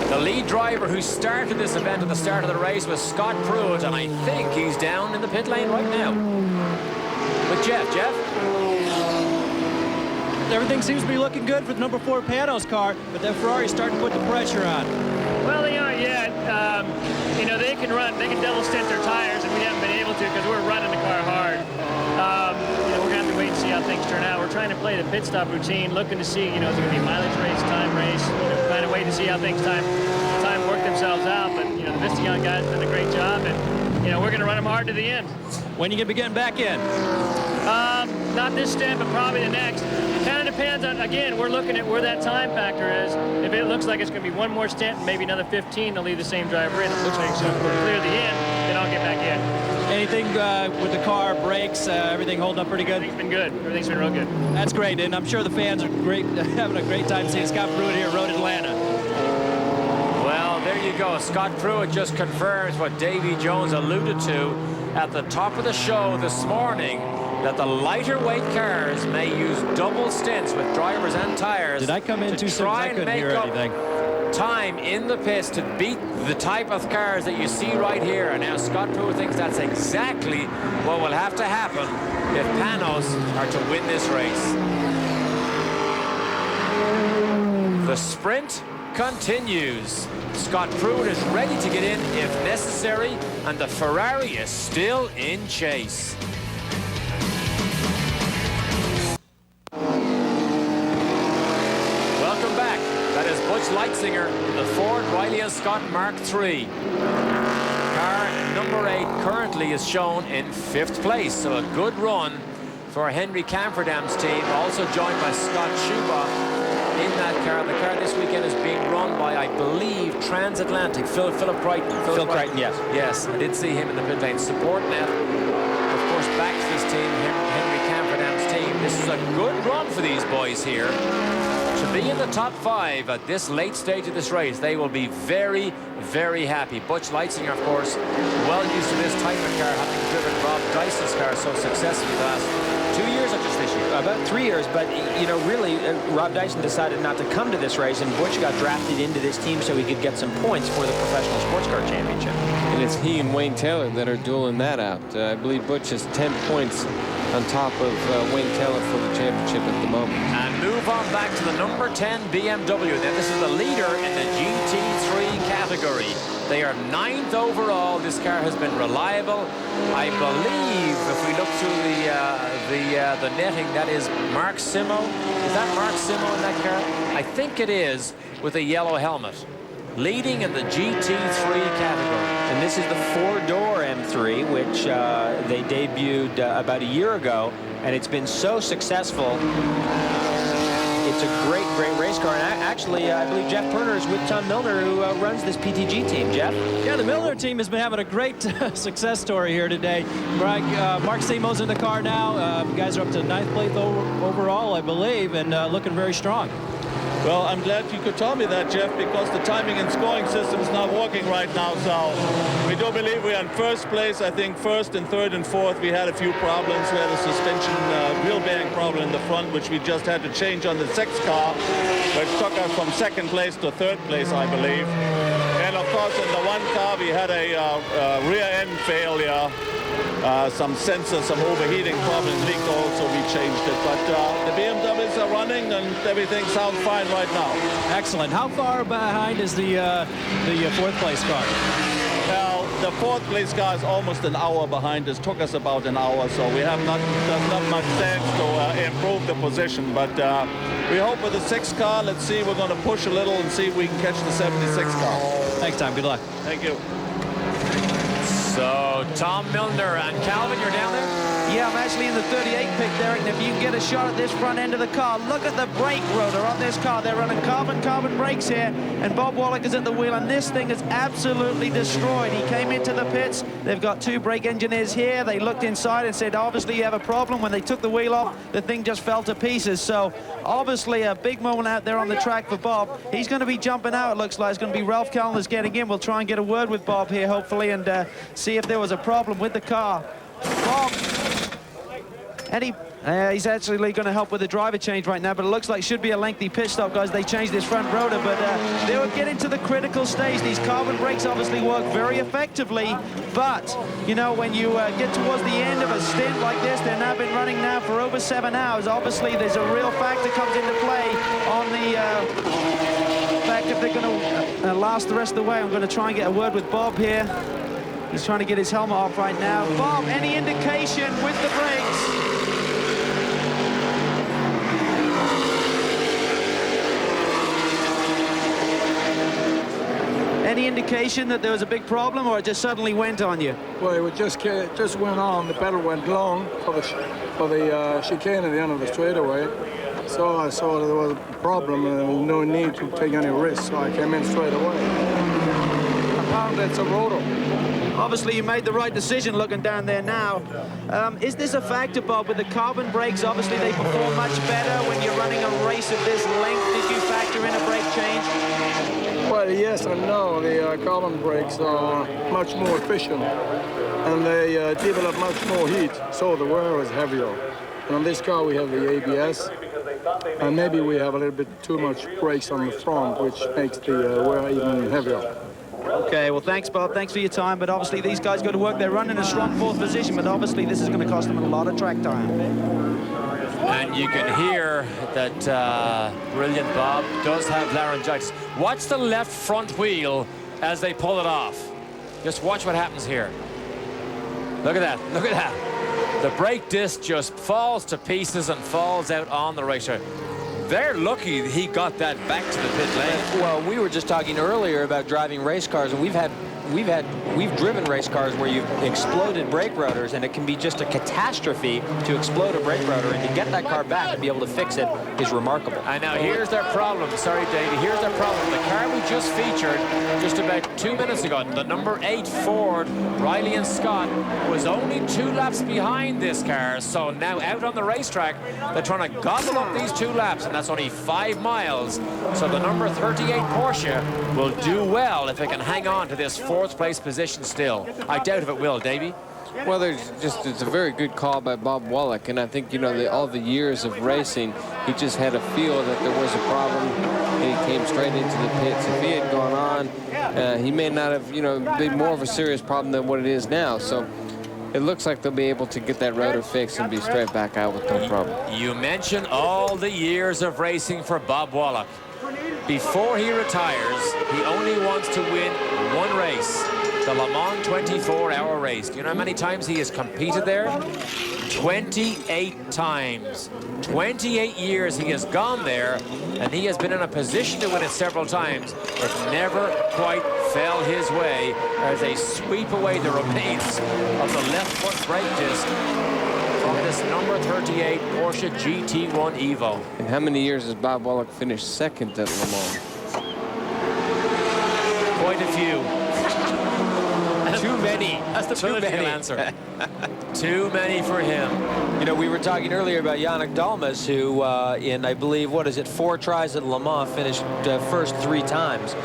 The lead driver who started this event at the start of the race was Scott Pruitt, and I think he's down in the pit lane right now with Jeff. Jeff? Everything seems to be looking good for the number 4 Panoz car, but that Ferrari's starting to put the pressure on. Well, they aren't yet. You know, they can double stint their tires, and we haven't been able to because we're running the car hard. You know, we're going to have to wait and see how things turn out. We're trying to play the pit stop routine, looking to see, you know, is it going to be mileage race, time race, you know, kind of wait to see how things time work themselves out. But, you know, the Vistion guys did a great job, and, you know, we're going to run them hard to the end. When are you going to be getting back in? Not this stint, but probably the next. Kind of depends on, again, we're looking at where that time factor is. If it looks like it's going to be one more stint, maybe another 15, they'll leave the same driver in. It looks like it's going to clear the end, then I'll get back in. Anything with the car, brakes, everything holding up pretty good? Everything's been good. Everything's been real good. That's great, and I'm sure the fans are having a great time seeing Scott Pruitt here at Road Atlanta. Well, there you go. Scott Pruitt just confirms what Davy Jones alluded to at the top of the show this morning, that the lighter weight cars may use double stints with drivers and tires. Did I come in too soon? I couldn't hear anything. time in the pits to beat the type of cars that you see right here. And now Scott Pruitt thinks that's exactly what will have to happen if Panoz are to win this race. The sprint continues. Scott Pruitt is ready to get in if necessary, and the Ferrari is still in chase. Welcome back. That is Butch Leitzinger, the Ford Riley and Scott Mark III. Car number 8 currently is shown in 5th place, so a good run for Henry Camperdown's team, also joined by Scott Schuba in that car. The car this weekend is being run by, I believe, Transatlantic, Phil Crichton. Phil Crichton, yes. Yes, I did see him in the pit lane. Support net, of course, backs this team, Henry Camperdown's team. This is a good run for these boys here. To be in the top 5 at this late stage of this race, they will be very, very happy. Butch Leitzinger, of course, well used to this type of car, having driven Rob Dyson's car so successfully the last 2 years or just this year? About 3 years, but, you know, really, Rob Dyson decided not to come to this race, and Butch got drafted into this team so he could get some points for the Professional Sports Car Championship. And it's he and Wayne Taylor that are dueling that out. I believe Butch has 10 points on top of Wayne Taylor for the championship at the moment. And move on back to the number 10 BMW. Now, this is the leader in the GT3 category. They are 9th overall. This car has been reliable. I believe if we look through the netting, that is Mark Simo. Is that Mark Simo in that car? I think it is, with a yellow helmet. Leading in the GT3 category. And this is the 4-door M3, which they debuted about a year ago, and it's been so successful. It's a great, great race car. And actually, I believe Jeff Perner is with Tom Milner, who runs this PTG team. Jeff? Yeah, the Milner team has been having a great success story here today. Mark Simo's in the car now. You guys are up to 9th place overall, I believe, and looking very strong. Well, I'm glad you could tell me that, Jeff, because the timing and scoring system is not working right now. So we do believe we're in 1st place. I think 1st and 3rd and 4th, we had a few problems. We had a suspension wheel bearing problem in the front, which we just had to change on the 6th car, which took us from 2nd place to 3rd place, I believe. And of course, in the 1 car, we had a rear end failure. Some sensors, some overheating problems leaked also, we changed it. But the BMWs are running and everything sounds fine right now. Excellent. How far behind is the 4th place car? Well, the 4th place car is almost an hour behind us. Took us about an hour, so we have there's not much chance to improve the position. But we hope with the 6th car, let's see, we're going to push a little and see if we can catch the 76 car. Thanks, Tom. Good luck. Thank you. So, Tom Milner and Calvin, you're down there? Yeah, I'm actually in the 38 pick, Derek, and if you can get a shot at this front end of the car, look at the brake rotor on this car. They're running carbon brakes here, and Bob Wallach is at the wheel, and this thing is absolutely destroyed. He came into the pits. They've got 2 brake engineers here. They looked inside and said, obviously, you have a problem. When they took the wheel off, the thing just fell to pieces. So, obviously, a big moment out there on the track for Bob. He's going to be jumping out, it looks like. It's going to be Ralph Kellner's getting in. We'll try and get a word with Bob here, hopefully, and see if there was a problem with the car. Bob, and he's actually going to help with the driver change right now, but it looks like it should be a lengthy pit stop, guys. They changed this front rotor, but they were getting to the critical stage. These carbon brakes obviously work very effectively, but, you know, when you get towards the end of a stint like this, they've now been running now for over 7 hours. Obviously, there's a real factor comes into play on the fact if they're going to last the rest of the way. I'm going to try and get a word with Bob here. He's trying to get his helmet off right now. Bob, any indication with the brakes? Any indication that there was a big problem, or it just suddenly went on you? Well, it just went on. The pedal went long for the chicane at the end of the straightaway. So I saw that there was a problem and no need to take any risks, so I came in straight away. I found it's a rotor. Obviously, you made the right decision looking down there now. Is this a factor, Bob, with the carbon brakes? Obviously, they perform much better when you're running a race of this length. Did you factor in a brake change? Well, yes and no. The carbon brakes are much more efficient, and they develop much more heat, so the wear is heavier. And on this car, we have the ABS, And maybe we have a little bit too much brakes on the front, which makes the wear even heavier. Okay, well, thanks, Bob. Thanks for your time. But obviously, these guys got to work. They're running a strong 4th position, but obviously, this is going to cost them a lot of track time. And you can hear that brilliant Bob does have laryngitis. Watch the left front wheel as they pull it off. Just watch what happens here. Look at that. Look at that. The brake disc just falls to pieces and falls out on the racetrack. They're lucky he got that back to the pit lane. Well, we were just talking earlier about driving race cars, and we've driven race cars where you've exploded brake rotors, and it can be just a catastrophe to explode a brake rotor, and to get that car back and be able to fix it is remarkable. And now here's their problem. Sorry, Davey. Here's their problem. The car we just featured just about 2 minutes ago, the number 8 Ford, Riley and Scott, was only 2 laps behind this car. So now out on the racetrack, they're trying to gobble up these 2 laps, and that's only 5 miles. So the number 38 Porsche will do well if it can hang on to this 4th place position still. I doubt if it will, Davey. Well, it's a very good call by Bob Wallach, and I think, you know, all the years of racing, he just had a feel that there was a problem, and he came straight into the pits. If he had gone on, he may not have, you know, been more of a serious problem than what it is now. So it looks like they'll be able to get that rotor fixed and be straight back out with no problem. You mentioned all the years of racing for Bob Wallach. Before he retires, he only wants to win 1 race, the Le Mans 24-hour race. Do you know how many times he has competed there? 28 times. 28 years he has gone there, and he has been in a position to win it several times, but never quite fell his way as they sweep away the remains of the left foot brake disc from this number 38 Porsche GT1 Evo. And how many years has Bob Wallach finished 2nd at Le Mans? Quite a few. Too many. That's the political answer. Too many for him. You know, we were talking earlier about Yannick Dalmas, who in, I believe, 4 tries at Le Mans, finished first 3 times.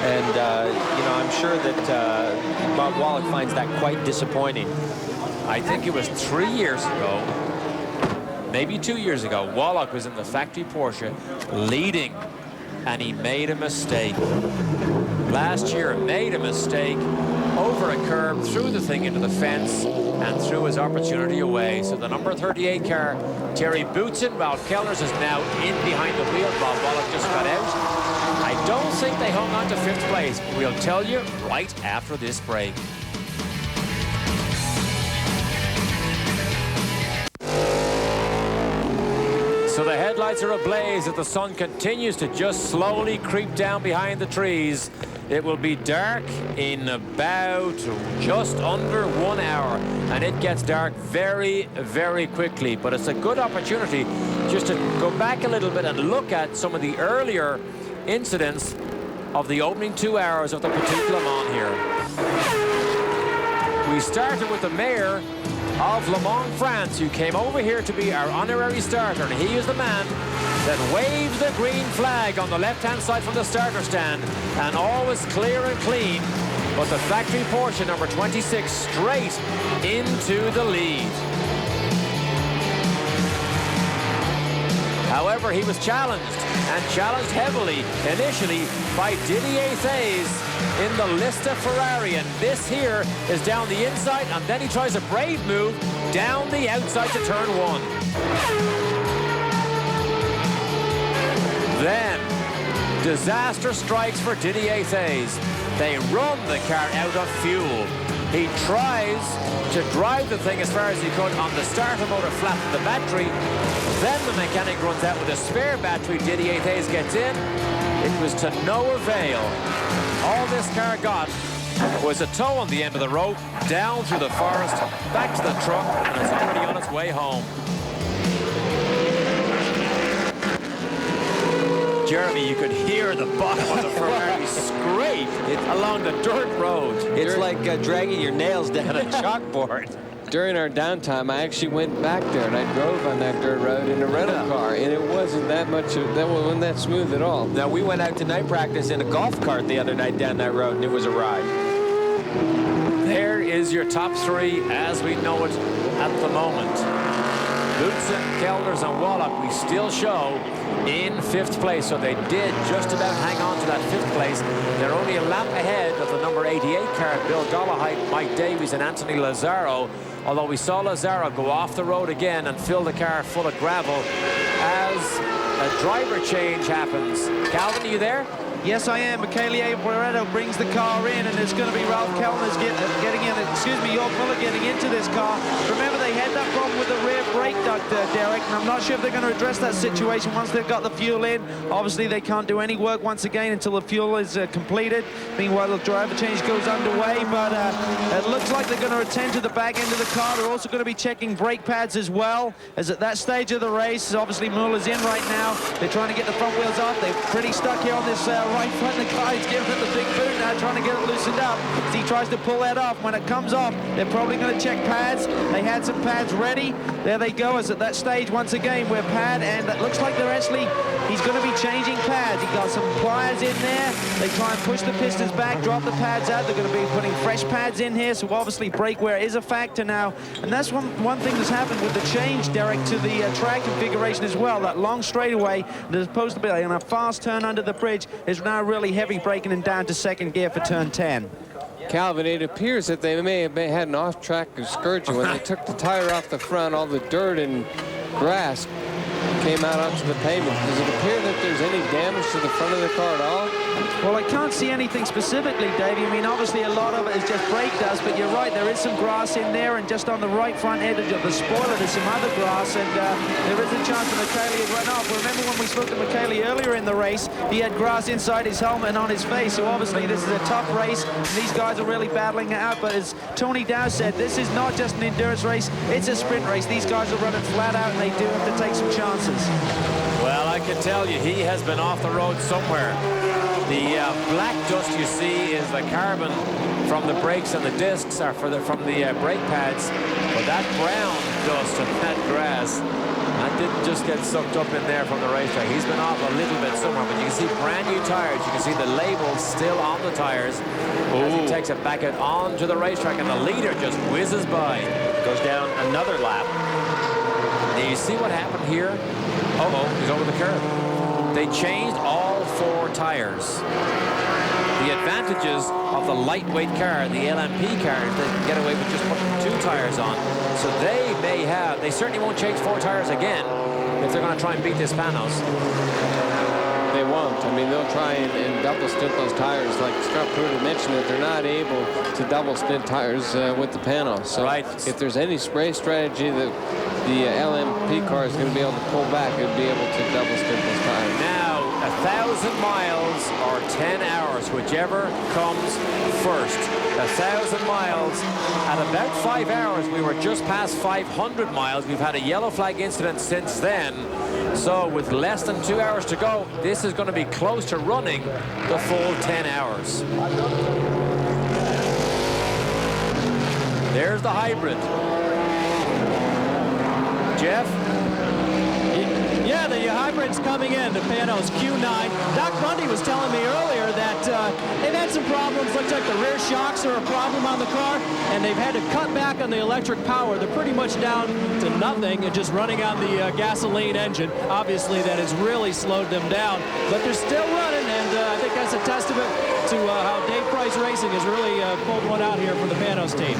And, you know, I'm sure that Bob Wallach finds that quite disappointing. I think it was 3 years ago, maybe 2 years ago, Wallach was in the factory Porsche leading, and he made a mistake. Last year, made a mistake over a curb, threw the thing into the fence, and threw his opportunity away. So the number 38 car, Terry Bootson, while Kellers is now in behind the wheel. Bob Wallach just got out. I don't think they hung on to 5th place. We'll tell you right after this break. So the headlights are ablaze as the sun continues to just slowly creep down behind the trees. It will be dark in about just under 1 hour, and it gets dark very, very quickly. But it's a good opportunity just to go back a little bit and look at some of the earlier incidents of the opening 2 hours of the Petit Le Mans here. We started with the mayor of Le Mans, France, who came over here to be our honorary starter, and he is the man that waves the green flag on the left-hand side from the starter stand, and all was clear and clean, but the factory Porsche number 26 straight into the lead. However, he was challenged, and challenged heavily initially by Didier Thays in the Lista Ferrari, and this here is down the inside, and then he tries a brave move down the outside to turn 1. Then disaster strikes for Didier Thays. They run the car out of fuel. He tries to drive the thing as far as he could on the starter motor flat of the battery. Then the mechanic runs out with a spare battery. Didier Thays gets in. It was to no avail. All this car got was a tow on the end of the rope, down through the forest, back to the truck, and it's already on its way home. Jeremy, you could hear the bottom of the Ferrari scrape along the dirt road. It's like dragging your nails down a chalkboard. During our downtime, I actually went back there and I drove on that dirt road in a rental car, and it wasn't that much, that wasn't that smooth at all. Now, we went out to night practice in a golf cart the other night down that road, and it was a ride. There is your top 3 as we know it at the moment. Lutsen, Kellners and Wallach, we still show in 5th place. So they did just about hang on to that 5th place. They're only a lap ahead of the number 88 car, Bill Dollahide, Mike Davies and Anthony Lazzaro. Although we saw Lazzaro go off the road again and fill the car full of gravel as a driver change happens. Calvin, are you there? Yes, I am. Michele Alboreto brings the car in, and it's going to be Ralph Kellner's getting in. Excuse me, Jorg Mueller getting into this car. Remember, they had that problem with the rear brake duct, Derek, and I'm not sure if they're going to address that situation once they've got the fuel in. Obviously, they can't do any work once again until the fuel is completed. Meanwhile, the driver change goes underway, but it looks like they're going to attend to the back end of the car. They're also going to be checking brake pads as well, as at that stage of the race, obviously Mueller's in right now. They're trying to get the front wheels off. They're pretty stuck here on this right front of the car. He's giving it the big boot now, trying to get it loosened up. As he tries to pull that off, when it comes off, they're probably going to check pads. They had some pads ready. There they go, as at that stage once again where pad, and it looks like they're actually, he's going to be changing pads. He got some pliers in there. They try and push the pistons back, drop the pads out. They're going to be putting fresh pads in here, so obviously brake wear is a factor now. And that's one thing that's happened with the change, Derek, to the track configuration as well. That long straightaway, that's supposed to be on a fast turn under the bridge, is now really heavy braking and down to 2nd gear for turn 10. Calvin, it appears that they may have had an off-track excursion when they took the tire off the front. All the dirt and grass came out onto the pavement. Does it appear that there's any damage to the front of the car at all? Well, I can't see anything specifically, Davey. I mean, obviously a lot of it is just brake dust, but you're right, there is some grass in there, and just on the right front edge of the spoiler there's some other grass, and there is a chance that Michele had run off. Remember when we spoke to Michele earlier in the race, he had grass inside his helmet and on his face, so obviously this is a tough race, and these guys are really battling it out. But as Tony Dow said, this is not just an endurance race, it's a sprint race. These guys are running flat out, and they do have to take some chances. Well, I can tell you, he has been off the road somewhere. The black dust you see is the carbon from the brakes and the discs, or from the brake pads. But that brown dust and that grass, that didn't just get sucked up in there from the racetrack. He's been off a little bit somewhere, but you can see brand new tires. You can see the labels still on the tires as he takes it back out onto the racetrack, and the leader just whizzes by. Goes down another lap. Do you see what happened here? He's over the curb. They changed all 4 tires. The advantages of the lightweight car, the LMP car, is they can get away with just putting 2 tires on. So they certainly won't change 4 tires again if they're going to try and beat this Panoz. They won't. I mean, they'll try and double stint those tires. Like Scott Pruitt mentioned, that they're not able to double stint tires with the Panoz. So if there's any spray strategy that the LMP car is going to be able to pull back, it would be able to double stint those tires. Now, 1,000 miles or 10 hours, whichever comes first. 1,000 miles. At about 5 hours, we were just past 500 miles. We've had a yellow flag incident since then. So with less than 2 hours to go, this is going to be close to running the full 10 hours. There's the hybrid. Jeff? Yeah, the hybrid's coming in, the Panoz Q9. Doc Bundy was telling me earlier that they've had some problems. Looks like the rear shocks are a problem on the car, and they've had to cut back on the electric power. They're pretty much down to nothing and just running on the gasoline engine. Obviously, that has really slowed them down, but they're still running, and I think that's a testament to how Dave Price Racing has really pulled one out here for the Panoz team.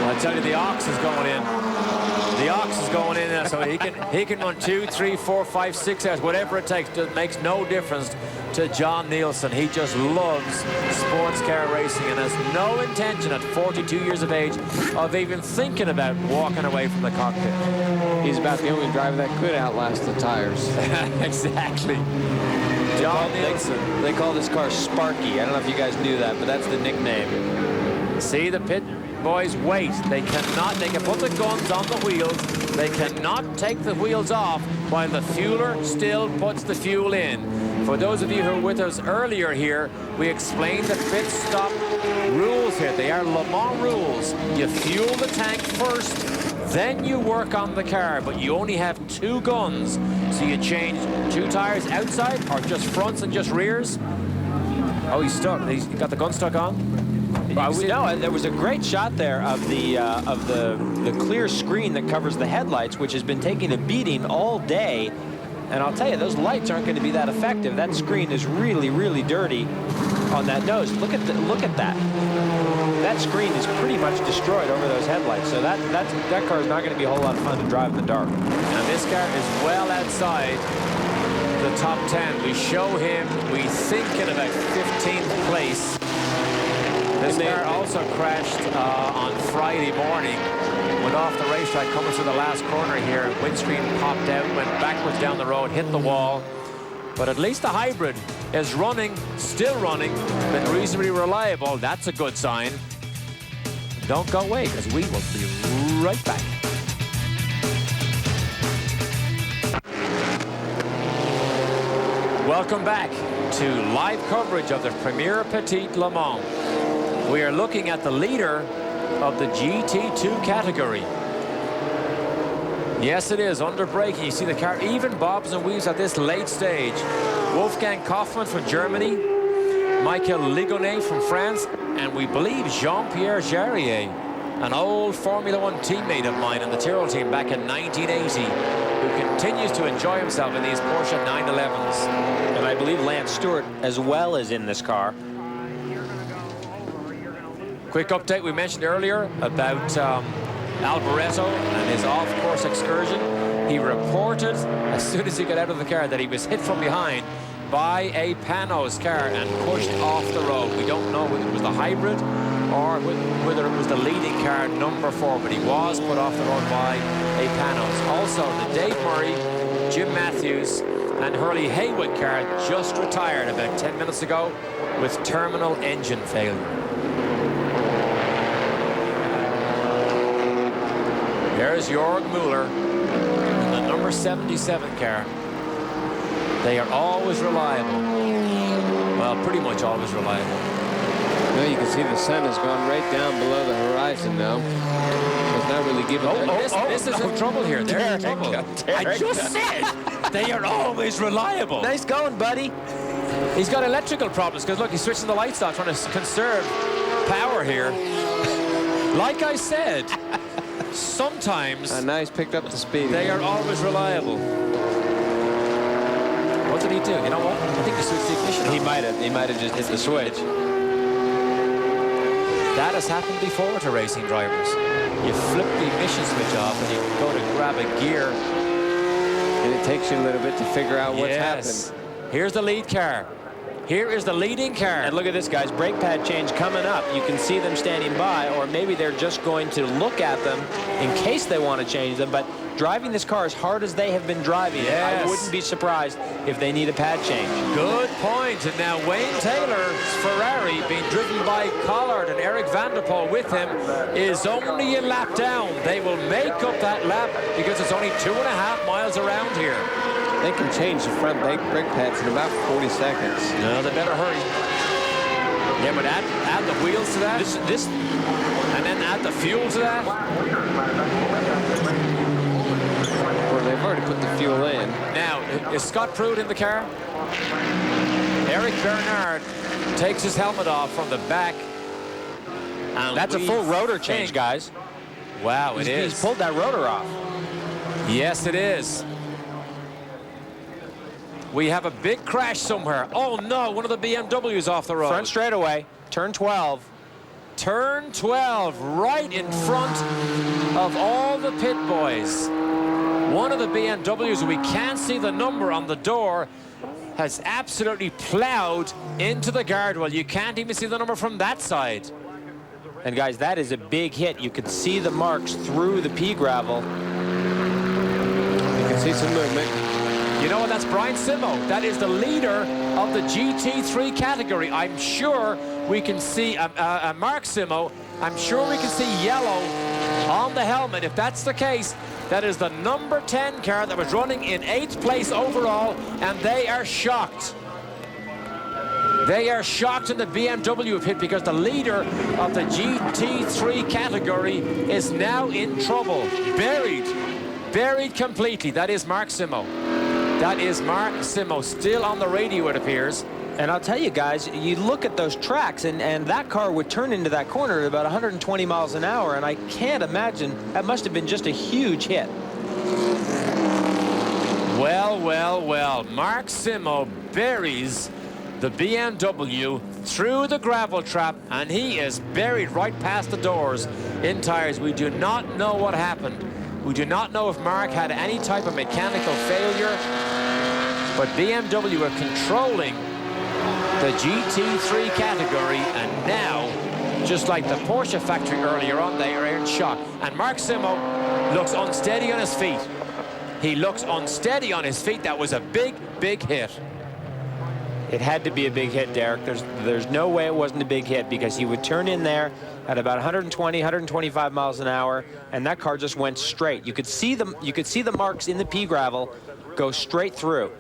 I tell you, the ox is going in. The ox is going in there, so he can run 2, 3, 4, 5, 6 hours, whatever it takes. It makes no difference to John Nielsen. He just loves sports car racing and has no intention at 42 years of age of even thinking about walking away from the cockpit. He's about the only driver that could outlast the tires. Exactly. John Nielsen. They call this car Sparky. I don't know if you guys knew that, but that's the nickname. See, the pit boys wait. They can put the guns on the wheels. They cannot take the wheels off while the fueler still puts the fuel in. For those of you who were with us earlier here, we explained the pit stop rules here. They are Le Mans rules. You fuel the tank first, then you work on the car, but you only have 2 guns. So you change 2 tires outside, or just fronts and just rears. Oh, he's stuck. He's got the gun stuck on. No, there was a great shot there of the the clear screen that covers the headlights, which has been taking a beating all day. And I'll tell you, those lights aren't going to be that effective. That screen is really, really dirty on that nose. Look at that. That screen is pretty much destroyed over those headlights. So that car is not going to be a whole lot of fun to drive in the dark. Now this car is well outside the top 10. We show him, we think, in about 15th place. This car also crashed on Friday morning. Went off the racetrack coming through the last corner here. Windscreen popped out, went backwards down the road, hit the wall. But at least the hybrid is running, still running, been reasonably reliable. That's a good sign. Don't go away, because we will be right back. Welcome back to live coverage of the Premier Petit Le Mans. We are looking at the leader of the GT2 category. Yes, it is under braking. You see the car even bobs and weaves at this late stage. Wolfgang Kaufmann from Germany, Michael Ligonnet from France, and we believe Jean-Pierre Jarier, an old Formula One teammate of mine in the Tyrrell team back in 1980, who continues to enjoy himself in these Porsche 911s. And I believe Lance Stewart as well is in this car. Quick update we mentioned earlier about Alboreto and his off-course excursion. He reported as soon as he got out of the car that he was hit from behind by a Panoz car and pushed off the road. We don't know whether it was the hybrid or whether it was the leading car, number 4, but he was put off the road by a Panoz. Also, the Dave Murray, Jim Matthews, and Hurley Haywood car just retired about 10 minutes ago with terminal engine failure. There's Jorg Mueller in the number 77 car. They are always reliable. Well, pretty much always reliable. Now you can see the sun has gone right down below the horizon now. It's not really giving. This is in trouble here. They're in trouble. I just said they are always reliable. Nice going, buddy. He's got electrical problems because look, he's switching the lights off, trying to conserve power here. Like I said. Sometimes nice picked up the speed. They are always reliable. What did he do? You know what? I think he switched the ignition. He might have just hit the switch. That has happened before to racing drivers. You flip the ignition switch off and you go to grab a gear. And it takes you a little bit to figure out what's happened. Here's the lead car. Here is the leading car. And look at this, guys. Brake pad change coming up. You can see them standing by, or maybe they're just going to look at them in case they want to change them. But driving this car as hard as they have been driving, I wouldn't be surprised if they need a pad change. Good point. And now Wayne Taylor's Ferrari, being driven by Collard and Eric Van der Poel with him, is only a lap down. They will make up that lap because it's only 2.5 miles around here. They can change the front brake pads in about 40 seconds. No, they better hurry. Yeah, but add the wheels to that. This, and then add the fuel to that. Well, they've already put the fuel in. Now, is Scott Pruitt in the car? Eric Bernard takes his helmet off from the back. And that's a full rotor change, guys. Wow, it is. He's pulled that rotor off. Yes, it is. We have a big crash somewhere. Oh no, one of the BMWs off the road. Front straightaway, turn 12. Turn 12, right in front of all the pit boys. One of the BMWs, we can't see the number on the door, has absolutely plowed into the guardrail. You can't even see the number from that side. And guys, that is a big hit. You can see the marks through the pea gravel. You can see some movement. You know what? That's Brian Simo. That is the leader of the GT3 category. I'm sure we can see Mark Simo. I'm sure we can see yellow on the helmet. If that's the case, that is the number 10 car that was running in 8th place overall, and they are shocked. They are shocked in the BMW pit because the leader of the GT3 category is now in trouble. Buried completely. That is Mark Simo. That is Mark Simo, still on the radio, it appears. And I'll tell you guys, you look at those tracks, and that car would turn into that corner at about 120 miles an hour, and I can't imagine, that must have been just a huge hit. Well, well, well, Mark Simo buries the BMW through the gravel trap, and he is buried right past the doors in tires. We do not know what happened. We do not know if Mark had any type of mechanical failure, but BMW are controlling the GT3 category, and now, just like the Porsche factory earlier on, they are in shock. And Mark Simo looks unsteady on his feet. He looks unsteady on his feet. That was a big, big hit. It had to be a big hit, Derek. There's no way it wasn't a big hit, because he would turn in there at about 120, 125 miles an hour, and that car just went straight. You could see the marks in the pea gravel go straight through.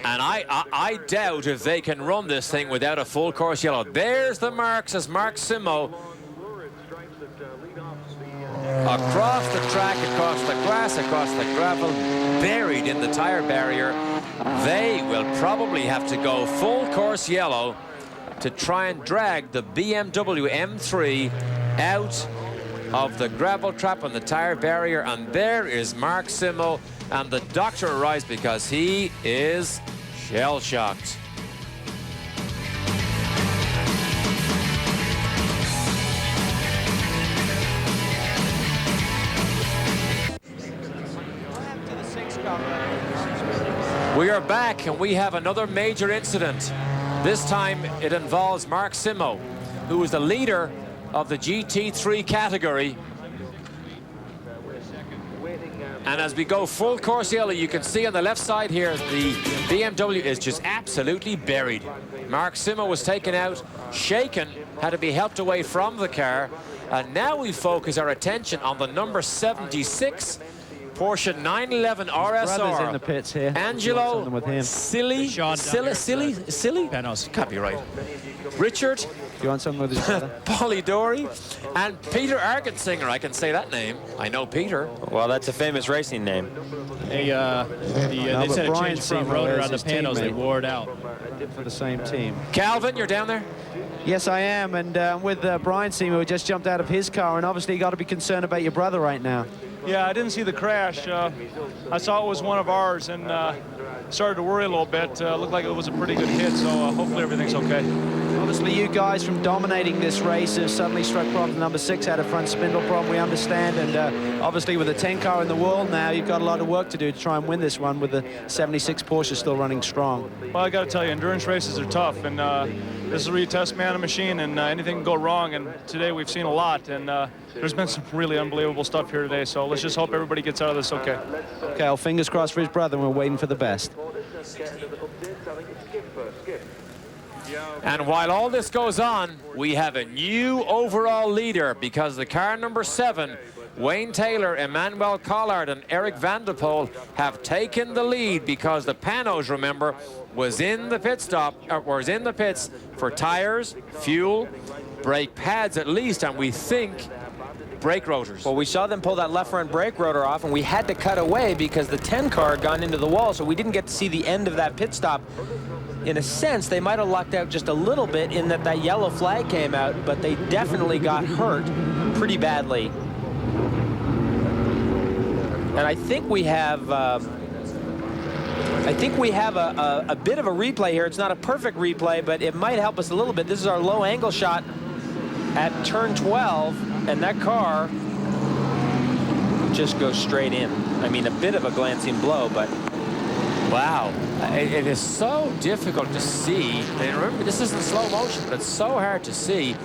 And I doubt if they can run this thing without a full course yellow. There's the marks as Mark Simo across the track, across the grass, across the gravel, buried in the tire barrier. They will probably have to go full course yellow to try and drag the BMW M3 out of the gravel trap on the tire barrier. And there is Mark Simo, and the doctor arrives because he is shell-shocked. We are back, and we have another major incident. This time it involves Mark Simo, who is the leader of the GT3 category. And as we go full course yellow, you can see on the left side here, the BMW is just absolutely buried. Mark Simo was taken out, shaken, had to be helped away from the car. And now we focus our attention on the number 76 Porsche 911 RSR. In the pits here. Angelo Silly Panoz. Can't be right. Richard Johansson with his brother. Polidori and Peter Argensinger. I can say that name. I know Peter. Well, that's a famous racing name. They said a change front rotor on the Panoz. They wore it out. For the same team. Calvin, you're down there? Yes, I am. And with Brian Seymour, who just jumped out of his car, and obviously you got to be concerned about your brother right now. Yeah, I didn't see the crash. I saw it was one of ours, and started to worry a little bit. Looked like it was a pretty good hit, so hopefully everything's okay. Obviously, you guys from dominating this race have suddenly struck problems. Number 6 had a front spindle problem, we understand, and obviously with the 10 car in the world now, you've got a lot of work to do to try and win this one with the 76 Porsche still running strong. Well, I got to tell you, endurance races are tough, and this is where you test man and machine, and anything can go wrong, and today we've seen a lot, and there's been some really unbelievable stuff here today, so let's just hope everybody gets out of this okay. Okay, well, fingers crossed for his brother, and we're waiting for the best. And while all this goes on, we have a new overall leader, because the car number 7, Wayne Taylor, Emmanuel Collard, and Eric Van der Poel have taken the lead, because the Panoz, remember, was in the pit stop, or was in the pits for tires, fuel, brake pads at least, and we think brake rotors. Well, we saw them pull that left front brake rotor off, and we had to cut away because the 10 car had gone into the wall, so we didn't get to see the end of that pit stop. In a sense, they might have lucked out just a little bit in that yellow flag came out, but they definitely got hurt pretty badly. And I think we have a bit of a replay here. It's not a perfect replay, but it might help us a little bit. This is our low angle shot at turn 12, and that car just goes straight in. I mean, a bit of a glancing blow, but wow. It is so difficult to see. And remember, this isn't slow motion, but it's so hard to see.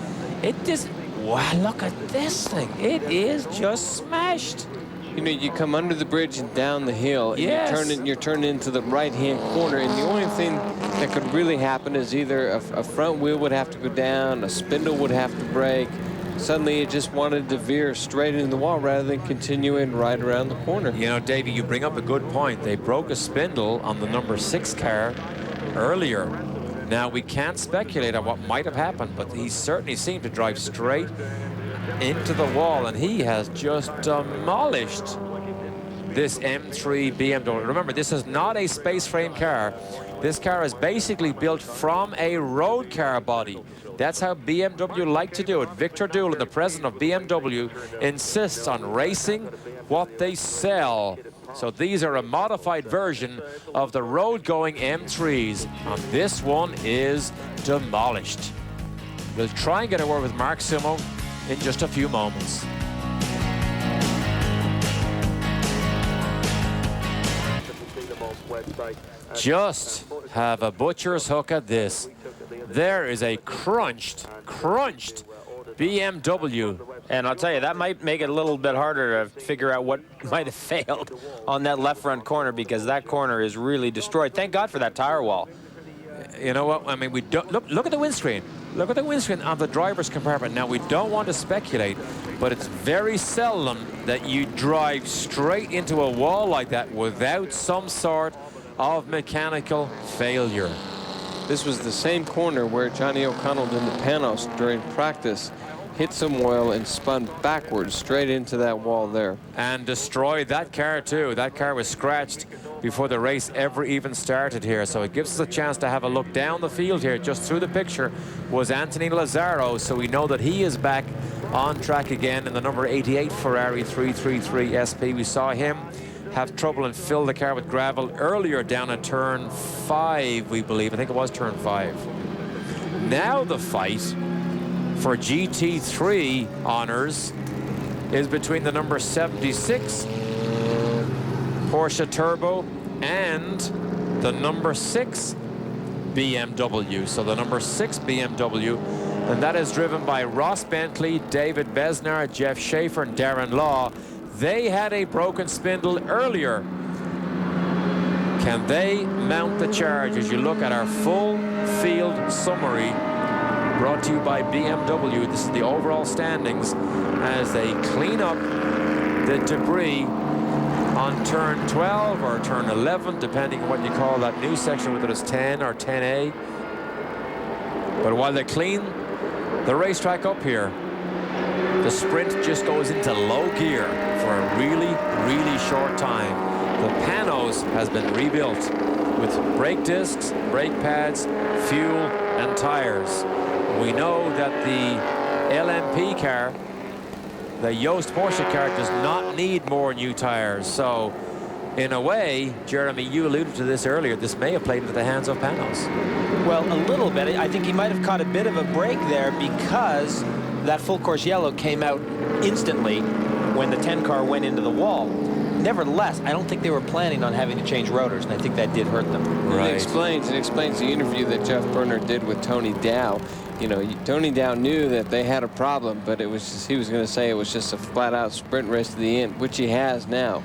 It just, wow, look at this thing. It is just smashed. You know, you come under the bridge and down the hill, and yes, you're turned into the right-hand corner, and the only thing that could really happen is either a front wheel would have to go down, a spindle would have to break. Suddenly it just wanted to veer straight into the wall rather than continuing right around the corner. You know, Davey, you bring up a good point. They broke a spindle on the number 6 car earlier. Now, we can't speculate on what might have happened, but he certainly seemed to drive straight into the wall, and he has just demolished this M3 BMW. Remember, this is not a space frame car. This car is basically built from a road car body. That's how BMW like to do it. Victor Doolan, the president of BMW, insists on racing what they sell. So these are a modified version of the road-going M3s, and this one is demolished. We'll try and get a word with Mark Simo in just a few moments. Just have a butcher's hook at this. There is a crunched BMW. And I'll tell you, that might make it a little bit harder to figure out what might have failed on that left front corner, because that corner is really destroyed. Thank God for that tire wall. You know what? I mean, we don't look at the windscreen. Look at the windscreen on the driver's compartment. Now, we don't want to speculate, but it's very seldom that you drive straight into a wall like that without some sort of mechanical failure. This was the same corner where Johnny O'Connell in the Panoz during practice hit some oil and spun backwards straight into that wall there. And destroyed that car too. That car was scratched before the race ever even started here. So it gives us a chance to have a look down the field here. Just through the picture was Anthony Lazzaro, so we know that he is back on track again in the number 88 Ferrari 333 SP. We saw him have trouble and fill the car with gravel earlier down at turn 5, we believe. I think it was turn 5. Now the fight for GT3 honors is between the number 76 Porsche Turbo and the number 6 BMW. So the number 6 BMW, and that is driven by Ross Bentley, David Besnard, Jeff Schaefer, and Darren Law. They had a broken spindle earlier. Can they mount the charge? As you look at our full field summary brought to you by BMW, this is the overall standings as they clean up the debris on turn 12 or turn 11, depending on what you call that new section, whether it's 10 or 10A. But while they clean the racetrack up here, the sprint just goes into low gear for a really, really short time. The Panoz has been rebuilt with brake discs, brake pads, fuel, and tires. We know that the LMP car, the Jost Porsche car, does not need more new tires. So, in a way, Jeremy, you alluded to this earlier, this may have played into the hands of Panoz. Well, a little bit. I think he might have caught a bit of a break there because that full course yellow came out instantly when the 10 car went into the wall. Nevertheless, I don't think they were planning on having to change rotors, and I think that did hurt them. Right. It explains the interview that Jeff Berner did with Tony Dow. You know, Tony Dow knew that they had a problem, but it was just, he was going to say it was just a flat-out sprint race to the end, which he has now.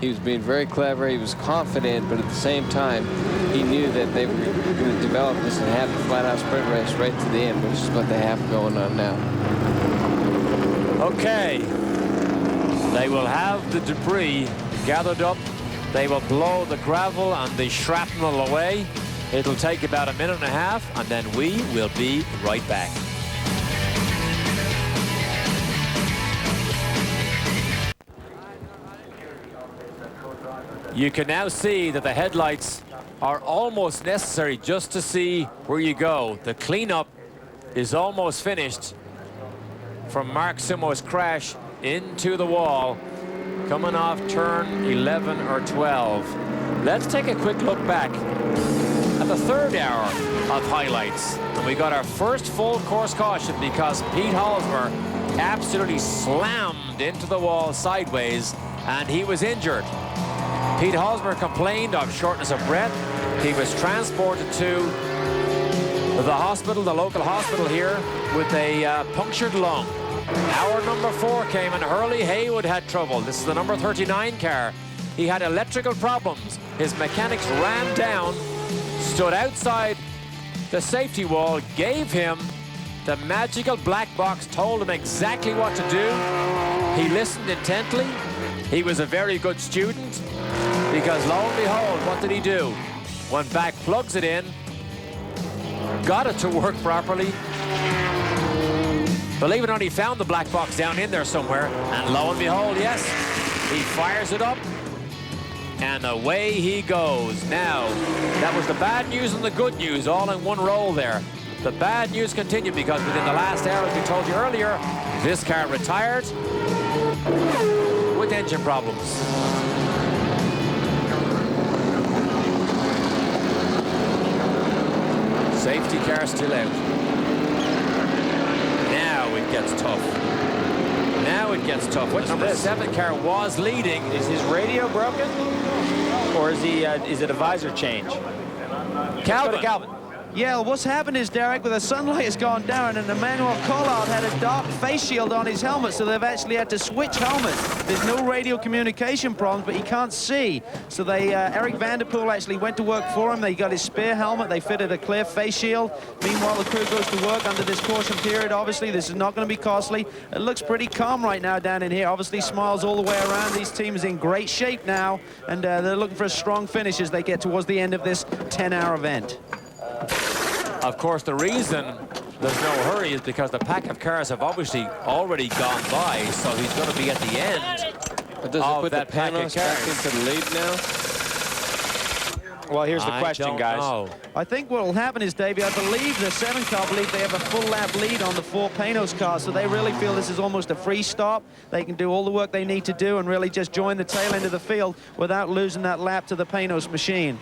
He was being very clever, he was confident, but at the same time, he knew that they were going to develop this and have the flat-out sprint race right to the end, which is what they have going on now. Okay. They will have the debris gathered up. They will blow the gravel and the shrapnel away. It'll take about a minute and a half, and then we will be right back. You can now see that the headlights are almost necessary just to see where you go. The cleanup is almost finished from Mark Simo's crash into the wall, coming off turn 11 or 12. Let's take a quick look back at the third hour of highlights. And we got our first full course caution because Pete Halsmer absolutely slammed into the wall sideways and he was injured. Pete Halsmer complained of shortness of breath. He was transported to the hospital, the local hospital here, with a punctured lung. Hour number 4 came and Hurley Haywood had trouble. This is the number 39 car. He had electrical problems. His mechanics ran down, stood outside the safety wall, gave him the magical black box, told him exactly what to do. He listened intently. He was a very good student because lo and behold, what did he do? Went back, plugs it in, got it to work properly. Believe it or not, he found the black box down in there somewhere, and lo and behold, yes, he fires it up, And away he goes. Now, that was the bad news and the good news all in one roll there. The bad news continued because within the last hour, as we told you earlier, this car retired with engine problems. Safety car still out. Now it gets tough. Now it gets tough. What number 7 car was leading. Is his radio broken? Or is he? Is it a visor change? Calvin. Yeah, what's happened is, Derek, with the sunlight has gone down and Emmanuel Collard had a dark face shield on his helmet, so they've actually had to switch helmets. There's no radio communication problems, but he can't see. So they, Eric Vanderpool actually went to work for him. They got his spare helmet. They fitted a clear face shield. Meanwhile, the crew goes to work under this caution period. Obviously, this is not going to be costly. It looks pretty calm right now down in here. Obviously, smiles all the way around. These teams in great shape now, and they're looking for a strong finish as they get towards the end of this 10-hour event. Of course, the reason there's no hurry is because the pack of cars have obviously already gone by, so he's going to be at the end but does it put that Panoz back into the lead now? Well, here's the question, guys. I think what will happen is, Davey, I believe the 7 car believe they have a full lap lead on the 4 Panoz cars, so they really feel this is almost a free stop. They can do all the work they need to do and really just join the tail end of the field without losing that lap to the Panoz machine.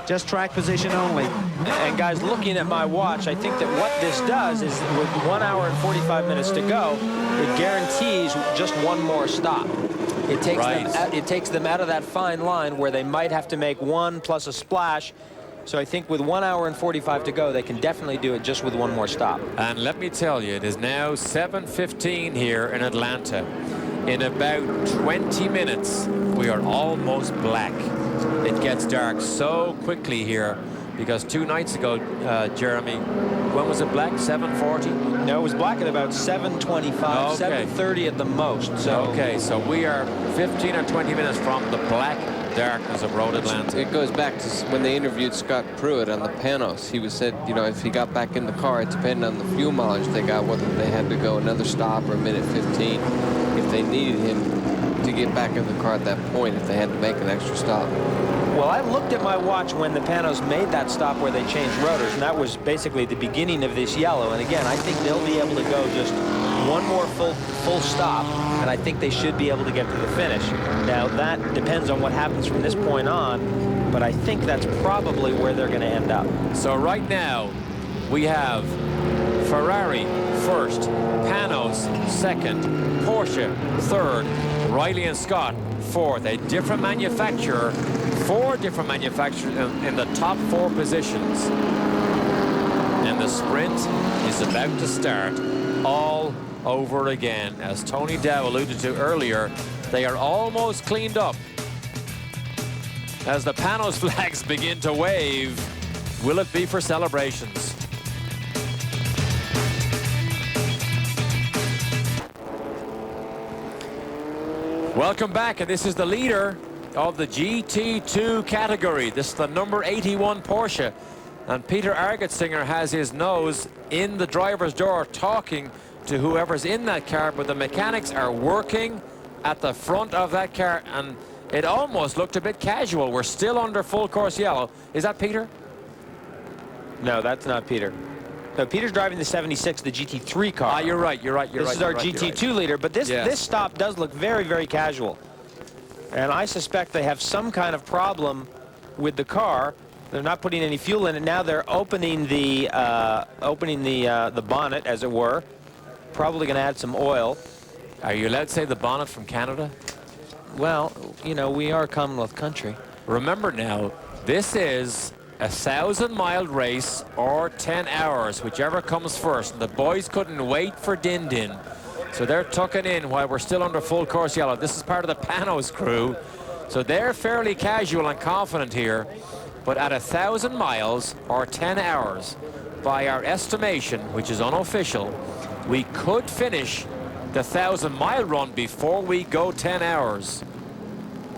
Just track position only. And guys, looking at my watch, I think that what this does is with 1 hour and 45 minutes to go, it guarantees just one more stop. It takes them out of that fine line where they might have to make 1 plus a splash. So I think with 1 hour and 45 to go, they can definitely do it just with one more stop. And let me tell you, it is now 7:15 here in Atlanta. In about 20 minutes, we are almost black. It gets dark so quickly here because 2 nights ago, Jeremy, when was it black? 7:40? No, it was black at about 7:25, 7:30 at the most. So okay, so we are 15 or 20 minutes from the black darkness of Road Atlanta. It goes back to when they interviewed Scott Pruitt on the Panoz. He was said, you know, if he got back in the car, it depended on the fuel mileage they got, whether they had to go another stop or a minute 15. If they needed him to get back in the car at that point, if they had to make an extra stop. Well, I looked at my watch when the Panoz made that stop where they changed rotors, and that was basically the beginning of this yellow. And again, I think they'll be able to go just one more full stop, and I think they should be able to get to the finish. Now, that depends on what happens from this point on, but I think that's probably where they're going to end up. So right now, we have Ferrari first, Panoz second, Porsche third, Riley and Scott fourth. A different manufacturer, 4 different manufacturers in the top 4 positions. And the sprint is about to start all over again. As Tony Dow alluded to earlier, they are almost cleaned up. As the Panoz flags begin to wave, will it be for celebrations? Welcome back, and this is the leader of the GT2 category. This is the number 81 Porsche. And Peter Argetsinger has his nose in the driver's door talking to whoever's in that car, but the mechanics are working at the front of that car, and it almost looked a bit casual. We're still under full course yellow. Is that Peter? No, that's not Peter. No, Peter's driving the 76, the GT3 car. Ah, you're right. This is our GT2 leader, but this stop does look very, very casual. And I suspect they have some kind of problem with the car. They're not putting any fuel in it. Now they're opening the bonnet, as it were. Probably going to add some oil. Are you allowed to say the bonnet from Canada? Well, you know, we are a Commonwealth country. Remember now, this is a 1,000-mile race or 10 hours, whichever comes first. And the boys couldn't wait for Din. So they're tucking in while we're still under full course yellow. This is part of the Panoz crew. So they're fairly casual and confident here. But at 1,000 miles or 10 hours, by our estimation, which is unofficial, we could finish the 1,000-mile run before we go 10 hours.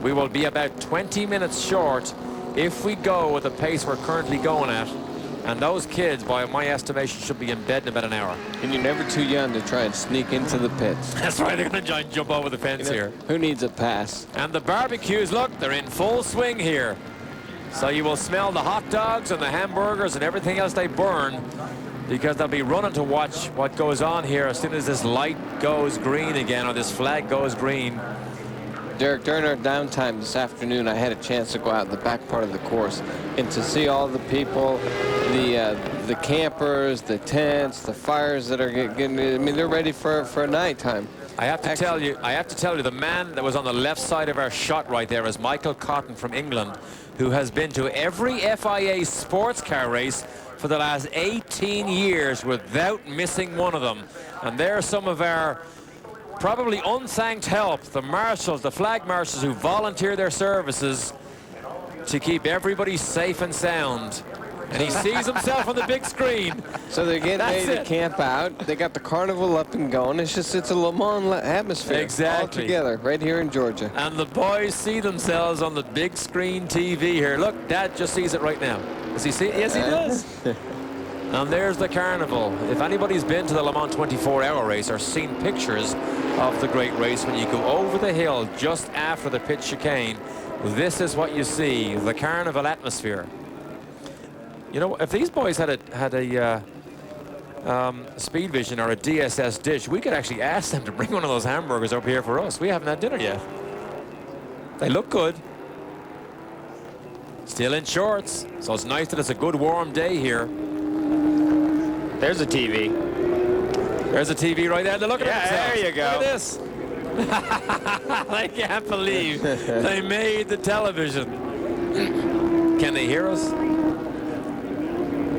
We will be about 20 minutes short if we go at the pace we're currently going at. And those kids, by my estimation, should be in bed in about an hour. And you're never too young to try and sneak into the pits. That's right, they're going to try and jump over the fence here. Who needs a pass? And the barbecues, look, they're in full swing here. So you will smell the hot dogs and the hamburgers and everything else they burn, because they'll be running to watch what goes on here as soon as this light goes green again, or this flag goes green. Derek, during our downtime this afternoon, I had a chance to go out in the back part of the course and to see all the people, the campers, the tents, the fires that are getting. I mean, they're ready for a nighttime. I have to tell you, the man that was on the left side of our shot right there is Michael Cotton from England, who has been to every FIA sports car race for the last 18 years without missing one of them. And there are some of our probably unthanked help, the marshals, the flag marshals who volunteer their services to keep everybody safe and sound. And he sees himself on the big screen. So they're getting ready to camp out. They got the carnival up and going. It's a Le Mans atmosphere. Exactly. All together, right here in Georgia. And the boys see themselves on the big screen TV here. Look, Dad just sees it right now. Does he see it? Yes, he does. And there's the carnival. If anybody's been to the Le Mans 24-hour race or seen pictures of the great race, when you go over the hill just after the pit chicane, this is what you see, the carnival atmosphere. You know, if these boys had a Speed Vision or a DSS dish, we could actually ask them to bring one of those hamburgers over here for us. We haven't had dinner yet. They look good. Still in shorts, so it's nice that it's a good warm day here. There's a TV. There's a TV right there. They're looking at themselves. There you go. Look at this. I can't believe they made the television. Can they hear us?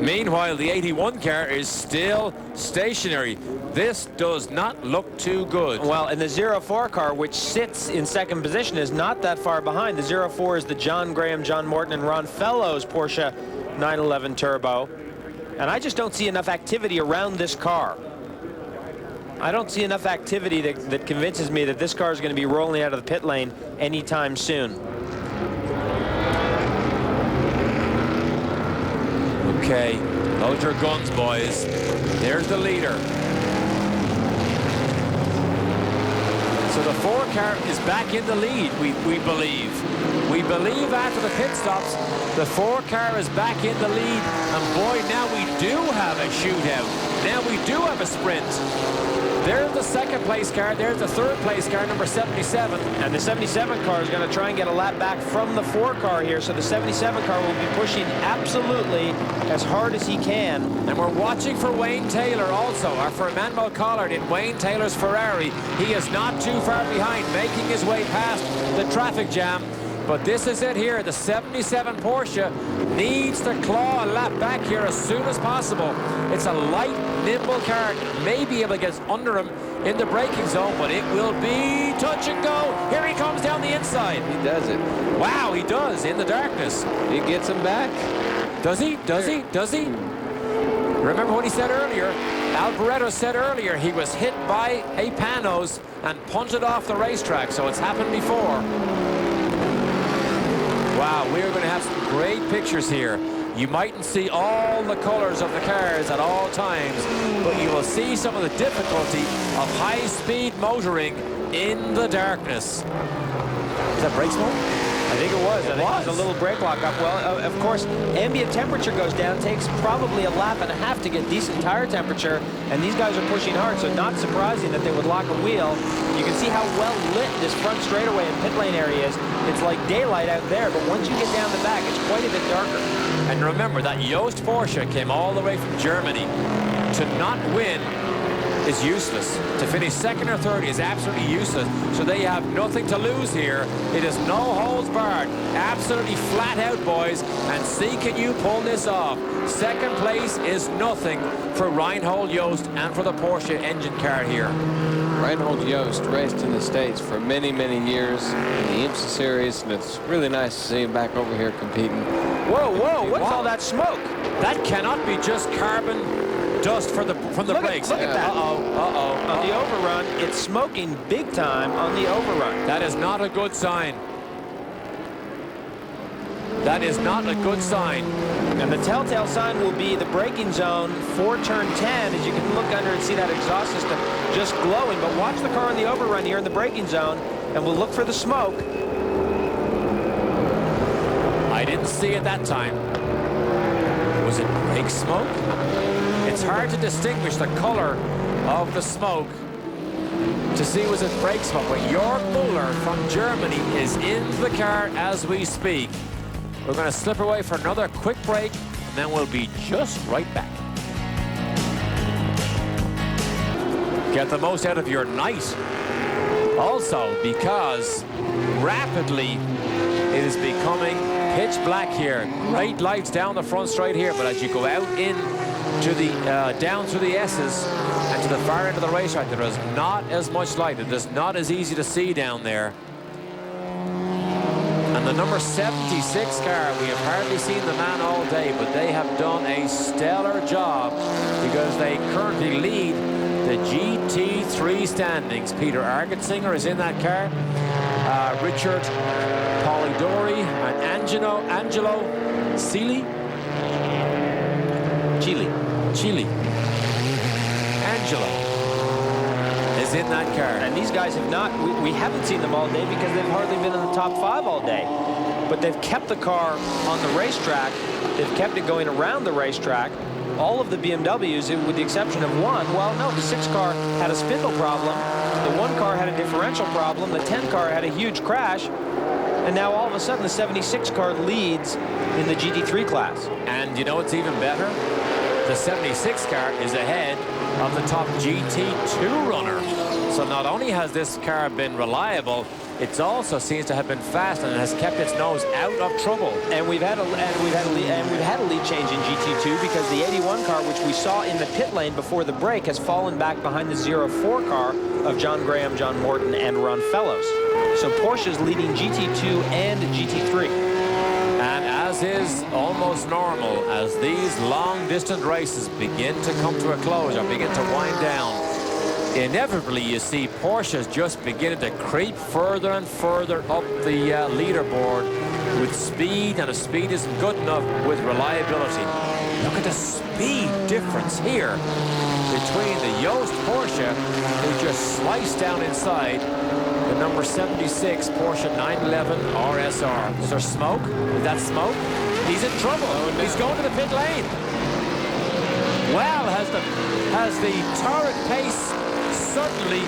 Meanwhile, the 81 car is still stationary. This does not look too good. Well, and the 04 car, which sits in second position, is not that far behind. The 04 is the John Graham, John Morton, and Ron Fellows Porsche 911 Turbo. And I just don't see enough activity around this car. I don't see enough activity that convinces me that this car is going to be rolling out of the pit lane anytime soon. Okay, load your guns, boys. There's the leader. So the 4 car is back in the lead, we believe. We believe after the pit stops, the 4 car is back in the lead. And boy, now we do have a shootout. Now we do have a sprint. There's the second place car. There's the third place car, number 77. And the 77 car is going to try and get a lap back from the 4 car here. So the 77 car will be pushing absolutely as hard as he can. And we're watching for Wayne Taylor also, or for Emmanuel Collard in Wayne Taylor's Ferrari. He is not too far behind, making his way past the traffic jam. But this is it here. The 77 Porsche needs to claw a lap back here as soon as possible. It's a light, nimble car. May be able to get under him in the braking zone, but it will be touch and go. Here he comes down the inside. He does it. Wow, he does in the darkness. He gets him back. Does he? Does he? Does he? Remember what he said earlier? Alboreto said earlier he was hit by a Panoz and punted off the racetrack, so it's happened before. Wow, we're going to have some great pictures here. You mightn't see all the colors of the cars at all times, but you will see some of the difficulty of high-speed motoring in the darkness. Is that brake smoke? I think it was. I think it was a little brake lock up. Well, of course, ambient temperature goes down. Takes probably a lap and a half to get decent tire temperature, and these guys are pushing hard, so not surprising that they would lock a wheel. You can see how well lit this front straightaway and pit lane area is. It's like daylight out there, but once you get down the back, it's quite a bit darker. And remember, that Jost Porsche came all the way from Germany. To not win is useless. To finish second or third is absolutely useless. So they have nothing to lose here. It is no holds barred. Absolutely flat out, boys. And see, can you pull this off? Second place is nothing for Reinhold Jost and for the Porsche engine car here. Reinhold Jost raced in the States for many, many years in the IMSA series, and it's really nice to see him back over here competing. Whoa, whoa, what's all that smoke? That cannot be just carbon dust from the brakes. Look at that. On the overrun, it's smoking big time on the overrun. That is not a good sign. That is not a good sign. And the telltale sign will be the braking zone for turn 10. As you can look under and see that exhaust system just glowing. But watch the car in the overrun here in the braking zone, and we'll look for the smoke. I didn't see it that time. Was it big smoke? It's hard to distinguish the color of the smoke to see was it brake smoke. But Jorg Mueller from Germany is in the car as we speak. We're going to slip away for another quick break, and then we'll be just right back. Get the most out of your night. Also, because rapidly it is becoming pitch black here. Great lights down the front straight here, but as you go out in to the down through the S's and to the far end of the racetrack, there is not as much light. It is not as easy to see down there. And the number 76 car, we have hardly seen the man all day, but they have done a stellar job because they currently lead the GT3 standings. Peter Argetsinger is in that car. Richard Polidori and Angelo Chili. Angelo is in that car. And these guys have not, we haven't seen them all day because they've hardly been in the top 5 all day. But they've kept the car on the racetrack. They've kept it going around the racetrack. All of the BMWs, with the exception of one, well, no, the 6 car had a spindle problem. The 1 car had a differential problem. The 10 car had a huge crash. And now all of a sudden the 76 car leads in the GT3 class. And you know what's even better? The 76 car is ahead of the top GT2 runner. So not only has this car been reliable, it also seems to have been fast and it has kept its nose out of trouble. And we've had a lead change in GT2 because the 81 car, which we saw in the pit lane before the break, has fallen back behind the 04 car of John Graham, John Morton, and Ron Fellows. So Porsche's leading GT2 and GT3. And as is almost normal, as these long-distance races begin to come to a close or begin to wind down, inevitably you see Porsche's just beginning to creep further and further up the leaderboard with speed, and the speed isn't good enough with reliability. Look at the speed difference here between the Yost Porsche, who just sliced down inside the number 76 Porsche 911 RSR. Is there smoke? Is that smoke? He's in trouble. Oh, no. He's going to the pit lane. Well, has the torrid pace suddenly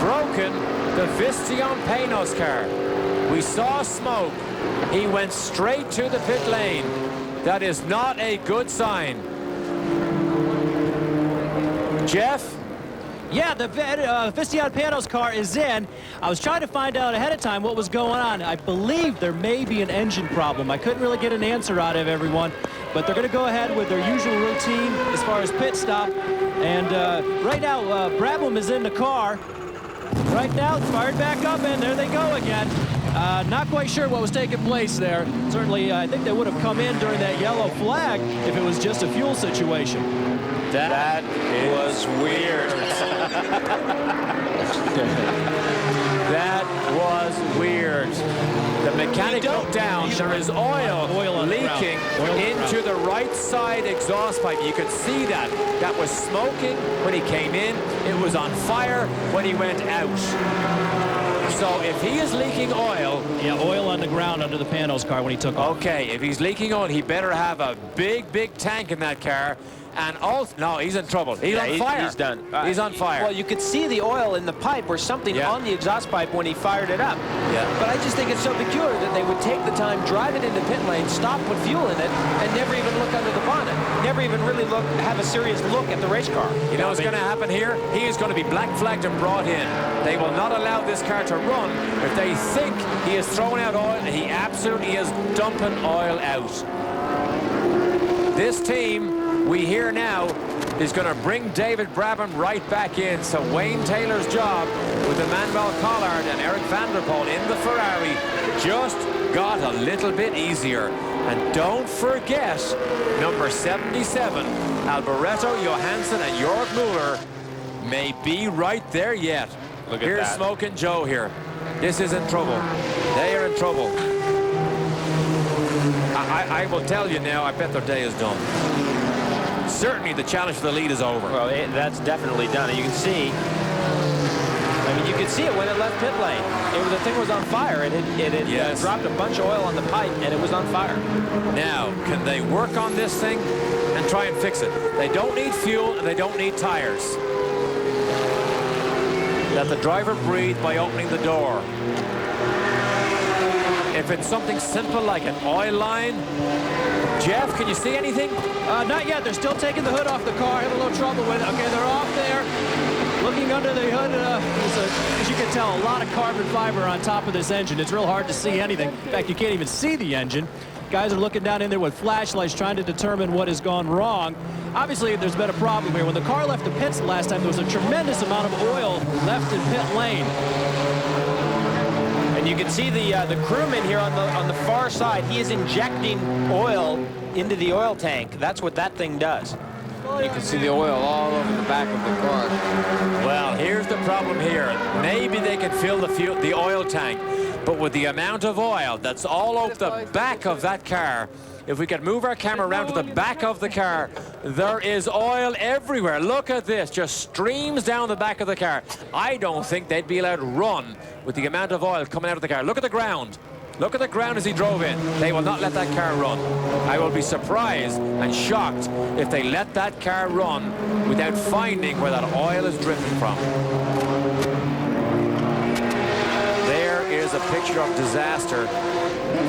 broken the Visteon Panoz car? We saw smoke. He went straight to the pit lane. That is not a good sign. Jeff? Yeah, the Visteon Panoz car is in. I was trying to find out ahead of time what was going on. I believe there may be an engine problem. I couldn't really get an answer out of everyone, but they're going to go ahead with their usual routine as far as pit stop. And right now, Brabham is in the car. Right now, fired back up, and there they go again. Not quite sure what was taking place there. Certainly, I think they would have come in during that yellow flag if it was just a fuel situation. That was weird. That was weird. The mechanic looked down. There is oil leaking into the right side exhaust pipe. You could see that. That was smoking when he came in. It was on fire when he went out. So if he is leaking oil... Yeah, oil on the ground under the Panoz car when he took off. Okay, if he's leaking oil, he better have a big, big tank in that car. And also, no, he's in trouble. He's on fire. He's done. He's on fire. Well, you could see the oil in the pipe or something on the exhaust pipe when he fired it up. Yeah. But I just think it's so peculiar that they would take the time, drive it into pit lane, stop, put fuel in it, and never even look under the bonnet. Never even really have a serious look at the race car. You know what's going to happen here? He is going to be black flagged and brought in. They will not allow this car to run if they think he is throwing out oil, and he absolutely is dumping oil out. This team, we hear now, is going to bring David Brabham right back in. So Wayne Taylor's job with Emmanuel Collard and Eric van der Poel in the Ferrari just got a little bit easier. And don't forget, number 77, Alboreto, Johansson, and Jorg Mueller may be right there yet. Look at Here's that. Smoking Joe here. This is in trouble. They are in trouble. I will tell you now, I bet their day is done. Certainly the challenge for the lead is over. Well, that's definitely done. And you can see, I mean, you could see it when it left pit lane. The thing was on fire. It had dropped a bunch of oil on the pipe, and it was on fire. Now, can they work on this thing and try and fix it? They don't need fuel, and they don't need tires. Let the driver breathe by opening the door. If it's something simple like an oil line, Jeff, can you see anything? Not yet. They're still taking the hood off the car. Having a little trouble with it. Okay, they're off there. Looking under the hood, as you can tell, a lot of carbon fiber on top of this engine. It's real hard to see anything. In fact, you can't even see the engine. Guys are looking down in there with flashlights trying to determine what has gone wrong. Obviously, there's been a problem here. When the car left the pits the last time, there was a tremendous amount of oil left in pit lane. And you can see the crewman here on the far side. He is injecting oil into the oil tank. That's what that thing does. You can see the oil all over the back of the car. Well, here's the problem here. Maybe they can fill the oil tank, but with the amount of oil that's all over the back of that car, if we could move our camera around to the back of the car, there is oil everywhere. Look at this, just streams down the back of the car. I don't think they'd be allowed to run with the amount of oil coming out of the car. Look at the ground. Look at the ground as he drove in. They will not let that car run. I will be surprised and shocked if they let that car run without finding where that oil is drifting from. There is a picture of disaster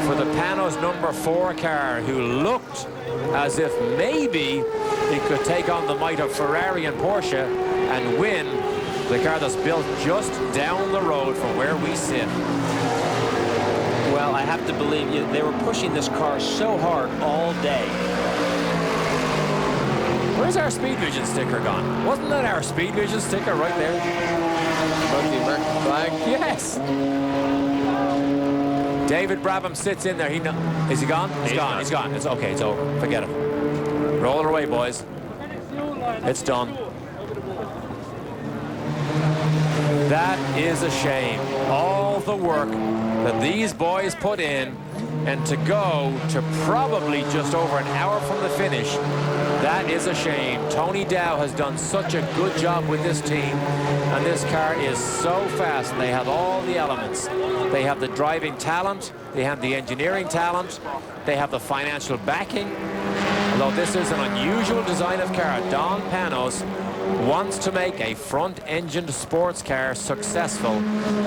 for the Panoz number 4 car, who looked as if maybe it could take on the might of Ferrari and Porsche and win the car that's built just down the road from where we sit. Well, I have to believe you, they were pushing this car so hard all day. Where's our Speed Vision sticker gone? Wasn't that our Speed Vision sticker right there? Above the American flag? Yes. David Brabham sits in there. Is he gone? He's gone. He's gone. It's okay. It's over. Forget it. Roll it away, boys. It's done. That is a shame. All the work that these boys put in, and to go to probably just over an hour from the finish, that is a shame. Tony Dow has done such a good job with this team, and this car is so fast, and they have all the elements. They have the driving talent, they have the engineering talent, they have the financial backing. Although this is an unusual design of car, Don Panoz wants to make a front-engined sports car successful,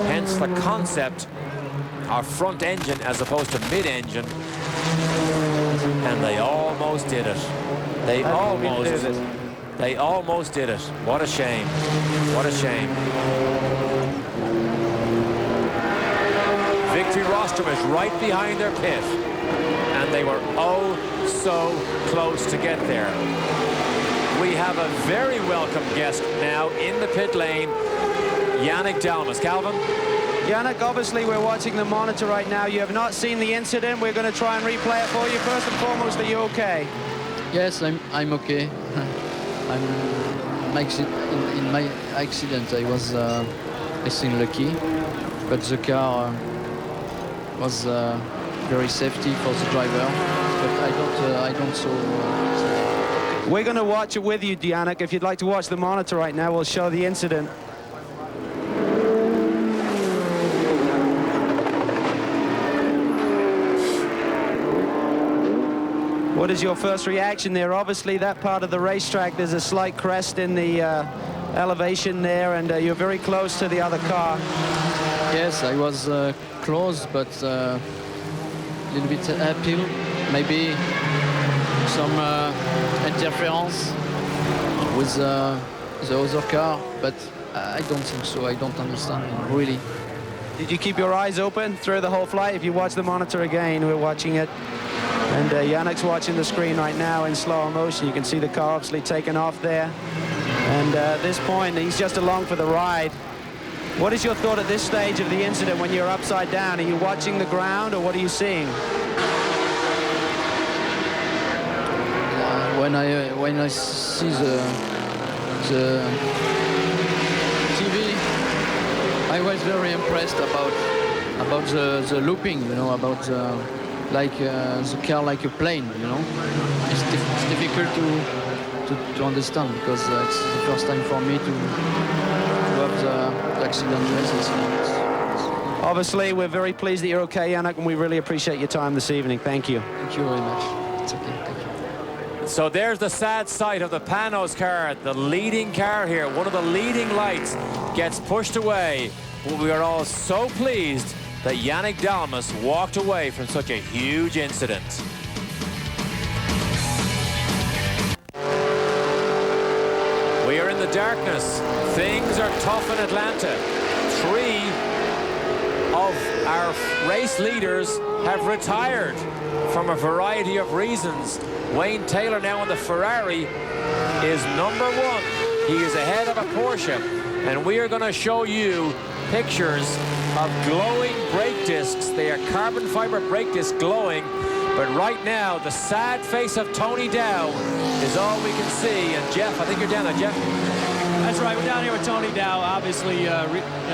hence the concept of front engine as opposed to mid-engine, and they almost did it. They almost did it. What a shame. What a shame. Victory rostrum is right behind their pit, and they were oh so close to get there. We have a very welcome guest now in the pit lane, Yannick Dalmas. Calvin? Yannick, obviously we're watching the monitor right now. You have not seen the incident. We're going to try and replay it for you. First and foremost, are you okay? Yes, I'm okay. In my accident, I was I think lucky, but the car was very safety for the driver. But I don't so. We're going to watch it with you, Yannick. If you'd like to watch the monitor right now, we'll show the incident. What is your first reaction there? Obviously, that part of the racetrack, there's a slight crest in the elevation there, and you're very close to the other car. Yes, I was close, but a little bit uphill. Maybe some interference with the other car, but I don't think so. I don't understand, really. Did you keep your eyes open through the whole flight? If you watch the monitor again, we're watching it. And Yannick's watching the screen right now in slow motion. You can see the car obviously taking off there. And at this point, he's just along for the ride. What is your thought at this stage of the incident when you're upside down? Are you watching the ground, or what are you seeing? When I see the TV, I was very impressed about the looping, you know, about like the car like a plane, you know. It's difficult to understand because it's the first time for me to have the accident races. Obviously, we're very pleased that you're okay, Yannick, and we really appreciate your time this evening. Thank you. Thank you very much. It's okay. Thank you. So there's the sad sight of the Panoz car, the leading car here. One of the leading lights gets pushed away. But we are all so pleased that Yannick Dalmas walked away from such a huge incident. We are in the darkness. Things are tough in Atlanta. 3 of our race leaders have retired from a variety of reasons. Wayne Taylor now in the Ferrari is #1. He is ahead of a Porsche, and we are going to show you pictures of glowing brake discs. They are carbon fiber brake discs glowing, but right now the sad face of Tony Dow is all we can see. And Jeff, I think you're down there, Jeff. That's right, we're down here with Tony Dow, obviously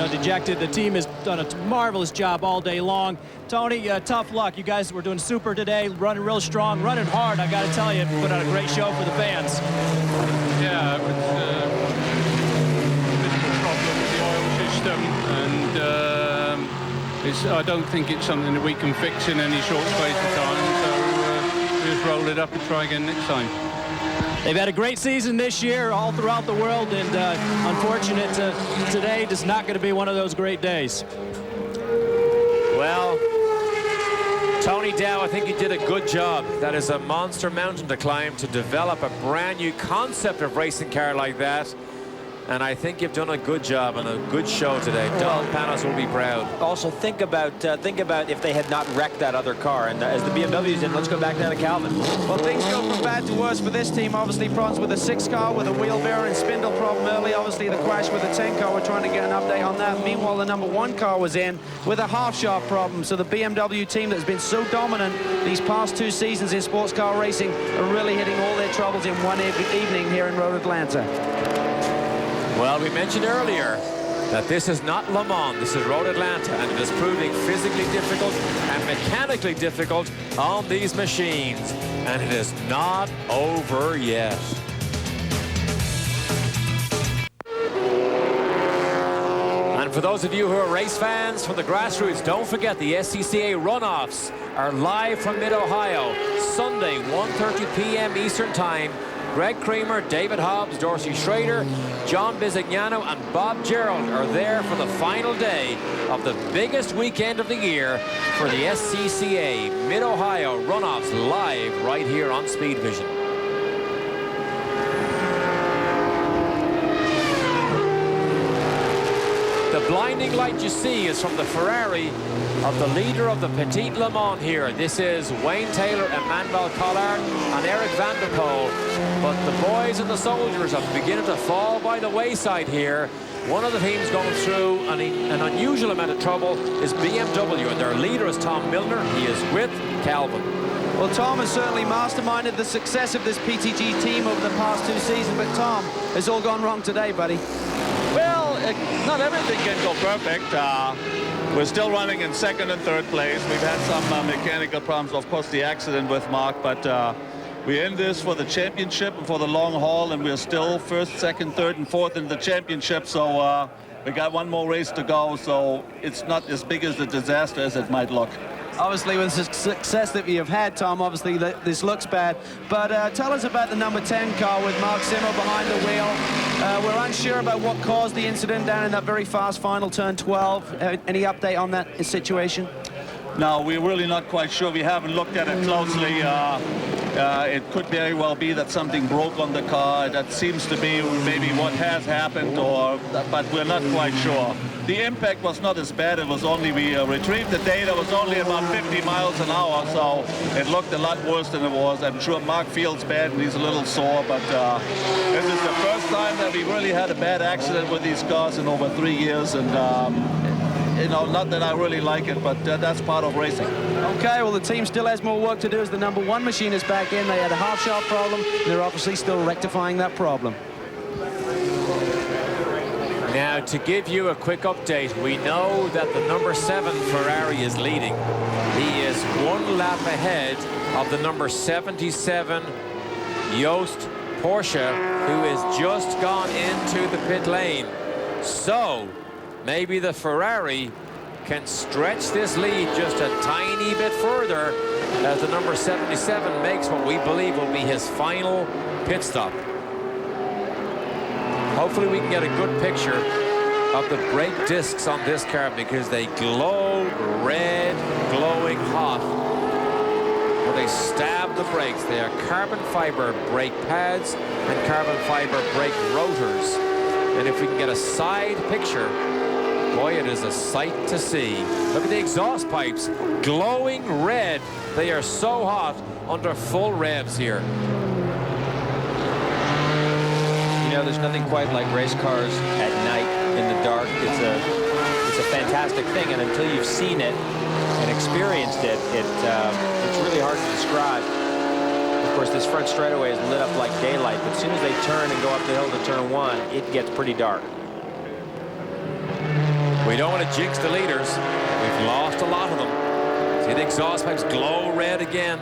dejected. The team has done a marvelous job all day long. Tony, tough luck. You guys were doing super today, running real strong, running hard. I got to tell you, put on a great show for the fans. Yeah, it was a problem with the oil system, and I don't think it's something that we can fix in any short space of time, so we just roll it up and try again next time. They've had a great season this year all throughout the world, and unfortunate today is not going to be one of those great days. Well, Tony Dow, I think he did a good job. That is a monster mountain to climb to develop a brand new concept of racing car like that. And I think you've done a good job and a good show today. Don Panoz will be proud. Also, think about if they had not wrecked that other car. And as the BMWs did, let's go back down to Calvin. Well, things go from bad to worse for this team. Obviously, problems with the 6 car, with a wheel bearing spindle problem early. Obviously, the crash with the 10 car. We're trying to get an update on that. Meanwhile, the #1 car was in with a half-shaft problem. So the BMW team that's been so dominant these past 2 seasons in sports car racing are really hitting all their troubles in one evening here in Road Atlanta. Well, we mentioned earlier that this is not Le Mans, this is Road Atlanta, and it is proving physically difficult and mechanically difficult on these machines. And it is not over yet. And for those of you who are race fans from the grassroots, don't forget the SCCA runoffs are live from Mid-Ohio, Sunday, 1:30 p.m. Eastern Time. Greg Creamer, David Hobbs, Dorsey Schrader, John Bizignano, and Bob Gerald are there for the final day of the biggest weekend of the year for the SCCA Mid-Ohio runoffs live right here on Speed Vision. The blinding light you see is from the Ferrari of the leader of the Petit Le Mans here. This is Wayne Taylor, Emmanuel Collard, and Eric van der Poel. But the boys and the soldiers are beginning to fall by the wayside here. One of the teams going through an unusual amount of trouble is BMW, and their leader is Tom Milner. He is with Calvin. Well, Tom has certainly masterminded the success of this PTG team over the past 2 seasons, but Tom, it's all gone wrong today, buddy. Well, not everything can go perfect. We're still running in 2nd and 3rd place. We've had some mechanical problems, of course, the accident with Mark, but we're in this for the championship and for the long haul, and we're still 1st, 2nd, 3rd, and 4th in the championship, so we got one more race to go, so it's not as big as a disaster as it might look. Obviously, with the success that you've had, Tom, obviously this looks bad. But tell us about the #10 car with Mark Zimmer behind the wheel. We're unsure about what caused the incident down in that very fast final turn 12. Any update on that situation? No, we're really not quite sure. We haven't looked at it closely. It could very well be that something broke on the car. That seems to be maybe what has happened, but we're not quite sure. The impact was not as bad. It was only, we retrieved the data, it was only about 50 miles an hour, so it looked a lot worse than it was. I'm sure Mark feels bad and he's a little sore, but this is the first time that we really had a bad accident with these cars in over 3 years, and you know, not that I really like it, but that's part of racing. Okay, well, the team still has more work to do as the #1 machine is back in. They had a half-shaft problem, and they're obviously still rectifying that problem. Now, to give you a quick update, we know that the number 7 Ferrari is leading. He is 1 lap ahead of the number 77 Jost Porsche, who has just gone into the pit lane. So, maybe the Ferrari can stretch this lead just a tiny bit further as the number 77 makes what we believe will be his final pit stop. Hopefully we can get a good picture of the brake discs on this car because they glow red, glowing hot. When they stab the brakes, they are carbon fiber brake pads and carbon fiber brake rotors. And if we can get a side picture, boy, it is a sight to see. Look at the exhaust pipes, glowing red. They are so hot under full revs here. You know, there's nothing quite like race cars at night in the dark. It's a fantastic thing, and until you've seen it and experienced it, it's really hard to describe. Of course, this front straightaway is lit up like daylight, but as soon as they turn and go up the hill to turn 1, it gets pretty dark. We don't want to jinx the leaders. We've lost a lot of them. See the exhaust pipes glow red again.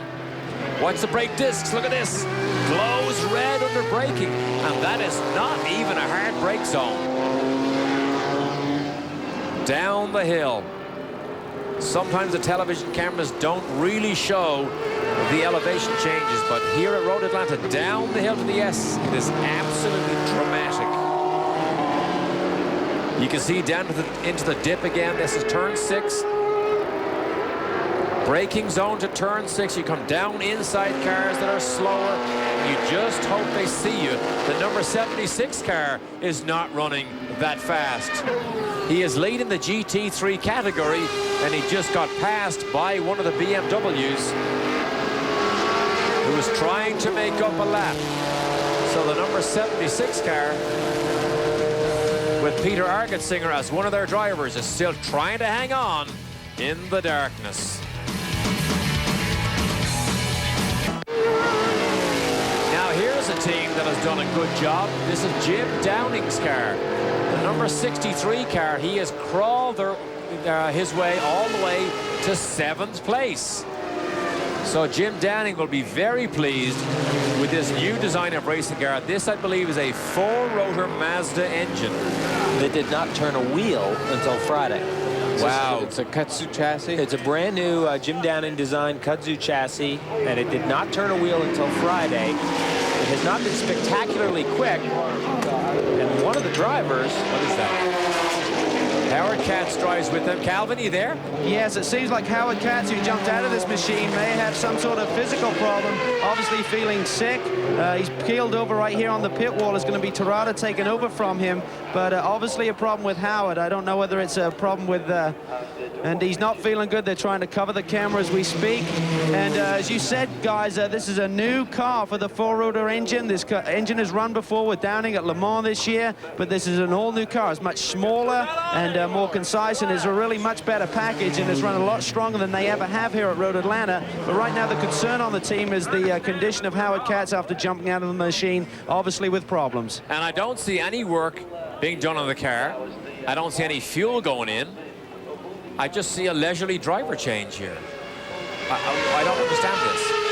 Watch the brake discs. Look at this. Glows red under braking. And that is not even a hard brake zone. Down the hill. Sometimes the television cameras don't really show the elevation changes, but here at Road Atlanta, down the hill to the S, it is absolutely dramatic. You can see down to into the dip again. This is turn 6. Braking zone to turn 6. You come down inside cars that are slower. You just hope they see you. The number 76 car is not running that fast. He is leading the GT3 category, and he just got passed by one of the BMWs who was trying to make up a lap. So the number 76 car, with Peter Argetsinger as one of their drivers, is still trying to hang on in the darkness. Now here's a team that has done a good job. This is Jim Downing's car. The number 63 car, he has crawled his way all the way to 7th place. So Jim Downing will be very pleased with this new design of racing car. This, I believe, is a 4-rotor Mazda engine. They did not turn a wheel until Friday. Wow. It's a kudzu chassis? It's a brand new Jim Downing designed kudzu chassis, and it did not turn a wheel until Friday. It has not been spectacularly quick. And one of the drivers, what is that? Howard Katz drives with them. Calvin, you there? Yes, it seems like Howard Katz, who jumped out of this machine, may have some sort of physical problem, obviously feeling sick. He's keeled over right here on the pit wall. It's going to be Terada taking over from him, but obviously a problem with Howard. I don't know whether it's a problem with... and he's not feeling good. They're trying to cover the camera as we speak. And as you said, guys, this is a new car for the 4-rotor engine. This engine has run before with Downing at Le Mans this year, but this is an all-new car. It's much smaller and more concise, and is a really much better package, and it's run a lot stronger than they ever have here at Road Atlanta. But right now the concern on the team is the condition of Howard Katz after jumping out of the machine, obviously with problems. And I don't see any work being done on the car. I don't see any fuel going in. I just see a leisurely driver change here. I don't understand this.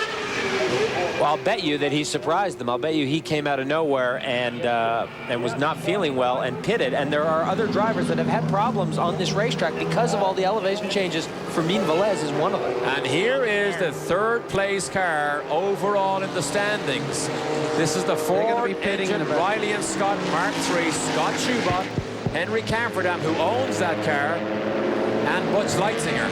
Well, I'll bet you that he surprised them. I'll bet you he came out of nowhere and was not feeling well and pitted. And there are other drivers that have had problems on this racetrack because of all the elevation changes. Fermin Velez is one of them. And here is the 3rd place car overall in the standings. This is the Ford engine Riley and Scott Mark III, Scott Schubot, Henry Campherdam, who owns that car, and Butch Leitzinger.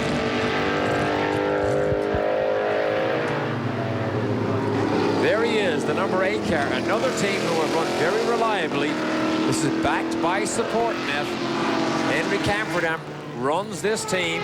There he is, the number 8 car, another team who have run very reliably. This is backed by support net. Henry Campherdam runs this team.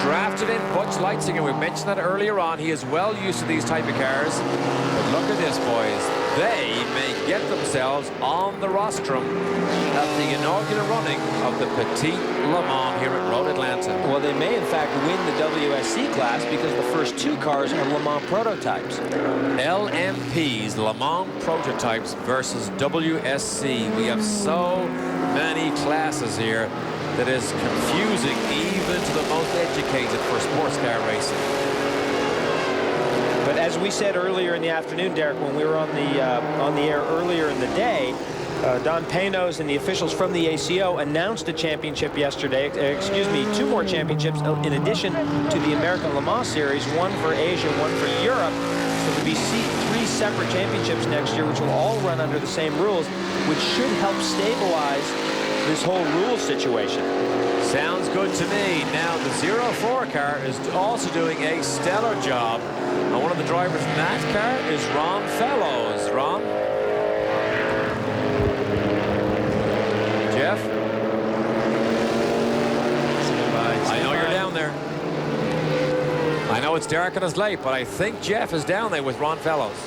drafted in Butch Leitzinger. We mentioned that earlier on. He is well used to these type of cars. But look at this, boys. They may get themselves on the rostrum at the inaugural running of the Petit Le Mans here at Road Atlanta. Well, they may, in fact, win the WSC class because the first 2 cars are Le Mans prototypes. LMPs, Le Mans prototypes versus WSC. We have so many classes here that is confusing even to the most educated for sports car racing. But as we said earlier in the afternoon, Derek, when we were on the air earlier in the day, Don Panoz and the officials from the ACO announced a championship yesterday. Excuse me, 2 more championships in addition to the American Le Mans Series, 1 for Asia, 1 for Europe. So there'll be 3 separate championships next year, which will all run under the same rules, which should help stabilize this whole rule situation. Sounds good to me. Now, the 04 car is also doing a stellar job. And one of the drivers in that car is Ron Fellows. Ron? Jeff? I know you're down there. I know it's dark and it's late, but I think Jeff is down there with Ron Fellows.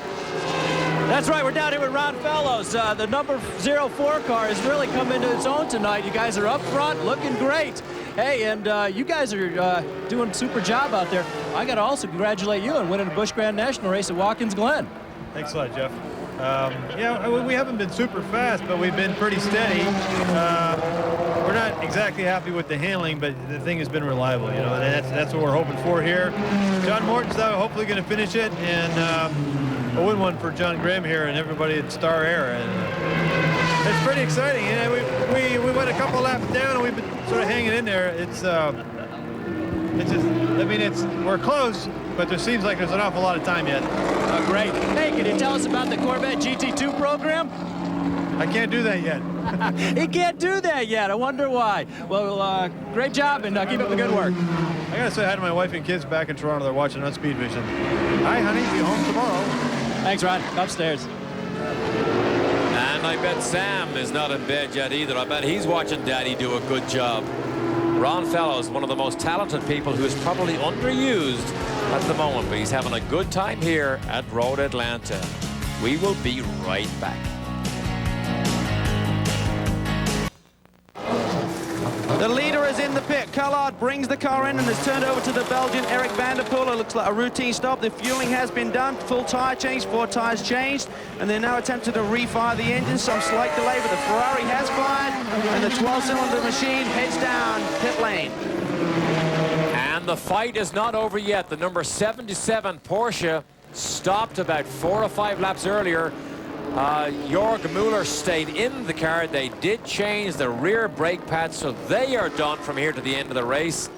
That's right, we're down here with Ron Fellows. The number 04 car has really come into its own tonight. You guys are up front, looking great. Hey, and you guys are doing a super job out there. I got to also congratulate you on winning the Busch Grand National race at Watkins Glen. Thanks a lot, Jeff. Yeah, we haven't been super fast, but we've been pretty steady. We're not exactly happy with the handling, but the thing has been reliable, you know, and that's what we're hoping for here. John Morton's hopefully going to finish it, and a win one for John Grimm here and everybody at Star Air. And it's pretty exciting. You know, we went a couple laps down and we've been sort of hanging in there. It's just, I mean, we're close, but there seems like there's an awful lot of time yet. Great. Hey, can you tell us about the Corvette GT2 program? I can't do that yet. He can't do that yet. I wonder why. Well, great job, and keep up the good work. I gotta say hi to my wife and kids back in Toronto. They're watching on Speed Vision. Hi, honey. Be home tomorrow. Thanks, Ron. Upstairs. And I bet Sam is not in bed yet either. I bet he's watching Daddy do a good job. Ron Fellows, one of the most talented people who is probably underused at the moment, but he's having a good time here at Road Atlanta. We will be right back. The leader is in the pit. Collard brings the car in and is turned over to the Belgian Eric van der Poel. It looks like a routine stop. The fueling has been done. Full tire change, 4 tires changed. And they're now attempting to refire the engine. Some slight delay, but the Ferrari has fired. And the 12-cylinder machine heads down pit lane. And the fight is not over yet. The number 77 Porsche stopped about 4 or 5 laps earlier. Jorg Mueller stayed in the car. They did change the rear brake pads, so they are done from here to the end of the race.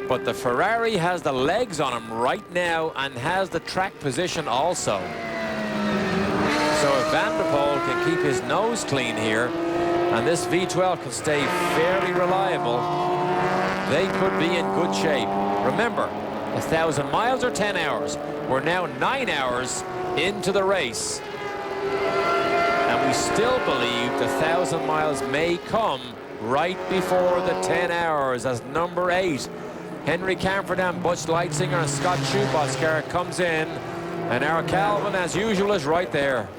But the Ferrari has the legs on him right now and has the track position also. So if Van der Poel can keep his nose clean here, and this V12 can stay fairly reliable, they could be in good shape. Remember, 1,000 miles or 10 hours. We're now 9 hours into the race. And we still believe the 1,000 miles may come right before the 10 hours as number 8. Henry Camferdam, Butch Leitzinger, and Scott Schubot's car comes in. And our Calvin, as usual, is right there.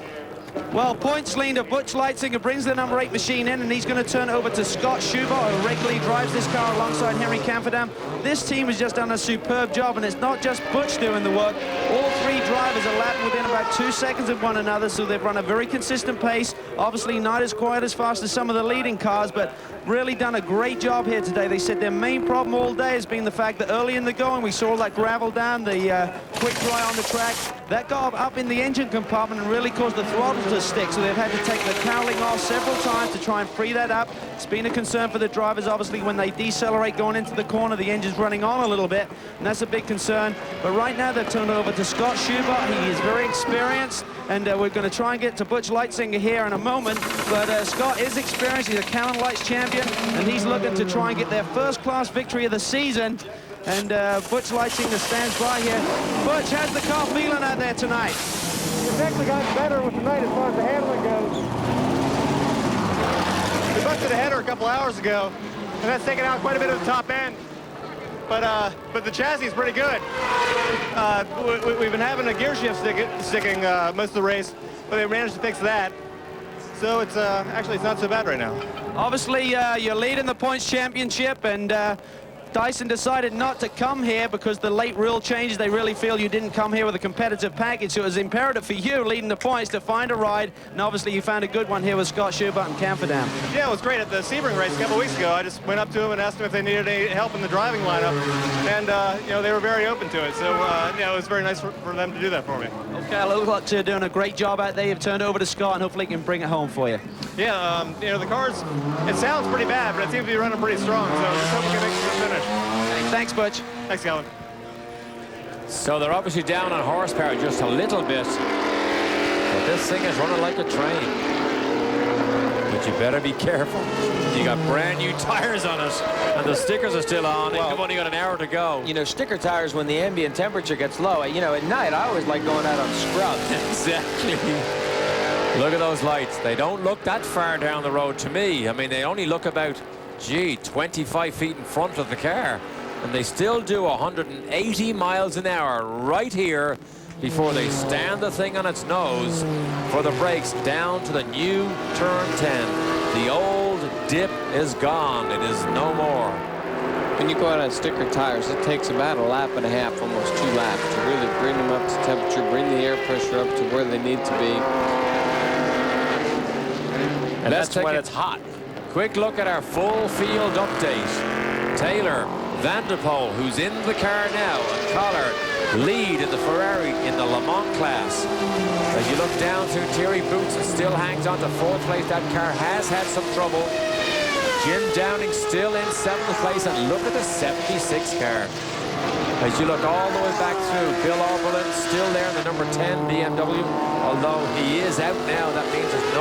Well, points leader Butch Leitzinger brings the number 8 machine in, and he's going to turn over to Scott Schubot, who regularly drives this car alongside Henry Camferdam. This team has just done a superb job, and it's not just Butch doing the work. All 3 drivers are lapped within about 2 seconds of one another, so they've run a very consistent pace. Obviously not as quite as fast as some of the leading cars, but really done a great job here today. They said their main problem all day has been the fact that early in the going we saw all that gravel down, the quick dry on the track. That got up in the engine compartment and really caused the throttle to stick, so they've had to take the cowling off several times to try and free that up. It's been a concern for the drivers, obviously, when they decelerate going into the corner, the engine's running on a little bit, and that's a big concern. But right now they've turned it over to Scott Schubot. He is very experienced, and we're going to try and get to Butch Leitzinger here in a moment. But Scott is experienced. He's a Callan Lights champion, and he's looking to try and get their first-class victory of the season. And Butch Leitzinger stands by here. Butch, how's the car feeling out there tonight? It's actually gotten better with tonight as far as the handling goes. We busted a header a couple hours ago, and that's taken out quite a bit of the top end. but the chassis is pretty good. We've been having a gear shift sticking most of the race, but they managed to fix that. So it's actually it's not so bad right now. Obviously, you're leading the points championship, and Dyson decided not to come here because the late rule changes. They really feel you didn't come here with a competitive package, so it was imperative for you, leading the points, to find a ride, and obviously you found a good one here with Scott Schubert and Camperdown. Yeah, it was great. At the Sebring race a couple weeks ago, I just went up to them and asked them if they needed any help in the driving lineup, and you know, they were very open to it, so you know, it was very nice for them to do that for me. Okay, look like you're doing a great job out there. You've turned over to Scott, and hopefully he can bring it home for you. Yeah, you know, the cars, it sounds pretty bad, but it seems to be running pretty strong, so just hope we can make it to the finish. Hey, thanks, Butch. Thanks, Calvin. So they're obviously down on horsepower just a little bit, but this thing is running like a train. But you better be careful. You got brand new tires on it, and the stickers are still on, and you've only got an hour to go. You know, sticker tires, when the ambient temperature gets low, you know, at night I always like going out on scrubs. Exactly. Look at those lights. They don't look that far down the road to me. I mean, they only look about, gee, 25 feet in front of the car. And they still do 180 miles an hour right here before they stand the thing on its nose for the brakes down to the new turn 10. The old dip is gone. It is no more. When you go out on sticker tires, it takes about a lap and a half, almost 2 laps, to really bring them up to temperature, bring the air pressure up to where they need to be. And that's when it's hot. Quick look at our full field update. Taylor, Van der Poel, who's in the car now, and Collard lead in the Ferrari in the Le Mans class. As you look down through Thierry Boots, it still hangs on to 4th place. That car has had some trouble. Jim Downing still in 7th place, and look at the 76 car. As you look all the way back through, Bill Oberlin still there in the number 10 BMW. Although he is out now, that means there's no